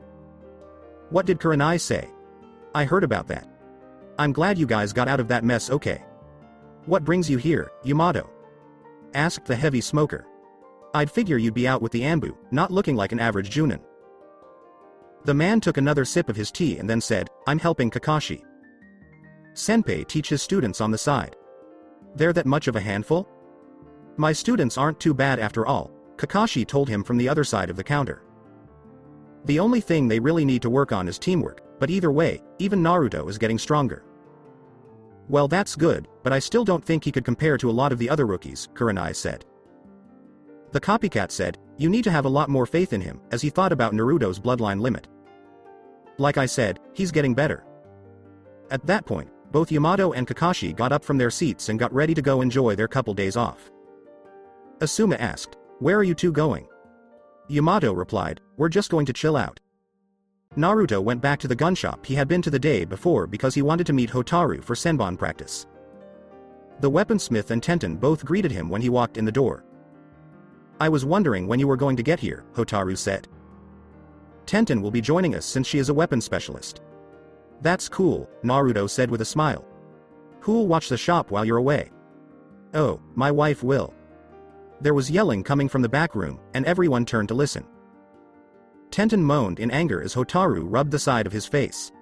B: "What did Kurenai say?" "I heard about that. I'm glad you guys got out of that mess okay." "What brings you here, Yamato?" asked the heavy smoker. "I'd figure you'd be out with the Anbu, not looking like an average Junin." The man took another sip of his tea and then said, "I'm helping Kakashi. Senpai teaches students on the side. They're that much of a handful?" "My students aren't too bad after all," Kakashi told him from the other side of the counter. "The only thing they really need to work on is teamwork, but either way, even Naruto is getting stronger." "Well, that's good, but I still don't think he could compare to a lot of the other rookies," Kurenai said. The copycat said, "You need to have a lot more faith in him," as he thought about Naruto's bloodline limit. "Like I said, he's getting better." At that point, both Yamato and Kakashi got up from their seats and got ready to go enjoy their couple days off. Asuma asked, "Where are you two going?" Yamato replied, "We're just going to chill out." Naruto went back to the gun shop he had been to the day before because he wanted to meet Hotaru for Senbon practice. The weaponsmith and Tenten both greeted him when he walked in the door. "I was wondering when you were going to get here," Hotaru said. "Tenten will be joining us since she is a weapons specialist." "That's cool," Naruto said with a smile. "Who'll watch the shop while you're away?" "Oh, my wife will." There was yelling coming from the back room, and everyone turned to listen. Tenten moaned in anger as Hotaru rubbed the side of his face.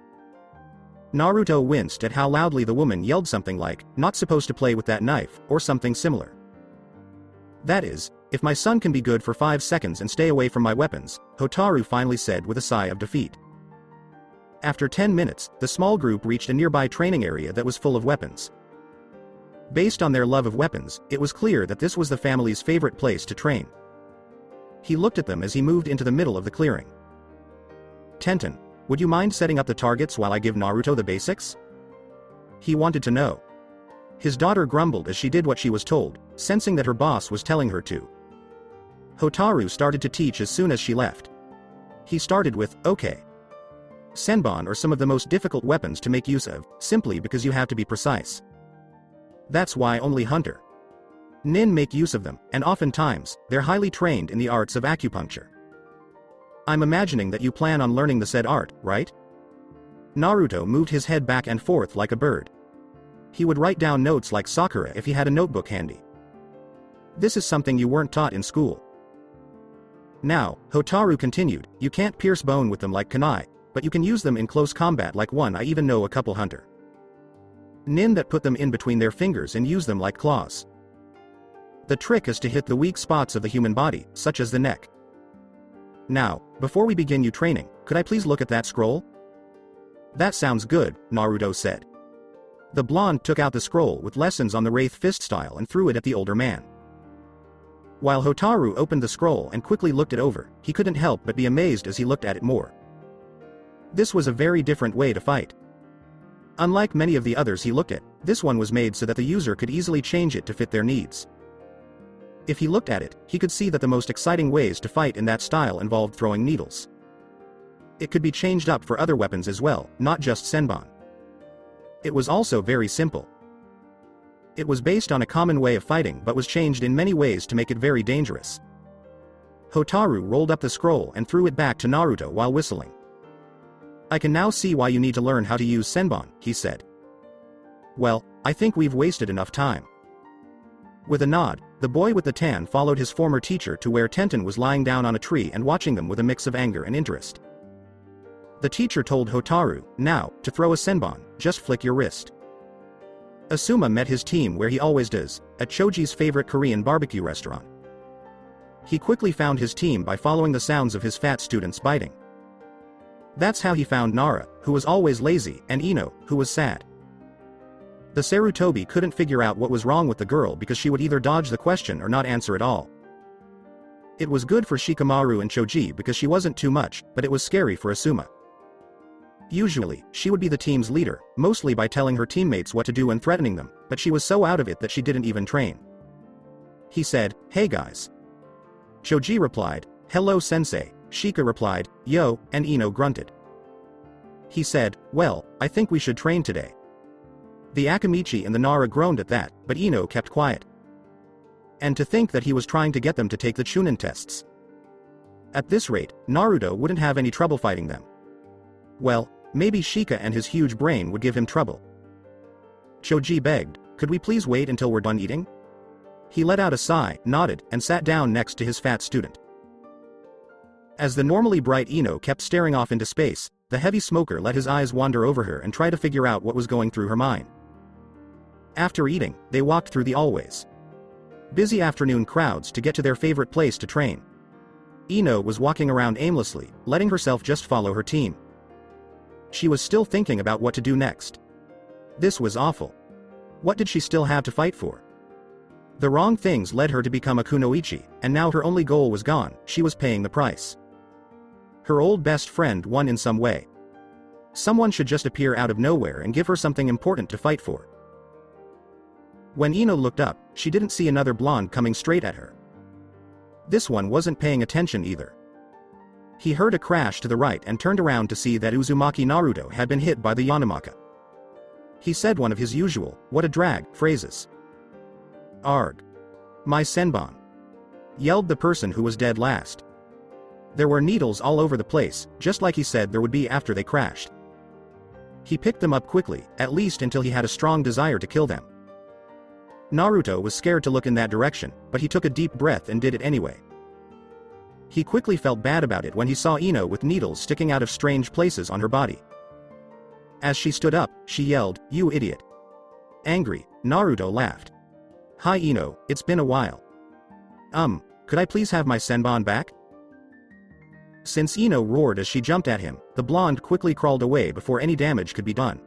B: Naruto winced at how loudly the woman yelled something like, "Not supposed to play with that knife," or something similar. "That is, if my son can be good for 5 seconds and stay away from my weapons," Hotaru finally said with a sigh of defeat. After 10 minutes, the small group reached a nearby training area that was full of weapons. Based on their love of weapons, it was clear that this was the family's favorite place to train. He looked at them as he moved into the middle of the clearing. "Tenten, would you mind setting up the targets while I give Naruto the basics?" He wanted to know. His daughter grumbled as she did what she was told, sensing that her boss was telling her to. Hotaru started to teach as soon as she left. He started with, "Okay. Senbon are some of the most difficult weapons to make use of, simply because you have to be precise. That's why only Hunter
C: Nin make use of them, and oftentimes, they're highly trained in the arts of acupuncture. I'm imagining that you plan on learning the said art, right? Naruto moved his head back and forth like a bird. He would write down notes like Sakura if he had a notebook handy. This is something you weren't taught in school. Now, Hotaru continued, you can't pierce bone with them like kunai, but you can use them in close combat like one I even know a couple hunter. Nin that put them in between their fingers and use them like claws. The trick is to hit the weak spots of the human body, such as the neck. Now, before we begin you training, could I please look at that scroll? That sounds good, Naruto said. The blonde took out the scroll with lessons on the Wraith Fist style and threw it at the older man. While Hotaru opened the scroll and quickly looked it over, he couldn't help but be amazed as he looked at it more. This was a very different way to fight. Unlike many of the others he looked at, this one was made so that the user could easily change it to fit their needs. If he looked at it, he could see that the most exciting ways to fight in that style involved throwing needles. It could be changed up for other weapons as well, not just senbon. It was also very simple. It was based on a common way of fighting but was changed in many ways to make it very dangerous. Hotaru rolled up the scroll and threw it back to Naruto while whistling. I can now see why you need to learn how to use senbon, he said. Well, I think we've wasted enough time. With a nod, the boy with the tan followed his former teacher to where Tenten was lying down on a tree and watching them with a mix of anger and interest. The teacher told Hotaru, now, to throw a senbon, just flick your wrist. Asuma met his team where he always does, at Choji's favorite Korean barbecue restaurant. He quickly found his team by following the sounds of his fat students biting. That's how he found Nara, who was always lazy, and Ino, who was sad. The Sarutobi couldn't figure out what was wrong with the girl because she would either dodge the question or not answer at all. It was good for Shikamaru and Choji because she wasn't too much, but it was scary for Asuma. Usually, she would be the team's leader, mostly by telling her teammates what to do and threatening them, but she was so out of it that she didn't even train. He said, hey guys. Choji replied, hello sensei, Shika replied, yo, and Ino grunted. He said, well, I think we should train today. The Akamichi and the Nara groaned at that, but Ino kept quiet. And to think that he was trying to get them to take the Chunin tests. At this rate, Naruto wouldn't have any trouble fighting them. Well, maybe Shika and his huge brain would give him trouble. Choji begged, could we please wait until we're done eating? He let out a sigh, nodded, and sat down next to his fat student. As the normally bright Ino kept staring off into space, the heavy smoker let his eyes wander over her and try to figure out what was going through her mind. After eating, they walked through the always busy afternoon crowds to get to their favorite place to train. Ino was walking around aimlessly, letting herself just follow her team. She was still thinking about what to do next. This was awful. What did she still have to fight for? The wrong things led her to become a kunoichi, and now her only goal was gone, she was paying the price. Her old best friend won in some way. Someone should just appear out of nowhere and give her something important to fight for. When Ino looked up, she didn't see another blonde coming straight at her. This one wasn't paying attention either. He heard a crash to the right and turned around to see that Uzumaki Naruto had been hit by the Yanamaka. He said one of his usual, what a drag, phrases. Arg. My senbon. Yelled the person who was dead last. There were needles all over the place, just like he said there would be after they crashed. He picked them up quickly, at least until he had a strong desire to kill them. Naruto was scared to look in that direction, but he took a deep breath and did it anyway. He quickly felt bad about it when he saw Ino with needles sticking out of strange places on her body. As she stood up, she yelled, you idiot. Angry, Naruto laughed. Hi Ino, it's been a while. Could I please have my senbon back? Since Ino roared as she jumped at him, the blonde quickly crawled away before any damage could be done.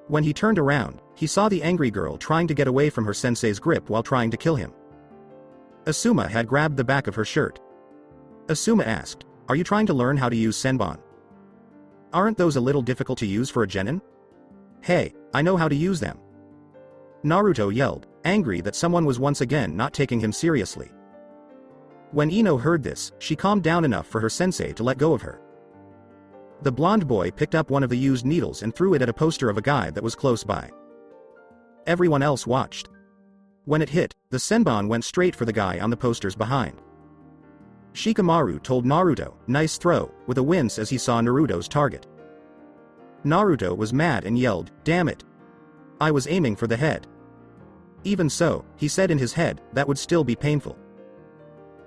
C: When he turned around, he saw the angry girl trying to get away from her sensei's grip while trying to kill him. Asuma had grabbed the back of her shirt. Asuma asked, are you trying to learn how to use senbon? Aren't those a little difficult to use for a genin? Hey, I know how to use them. Naruto yelled, angry that someone was once again not taking him seriously. When Ino heard this, she calmed down enough for her sensei to let go of her. The blonde boy picked up one of the used needles and threw it at a poster of a guy that was close by. Everyone else watched. When it hit, the senbon went straight for the guy on the posters behind. Shikamaru told Naruto, "Nice throw," with a wince as he saw Naruto's target. Naruto was mad and yelled, "Damn it! I was aiming for the head." Even so, he said in his head, that would still be painful.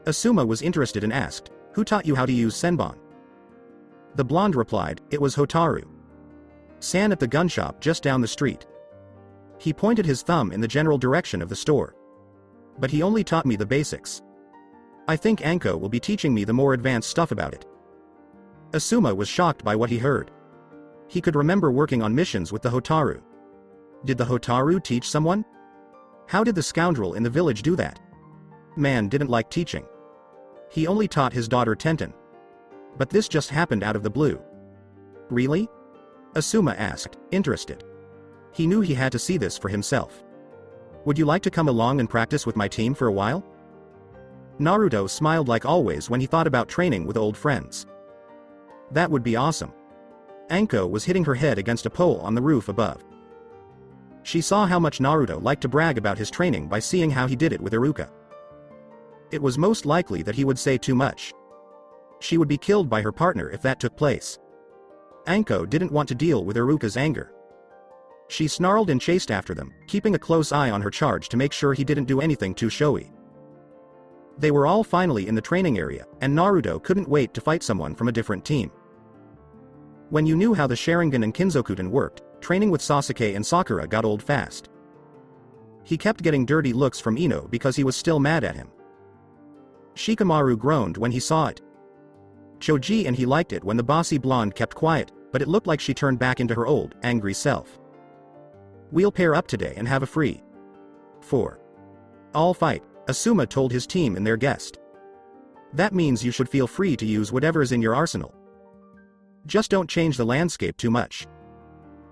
C: Asuma was interested and asked, "Who taught you how to use senbon?" The blonde replied, "It was Hotaru san at the gun shop just down the street. He pointed his thumb in the general direction of the store. But he only taught me the basics. I think Anko will be teaching me the more advanced stuff about it." Asuma was shocked by what he heard. He could remember working on missions with the Hotaru. Did the Hotaru teach someone? How did the scoundrel in the village do that? Man didn't like teaching. He only taught his daughter Tenten. But this just happened out of the blue. Really? Asuma asked, interested. He knew he had to see this for himself. Would you like to come along and practice with my team for a while? Naruto smiled like always when he thought about training with old friends. That would be awesome. Anko was hitting her head against a pole on the roof above. She saw how much Naruto liked to brag about his training by seeing how he did it with Iruka. It was most likely that he would say too much. She would be killed by her partner if that took place. Anko didn't want to deal with Iruka's anger. She snarled and chased after them, keeping a close eye on her charge to make sure he didn't do anything too showy. They were all finally in the training area, and Naruto couldn't wait to fight someone from a different team. When you knew how the Sharingan and Kinzokuten worked, training with Sasuke and Sakura got old fast. He kept getting dirty looks from Ino because he was still mad at him. Shikamaru groaned when he saw it. Choji and he liked it when the bossy blonde kept quiet, but it looked like she turned back into her old, angry self. We'll pair up today and have a free 4. All fight, Asuma told his team and their guest. That means you should feel free to use whatever is in your arsenal. Just don't change the landscape too much.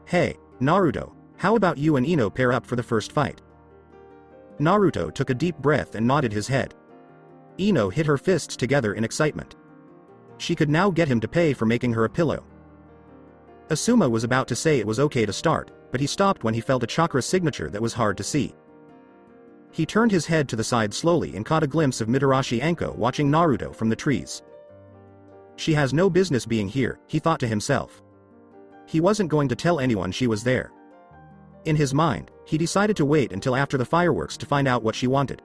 C: Hey, Naruto, how about you and Ino pair up for the first fight? Naruto took a deep breath and nodded his head. Ino hit her fists together in excitement. She could now get him to pay for making her a pillow. Asuma was about to say it was okay to start, but he stopped when he felt a chakra signature that was hard to see. He turned his head to the side slowly and caught a glimpse of Mitarashi Anko watching Naruto from the trees. She has no business being here, he thought to himself. He wasn't going to tell anyone she was there. In his mind, he decided to wait until after the fireworks to find out what she wanted.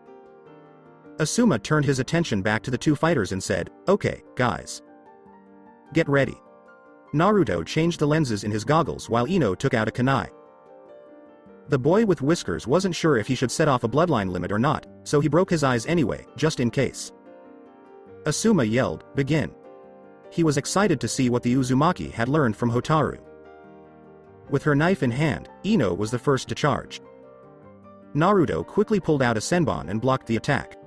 C: Asuma turned his attention back to the two fighters and said, "Okay, guys. Get ready." Naruto changed the lenses in his goggles while Ino took out a kunai. The boy with whiskers wasn't sure if he should set off a bloodline limit or not, so he broke his eyes anyway, just in case. Asuma yelled, "Begin." He was excited to see what the Uzumaki had learned from Hotaru. With her knife in hand, Ino was the first to charge. Naruto quickly pulled out a senbon and blocked the attack.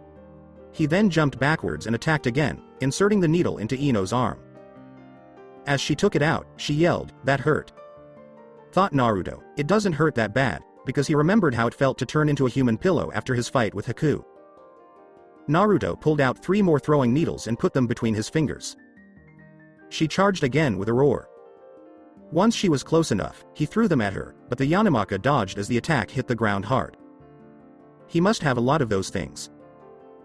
C: He then jumped backwards and attacked again, inserting the needle into Ino's arm. As she took it out, she yelled, "That hurt." Thought Naruto, it doesn't hurt that bad, because he remembered how it felt to turn into a human pillow after his fight with Haku. Naruto pulled out 3 more throwing needles and put them between his fingers. She charged again with a roar. Once she was close enough, he threw them at her, but the Yanamaka dodged as the attack hit the ground hard. He must have a lot of those things.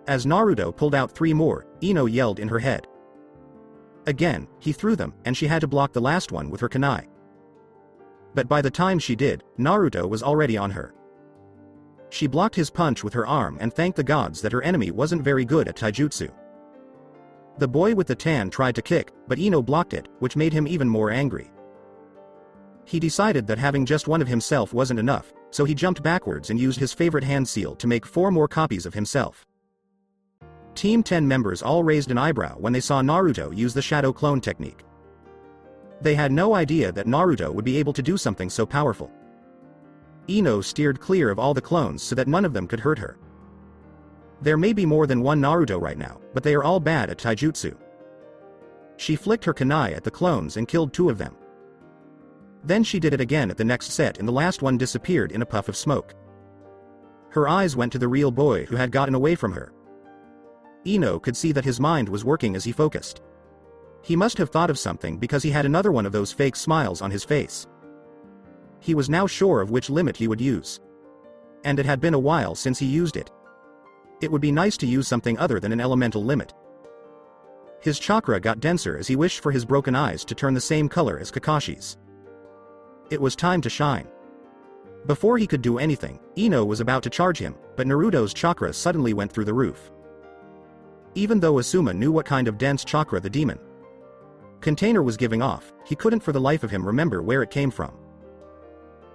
C: As Naruto pulled out 3 more, Ino yelled in her head. Again, he threw them, and she had to block the last one with her kunai. But by the time she did, Naruto was already on her. She blocked his punch with her arm and thanked the gods that her enemy wasn't very good at taijutsu. The boy with the tan tried to kick, but Ino blocked it, which made him even more angry. He decided that having just one of himself wasn't enough, so he jumped backwards and used his favorite hand seal to make 4 more copies of himself. Team 10 members all raised an eyebrow when they saw Naruto use the shadow clone technique. They had no idea that Naruto would be able to do something so powerful. Ino steered clear of all the clones so that none of them could hurt her. There may be more than one Naruto right now, but they are all bad at taijutsu. She flicked her kunai at the clones and killed 2 of them. Then she did it again at the next set and the last one disappeared in a puff of smoke. Her eyes went to the real boy who had gotten away from her. Ino could see that his mind was working as he focused. He must have thought of something because he had another one of those fake smiles on his face. He was now sure of which limit he would use.
B: And it had been a while since he used it. It would be nice to use something other than an elemental limit. His chakra got denser as he wished for his broken eyes to turn the same color as Kakashi's. It was time to shine. Before he could do anything, Ino was about to charge him, but Naruto's chakra suddenly went through the roof. Even though Asuma knew what kind of dense chakra the demon container was giving off, he couldn't for the life of him remember where it came from.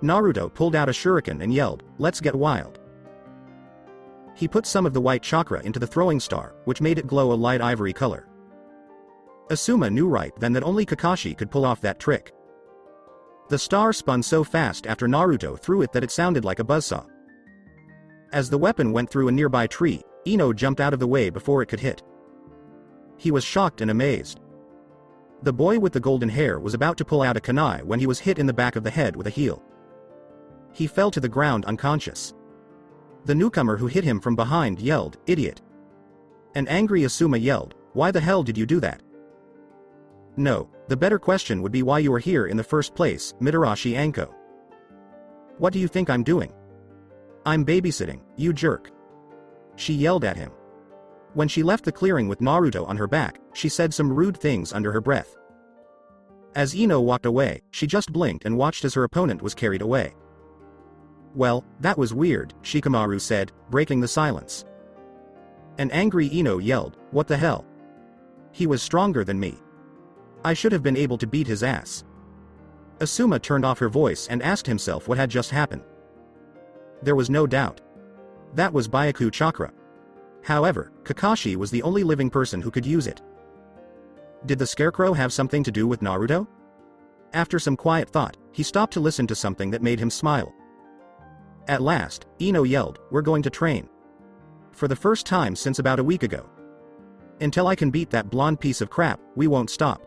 B: Naruto pulled out a shuriken and yelled, "Let's get wild." He put some of the white chakra into the throwing star, which made it glow a light ivory color. Asuma knew right then that only Kakashi could pull off that trick. The star spun so fast after Naruto threw it that it sounded like a buzzsaw. As the weapon went through a nearby tree, Ino jumped out of the way before it could hit. He was shocked and amazed. The boy with the golden hair was about to pull out a kunai when he was hit in the back of the head with a heel. He fell to the ground unconscious. The newcomer who hit him from behind yelled, "Idiot!" An angry Asuma yelled, "Why the hell did you do that?" No, the better question would be why you were here in the first place, Mitarashi Anko. What do you think I'm doing? I'm babysitting, you jerk. She yelled at him. When she left the clearing with Naruto on her back, she said some rude things under her breath. As Ino walked away, she just blinked and watched as her opponent was carried away. Well, that was weird, Shikamaru said, breaking the silence. An angry Ino yelled, "What the hell? He was stronger than me. I should have been able to beat his ass." Asuma turned off her voice and asked himself what had just happened. There was no doubt. That was Byaku chakra. However, Kakashi was the only living person who could use it. Did the scarecrow have something to do with Naruto? After some quiet thought, he stopped to listen to something that made him smile. At last, Ino yelled, "We're going to train. For the first time since about a week ago. Until I can beat that blonde piece of crap, we won't stop."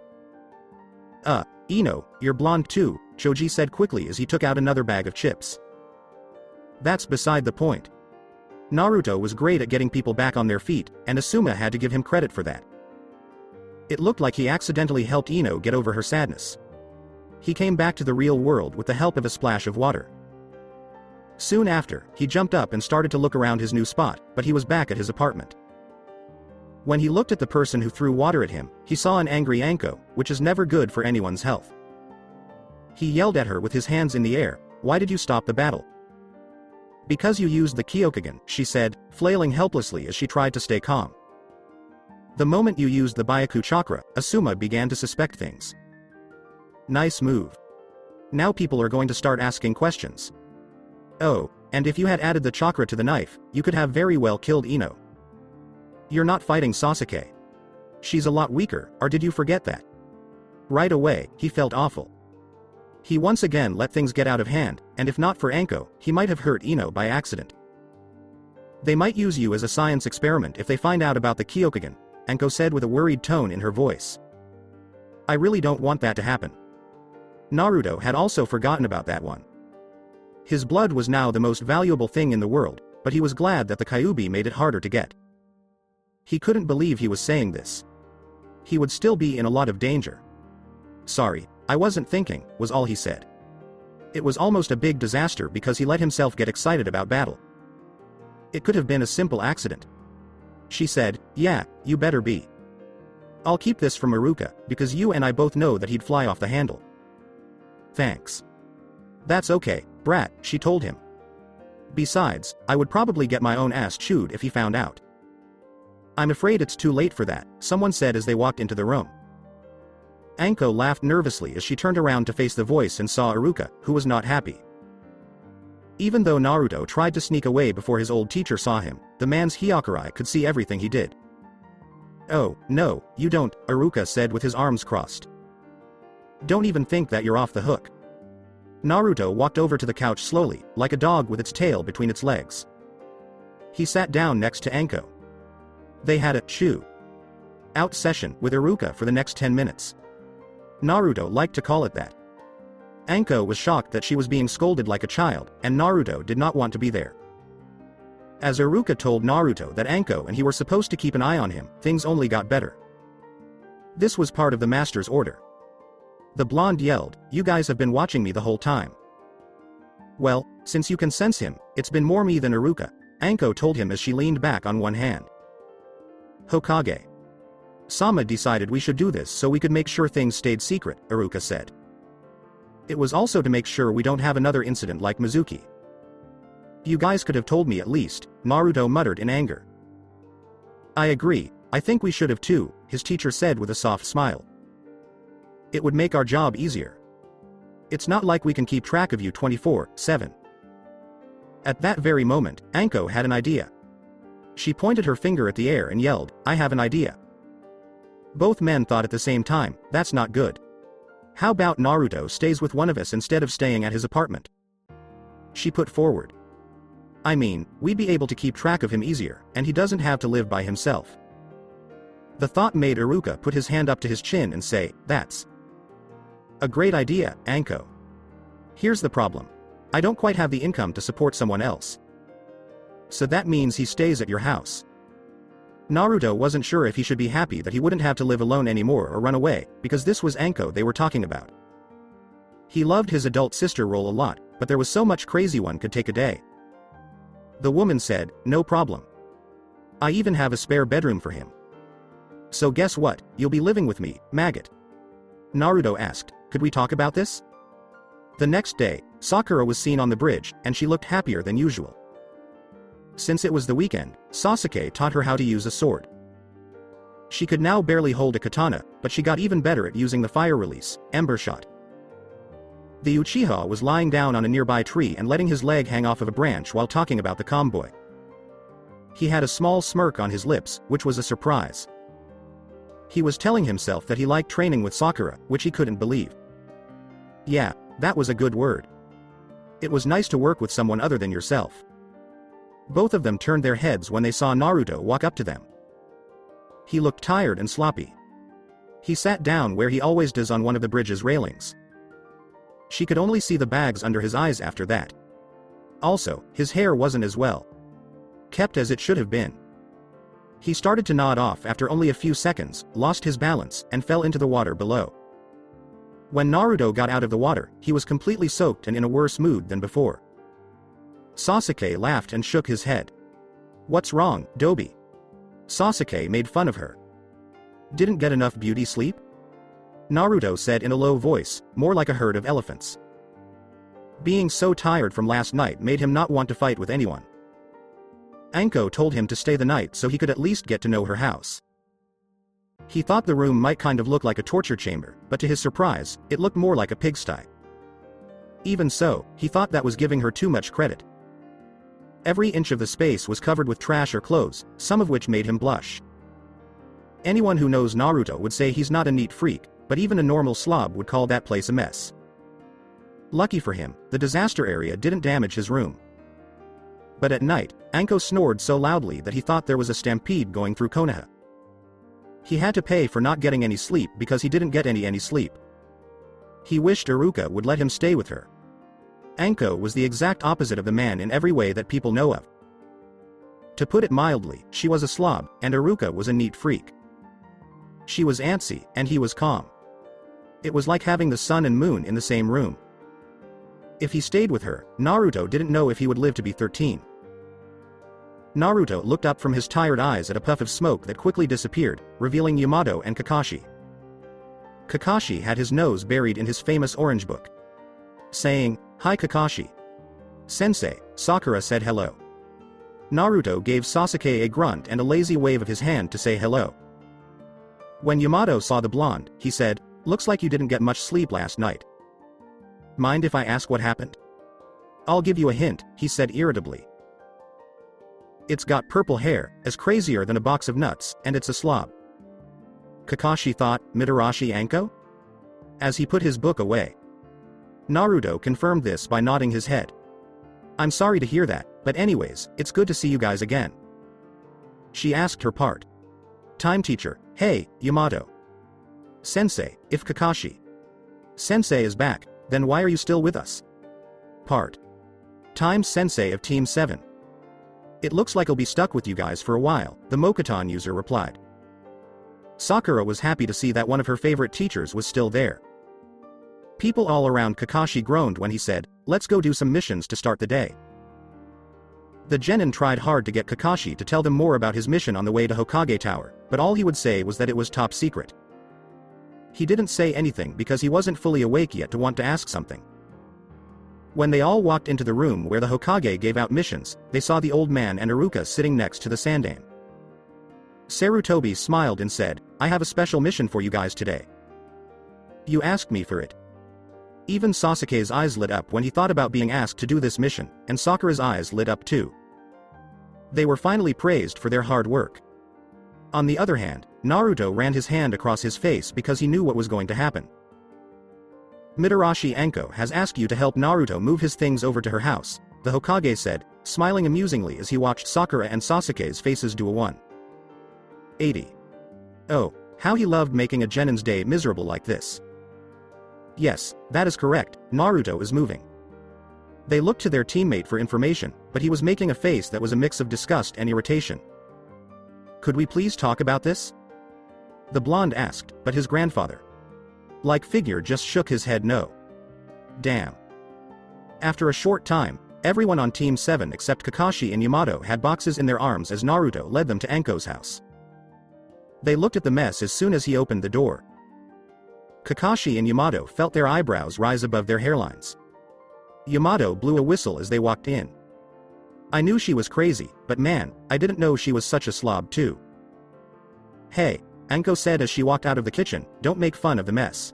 B: Ino, you're blonde too, Choji said quickly as he took out another bag of chips. That's beside the point. Naruto was great at getting people back on their feet, and Asuma had to give him credit for that. It looked like he accidentally helped Ino get over her sadness. He came back to the real world with the help of a splash of water. Soon after, he jumped up and started to look around his new spot, but he was back at his apartment. When he looked at the person who threw water at him, he saw an angry Anko, which is never good for anyone's health. He yelled at her with his hands in the air, "Why did you stop the battle?" "Because you used the Kyokugen," she said, flailing helplessly as she tried to stay calm. The moment you used the Byaku chakra, Asuma began to suspect things. Nice move. Now people are going to start asking questions. Oh, and if you had added the chakra to the knife, you could have very well killed Ino. You're not fighting Sasuke. She's a lot weaker, or did you forget that? Right away, he felt awful. He once again let things get out of hand, and if not for Anko, he might have hurt Ino by accident. They might use you as a science experiment if they find out about the Kyokugen, Anko said with a worried tone in her voice. I really don't want that to happen. Naruto had also forgotten about that one. His blood was now the most valuable thing in the world, but he was glad that the Kyuubi made it harder to get. He couldn't believe he was saying this. He would still be in a lot of danger. Sorry, I wasn't thinking, was all he said. It was almost a big disaster because he let himself get excited about battle. It could have been a simple accident. She said, "Yeah, you better be. I'll keep this from Iruka, because you and I both know that he'd fly off the handle." Thanks. That's okay, brat, she told him. Besides, I would probably get my own ass chewed if he found out. I'm afraid it's too late for that, someone said as they walked into the room. Anko laughed nervously as she turned around to face the voice and saw Iruka, who was not happy. Even though Naruto tried to sneak away before his old teacher saw him, the man's Hyakurai could see everything he did. Oh, no, you don't, Iruka said with his arms crossed. Don't even think that you're off the hook. Naruto walked over to the couch slowly, like a dog with its tail between its legs. He sat down next to Anko. They had a chew out session with Iruka for the next 10 minutes. Naruto liked to call it that. Anko was shocked that she was being scolded like a child, and Naruto did not want to be there. As Iruka told Naruto that Anko and he were supposed to keep an eye on him, things only got better. This was part of the master's order. The blonde yelled, "You guys have been watching me the whole time.
C: Well, since you can sense him, it's been more me than Iruka, Anko told him as she leaned back on one hand. Hokage. Sama decided we should do this so we could make sure things stayed secret, Iruka said. It was also to make sure we don't have another incident like Mizuki. You guys could have told me at least, Naruto muttered in anger. I agree, I think we should have too, his teacher said with a soft smile. It would make our job easier. It's not like we can keep track of you 24/7. At that very moment, Anko had an idea. She pointed her finger at the air and yelled, I have an idea. Both men thought at the same time, that's not good. How about Naruto stays with one of us instead of staying at his apartment? She put forward. I mean, we'd be able to keep track of him easier, and he doesn't have to live by himself. The thought made Iruka put his hand up to his chin and say, that's a great idea, Anko. Here's the problem. I don't quite have the income to support someone else. So that means he stays at your house. Naruto wasn't sure if he should be happy that he wouldn't have to live alone anymore or run away, because this was Anko they were talking about. He loved his adult sister role a lot, but there was so much crazy one could take a day. The woman said, no problem. I even have a spare bedroom for him. So guess what, you'll be living with me, maggot. Naruto asked, could we talk about this? The next day, Sakura was seen on the bridge, and she looked happier than usual. Since it was the weekend, Sasuke taught her how to use a sword. She could now barely hold a katana, but she got even better at using the fire release, Ember Shot. The Uchiha was lying down on a nearby tree and letting his leg hang off of a branch while talking about the comboy. He had a small smirk on his lips, which was a surprise. He was telling himself that he liked training with Sakura, which he couldn't believe. Yeah, that was a good word. It was nice to work with someone other than yourself. Both of them turned their heads when they saw Naruto walk up to them. He looked tired and sloppy. He sat down where he always does on one of the bridge's railings. She could only see the bags under his eyes after that. Also, his hair wasn't as well kept as it should have been. He started to nod off after only a few seconds, lost his balance, and fell into the water below. When Naruto got out of the water, he was completely soaked and in a worse mood than before. Sasuke laughed and shook his head. What's wrong, Dobi? Sasuke made fun of her. Didn't get enough beauty sleep? Naruto said in a low voice, more like a herd of elephants. Being so tired from last night made him not want to fight with anyone. Anko told him to stay the night so he could at least get to know her house. He thought the room might kind of look like a torture chamber, but to his surprise, it looked more like a pigsty. Even so, he thought that was giving her too much credit. Every inch of the space was covered with trash or clothes, some of which made him blush. Anyone who knows Naruto would say he's not a neat freak, but even a normal slob would call that place a mess. Lucky for him, the disaster area didn't damage his room. But at night, Anko snored so loudly that he thought there was a stampede going through Konoha. He had to pay for not getting any sleep because he didn't get any sleep. He wished Iruka would let him stay with her. Anko was the exact opposite of the man in every way that people know of. To put it mildly, she was a slob, and Iruka was a neat freak. She was antsy, and he was calm. It was like having the sun and moon in the same room. If he stayed with her, Naruto didn't know if he would live to be 13. Naruto looked up from his tired eyes at a puff of smoke that quickly disappeared, revealing Yamato and Kakashi. Kakashi had his nose buried in his famous orange book. Saying, "Hi Kakashi." "Sensei," Sakura said hello. Naruto gave Sasuke a grunt and a lazy wave of his hand to say hello. When Yamato saw the blonde, he said, "Looks like you didn't get much sleep last night. Mind if I ask what happened?" "I'll give you a hint," he said irritably. "It's got purple hair, as crazier than a box of nuts, and it's a slob." Kakashi thought, Mitarashi Anko? As he put his book away. Naruto confirmed this by nodding his head. "I'm sorry to hear that, but anyways, it's good to see you guys again." She asked her part. "Time teacher, hey, Yamato." "Sensei, if Kakashi Sensei is back, then why are you still with us?" Part. Time Sensei of Team 7. "It looks like I'll be stuck with you guys for a while," the Mokuton user replied. Sakura was happy to see that one of her favorite teachers was still there. People all around Kakashi groaned when he said,
B: let's go do some missions to start the day. The genin tried hard to get Kakashi to tell them more about his mission on the way to Hokage Tower, but all he would say was that it was top secret. He didn't say anything because he wasn't fully awake yet to want to ask something. When they all walked into the room where the Hokage gave out missions, they saw the old man and Iruka sitting next to the Sandaime. Sarutobi smiled and said, I have a special mission for you guys today. You asked me for it. Even Sasuke's eyes lit up when he thought about being asked to do this mission, and Sakura's eyes lit up too. They were finally praised for their hard work. On the other hand, Naruto ran his hand across his face because he knew what was going to happen. Mitarashi Anko has asked you to help Naruto move his things over to her house, the Hokage said, smiling amusingly as he watched Sakura and Sasuke's faces do a 180. Oh, how he loved making a genin's day miserable like this. Yes, that is correct, Naruto is moving. They looked to their teammate for information, but he was making a face that was a mix of disgust and irritation. Could we please talk about this? The blonde asked, but his grandfather-like figure just shook his head no. Damn. After a short time, everyone on Team 7 except Kakashi and Yamato had boxes in their arms as Naruto led them to Anko's house. They looked at the mess as soon as he opened the door. Kakashi and Yamato felt their eyebrows rise above their hairlines. Yamato blew a whistle as they walked in. I knew she was crazy, but man, I didn't know she was such a slob too. Hey, Anko said as she walked out of the kitchen, don't make fun of the mess.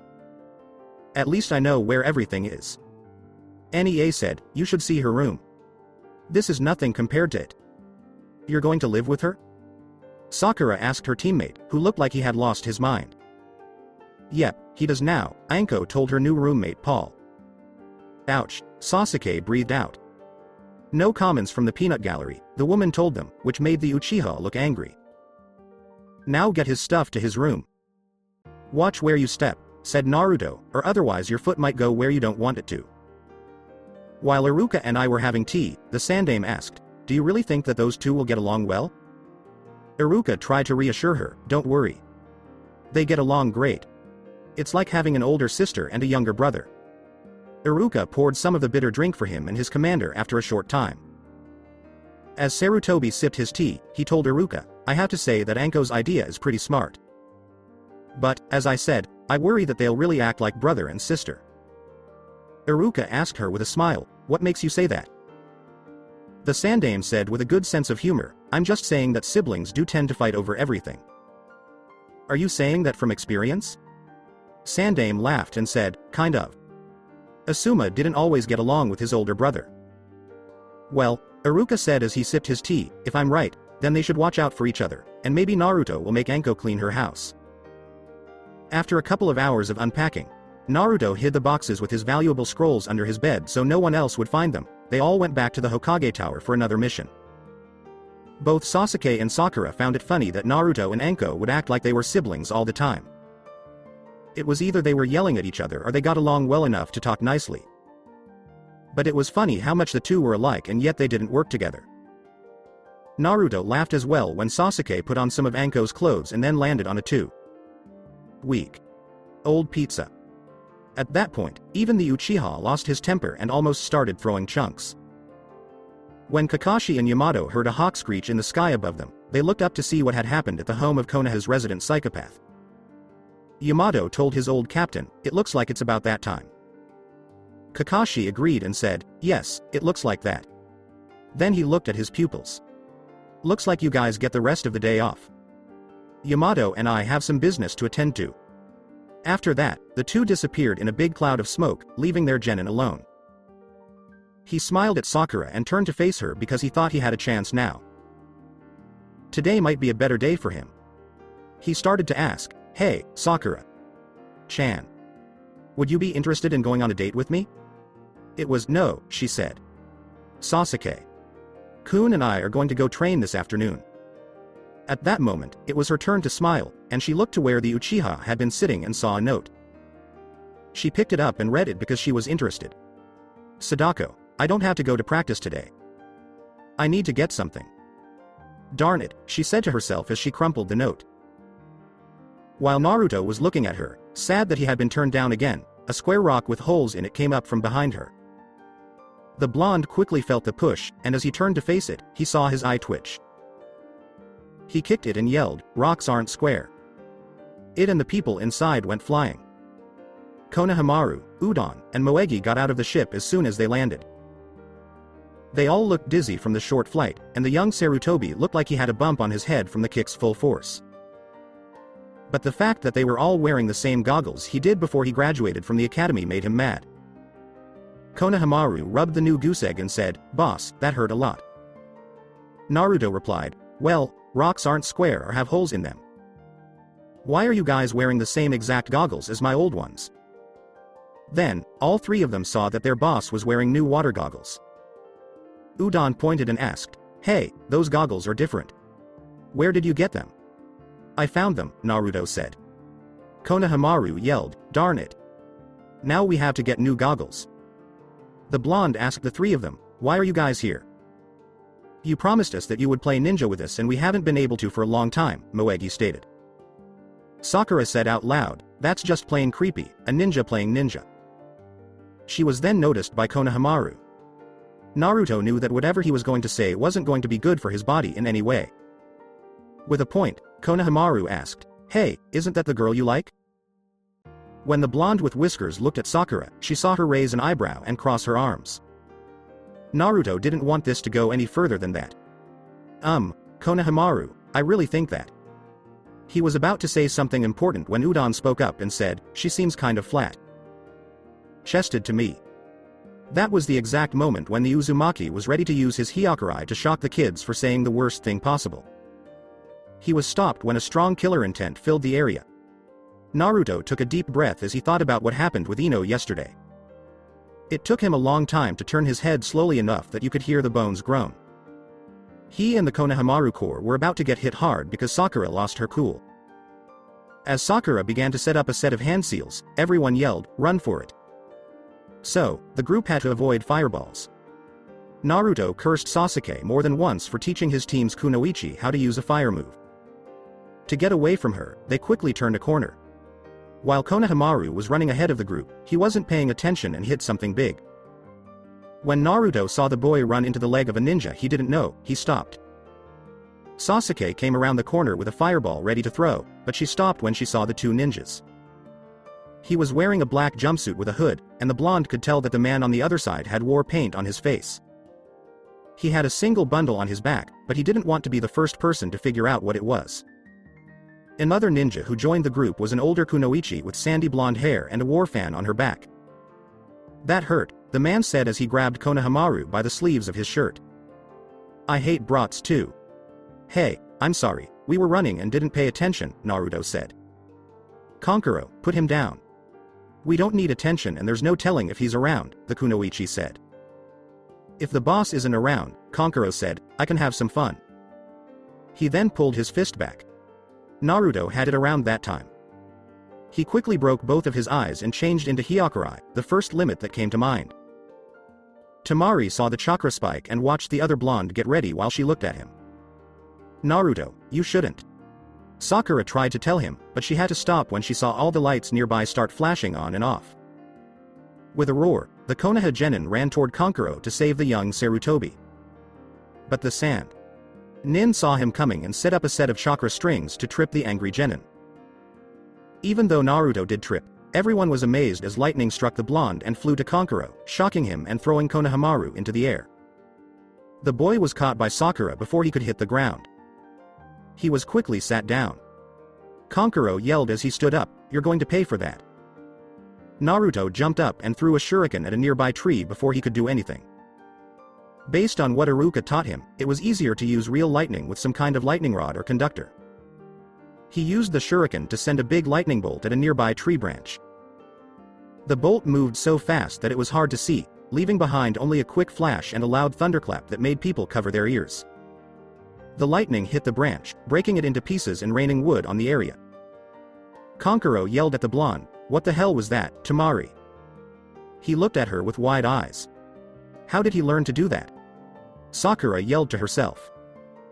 B: At least I know where everything is. NEA said, you should see her room. This is nothing compared to it. You're going to live with her? Sakura asked her teammate, who looked like he had lost his mind. Yep, he does now, Anko told her new roommate Paul. Ouch, Sasuke breathed out. No comments from the peanut gallery, the woman told them, which made the Uchiha look angry. Now get his stuff to his room. Watch where you step, said Naruto, or otherwise your foot might go where you don't want it to. While Iruka and I were having tea, the Sandaime asked, do you really think that those two will get along well? Iruka tried to reassure her, don't worry. They get along great. It's like having an older sister and a younger brother. Iruka poured some of the bitter drink for him and his commander after a short time. As Sarutobi sipped his tea, he told Iruka, I have to say that Anko's idea is pretty smart. But, as I said, I worry that they'll really act like brother and sister. Iruka asked her with a smile, what makes you say that? The Sandaime said with a good sense of humor, I'm just saying that siblings do tend to fight over everything. Are you saying that from experience? Sandaime laughed and said, kind of. Asuma didn't always get along with his older brother. Well, Iruka said as he sipped his tea, if I'm right, then they should watch out for each other, and maybe Naruto will make Anko clean her house. After a couple of hours of unpacking, Naruto hid the boxes with his valuable scrolls under his bed so no one else would find them. They all went back to the Hokage Tower for another mission. Both Sasuke and Sakura found it funny that Naruto and Anko would act like they were siblings all the time. It was either they were yelling at each other or they got along well enough to talk nicely. But it was funny how much the two were alike and yet they didn't work together. Naruto laughed as well when Sasuke put on some of Anko's clothes and then landed on a 2-week-old pizza. At that point, even the Uchiha lost his temper and almost started throwing chunks. When Kakashi and Yamato heard a hawk screech in the sky above them, they looked up to see what had happened at the home of Konoha's resident psychopath. Yamato told his old captain, it looks like it's about that time. Kakashi agreed and said, yes, it looks like that. Then he looked at his pupils. Looks like you guys get the rest of the day off. Yamato and I have some business to attend to. After that, the two disappeared in a big cloud of smoke, leaving their genin alone. He smiled at Sakura and turned to face her because he thought he had a chance now. Today might be a better day for him. He started to ask, hey, Sakura-chan. Would you be interested in going on a date with me? It was no, she said. Sasuke-kun and I are going to go train this afternoon. At that moment, it was her turn to smile, and she looked to where the Uchiha had been sitting and saw a note. She picked it up and read it because she was interested. Sadako, I don't have to go to practice today. I need to get something. Darn it, she said to herself as she crumpled the note. While Naruto was looking at her, sad that he had been turned down again, a square rock with holes in it came up from behind her. The blonde quickly felt the push, and as he turned to face it, he saw his eye twitch. He kicked it and yelled, "Rocks aren't square." It and the people inside went flying. Konohamaru, Udon, and Moegi got out of the ship as soon as they landed. They all looked dizzy from the short flight, and the young Sarutobi looked like he had a bump on his head from the kick's full force. But the fact that they were all wearing the same goggles he did before he graduated from the academy made him mad. Konohamaru rubbed the new goose egg and said, "Boss, that hurt a lot." Naruto replied, "Well, rocks aren't square or have holes in them. Why are you guys wearing the same exact goggles as my old ones?" Then, all three of them saw that their boss was wearing new water goggles. Udon pointed and asked, "Hey, those goggles are different. Where did you get them?" "I found them," Naruto said. Konohamaru yelled, "Darn it. Now we have to get new goggles." The blonde asked the three of them, "Why are you guys here?" "You promised us that you would play ninja with us and we haven't been able to for a long time," Moegi stated. Sakura said out loud, "That's just plain creepy, a ninja playing ninja." She was then noticed by Konohamaru. Naruto knew that whatever he was going to say wasn't going to be good for his body in any way. With a point, Konohamaru asked, "Hey, isn't that the girl you like?" When the blonde with whiskers looked at Sakura, she saw her raise an eyebrow and cross her arms. Naruto didn't want this to go any further than that. Konohamaru, I really think that." He was about to say something important when Udon spoke up and said, "She seems kind of flat. Chested to me." That was the exact moment when the Uzumaki was ready to use his Hyakurai to shock the kids for saying the worst thing possible. He was stopped when a strong killer intent filled the area. Naruto took a deep breath as he thought about what happened with Ino yesterday. It took him a long time to turn his head slowly enough that you could hear the bones groan. He and the Konohamaru Corps were about to get hit hard because Sakura lost her cool. As Sakura began to set up a set of hand seals, everyone yelled, "Run for it." So, the group had to avoid fireballs. Naruto cursed Sasuke more than once for teaching his team's kunoichi how to use a fire move. To get away from her, they quickly turned a corner. While Konohamaru was running ahead of the group, he wasn't paying attention and hit something big. When Naruto saw the boy run into the leg of a ninja he didn't know, he stopped. Sasuke came around the corner with a fireball ready to throw, but she stopped when she saw the two ninjas. He was wearing a black jumpsuit with a hood, and the blonde could tell that the man on the other side had war paint on his face. He had a single bundle on his back, but he didn't want to be the first person to figure out what it was. Another ninja who joined the group was an older kunoichi with sandy blonde hair and a war fan on her back. "That hurt," the man said as he grabbed Konohamaru by the sleeves of his shirt. "I hate brats too." "Hey, I'm sorry, we were running and didn't pay attention," Naruto said. "Kankuro, put him down. We don't need attention and there's no telling if he's around," the kunoichi said. "If the boss isn't around," Kankuro said, "I can have some fun." He then pulled his fist back. Naruto had it around that time. He quickly broke both of his eyes and changed into Hyakurai, the first limit that came to mind. Temari saw the chakra spike and watched the other blonde get ready while she looked at him. "Naruto, you shouldn't." Sakura tried to tell him, but she had to stop when she saw all the lights nearby start flashing on and off. With a roar, the Konoha Genin ran toward Kankuro to save the young Sarutobi. But the sand. Nin saw him coming and set up a set of chakra strings to trip the angry Genin. Even though Naruto did trip, everyone was amazed as lightning struck the blonde and flew to Kankuro, shocking him and throwing Konohamaru into the air. The boy was caught by Sakura before he could hit the ground. He was quickly sat down. Kankuro yelled as he stood up, "You're going to pay for that." Naruto jumped up and threw a shuriken at a nearby tree before he could do anything. Based on what Iruka taught him, it was easier to use real lightning with some kind of lightning rod or conductor. He used the shuriken to send a big lightning bolt at a nearby tree branch. The bolt moved so fast that it was hard to see, leaving behind only a quick flash and a loud thunderclap that made people cover their ears. The lightning hit the branch, breaking it into pieces and raining wood on the area. Kankuro yelled at the blonde, "What the hell was that, Temari?" He looked at her with wide eyes. How did he learn to do that? Sakura yelled to herself.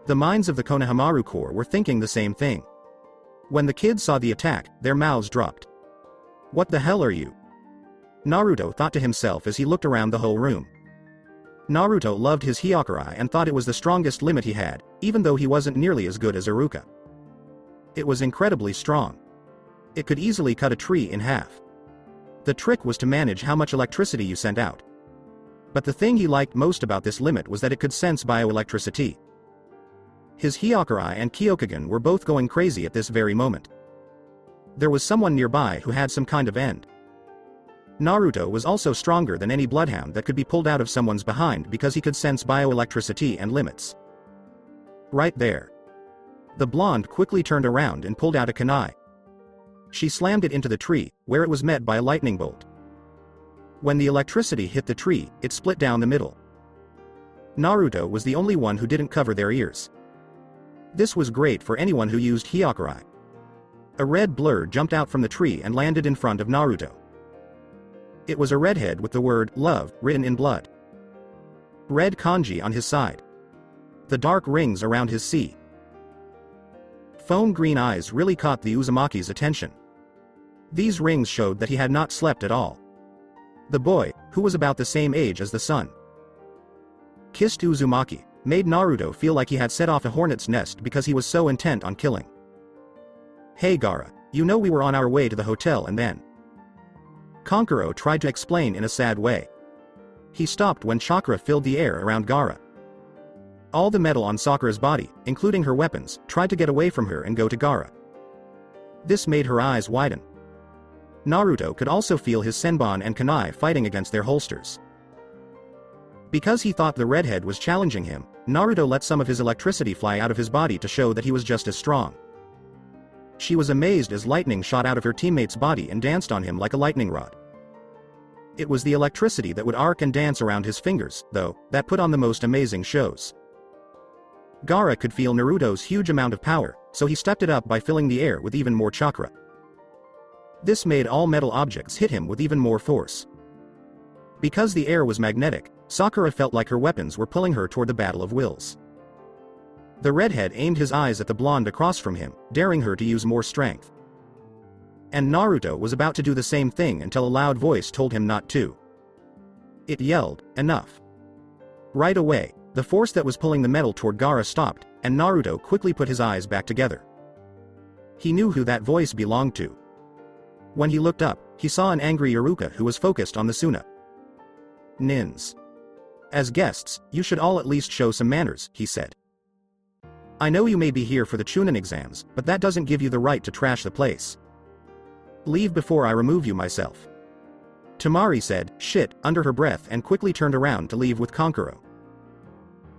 B: The minds of the Konohamaru Corps were thinking the same thing. When the kids saw the attack, their mouths dropped. "What the hell are you?" Naruto thought to himself as he looked around the whole room.
C: Naruto loved his Hyakura and thought it was the strongest limit he had, even though he wasn't nearly as good as Iruka. It was incredibly strong. It could easily cut a tree in half. The trick was to manage how much electricity you sent out. But the thing he liked most about this limit was that it could sense bioelectricity. His Hyakura and Kyokugen were both going crazy at this very moment. There was someone nearby who had some kind of end. Naruto was also stronger than any bloodhound that could be pulled out of someone's behind because he could sense bioelectricity and limits. Right there. The blonde quickly turned around and pulled out a kunai. She slammed it into the tree, where it was met by a lightning bolt. When the electricity hit the tree, it split down the middle. Naruto was the only one who didn't cover their ears. This was great for anyone who used Hyakura. A red blur jumped out from the tree and landed in front of Naruto. It was a redhead with the word love written in blood. Red kanji on his side. The dark rings around his C. Foam green eyes really caught the Uzumaki's attention. These rings showed that he had not slept at all. The boy, who was about the same age as the sun, kissed Uzumaki, made Naruto feel like he had set off a hornet's nest because he was so intent on killing. Hey Gaara, you know we were on our way to the hotel and then. Kankuro tried to explain in a sad way. He stopped when chakra filled the air around Gaara. All the metal on Sakura's body, including her weapons, tried to get away from her and go to Gaara. This made her eyes widen. Naruto could also feel his senbon and kunai fighting against their holsters. Because he thought the redhead was challenging him, Naruto let some of his electricity fly out of his body to show that he was just as strong. She was amazed as lightning shot out of her teammate's body and danced on him like a lightning rod. It was the electricity that would arc and dance around his fingers, though, that put on the most amazing shows. Gaara could feel Naruto's huge amount of power, so he stepped it up by filling the air with even more chakra. This made all metal objects hit him with even more force. Because the air was magnetic, Sakura felt like her weapons were pulling her toward the battle of wills. The redhead aimed his eyes at the blonde across from him, daring her to use more strength. And Naruto was about to do the same thing until a loud voice told him not to. It yelled, "Enough." Right away, the force that was pulling the metal toward Gaara stopped, and Naruto quickly put his eyes back together. He knew who that voice belonged to. When he looked up, he saw an angry Iruka who was focused on the Suna. "Nins. As guests, you should all at least show some manners," he said. "I know you may be here for the Chunin exams, but that doesn't give you the right to trash the place. Leave before I remove you myself." Temari said, "Shit," under her breath and quickly turned around to leave with Kankuro.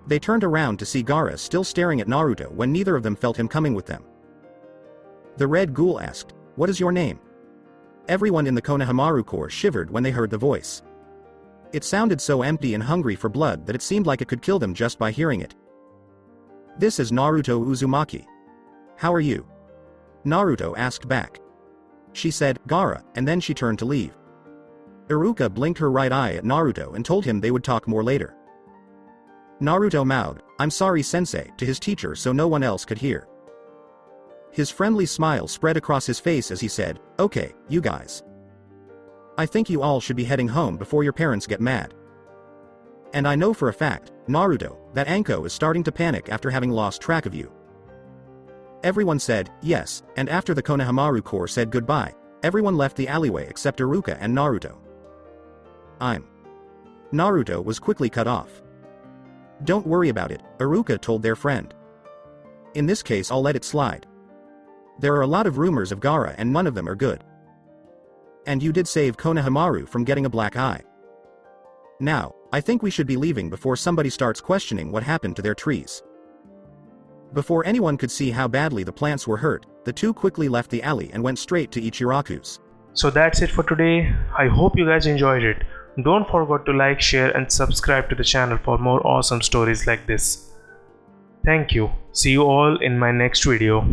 C: They turned around to see Gaara still staring at Naruto when neither of them felt him coming with them. The red ghoul asked, "What is your name?" Everyone in the Konohamaru Corps shivered when they heard the voice. It sounded so empty and hungry for blood that it seemed like it could kill them just by hearing it. "This is Naruto Uzumaki. How are you?" Naruto asked back. She said, "Gaara," and then she turned to leave. Iruka blinked her right eye at Naruto and told him they would talk more later. Naruto mouthed, "I'm sorry sensei," to his teacher so no one else could hear. His friendly smile spread across his face as he said, "Okay, you guys. I think you all should be heading home before your parents get mad. And I know for a fact, Naruto, that Anko is starting to panic after having lost track of you." Everyone said, yes, and after the Konohamaru Corps said goodbye, everyone left the alleyway except Iruka and Naruto. Naruto was quickly cut off. "Don't worry about it," Iruka told their friend. "In this case I'll let it slide. There are a lot of rumors of Gaara and none of them are good. And you did save Konohamaru from getting a black eye. Now, I think we should be leaving before somebody starts questioning what happened to their trees." Before anyone could see how badly the plants were hurt, the two quickly left the alley and went straight to Ichiraku's.
A: So that's it for today. I hope you guys enjoyed it. Don't forget to like, share and subscribe to the channel for more awesome stories like this. Thank you. See you all in my next video.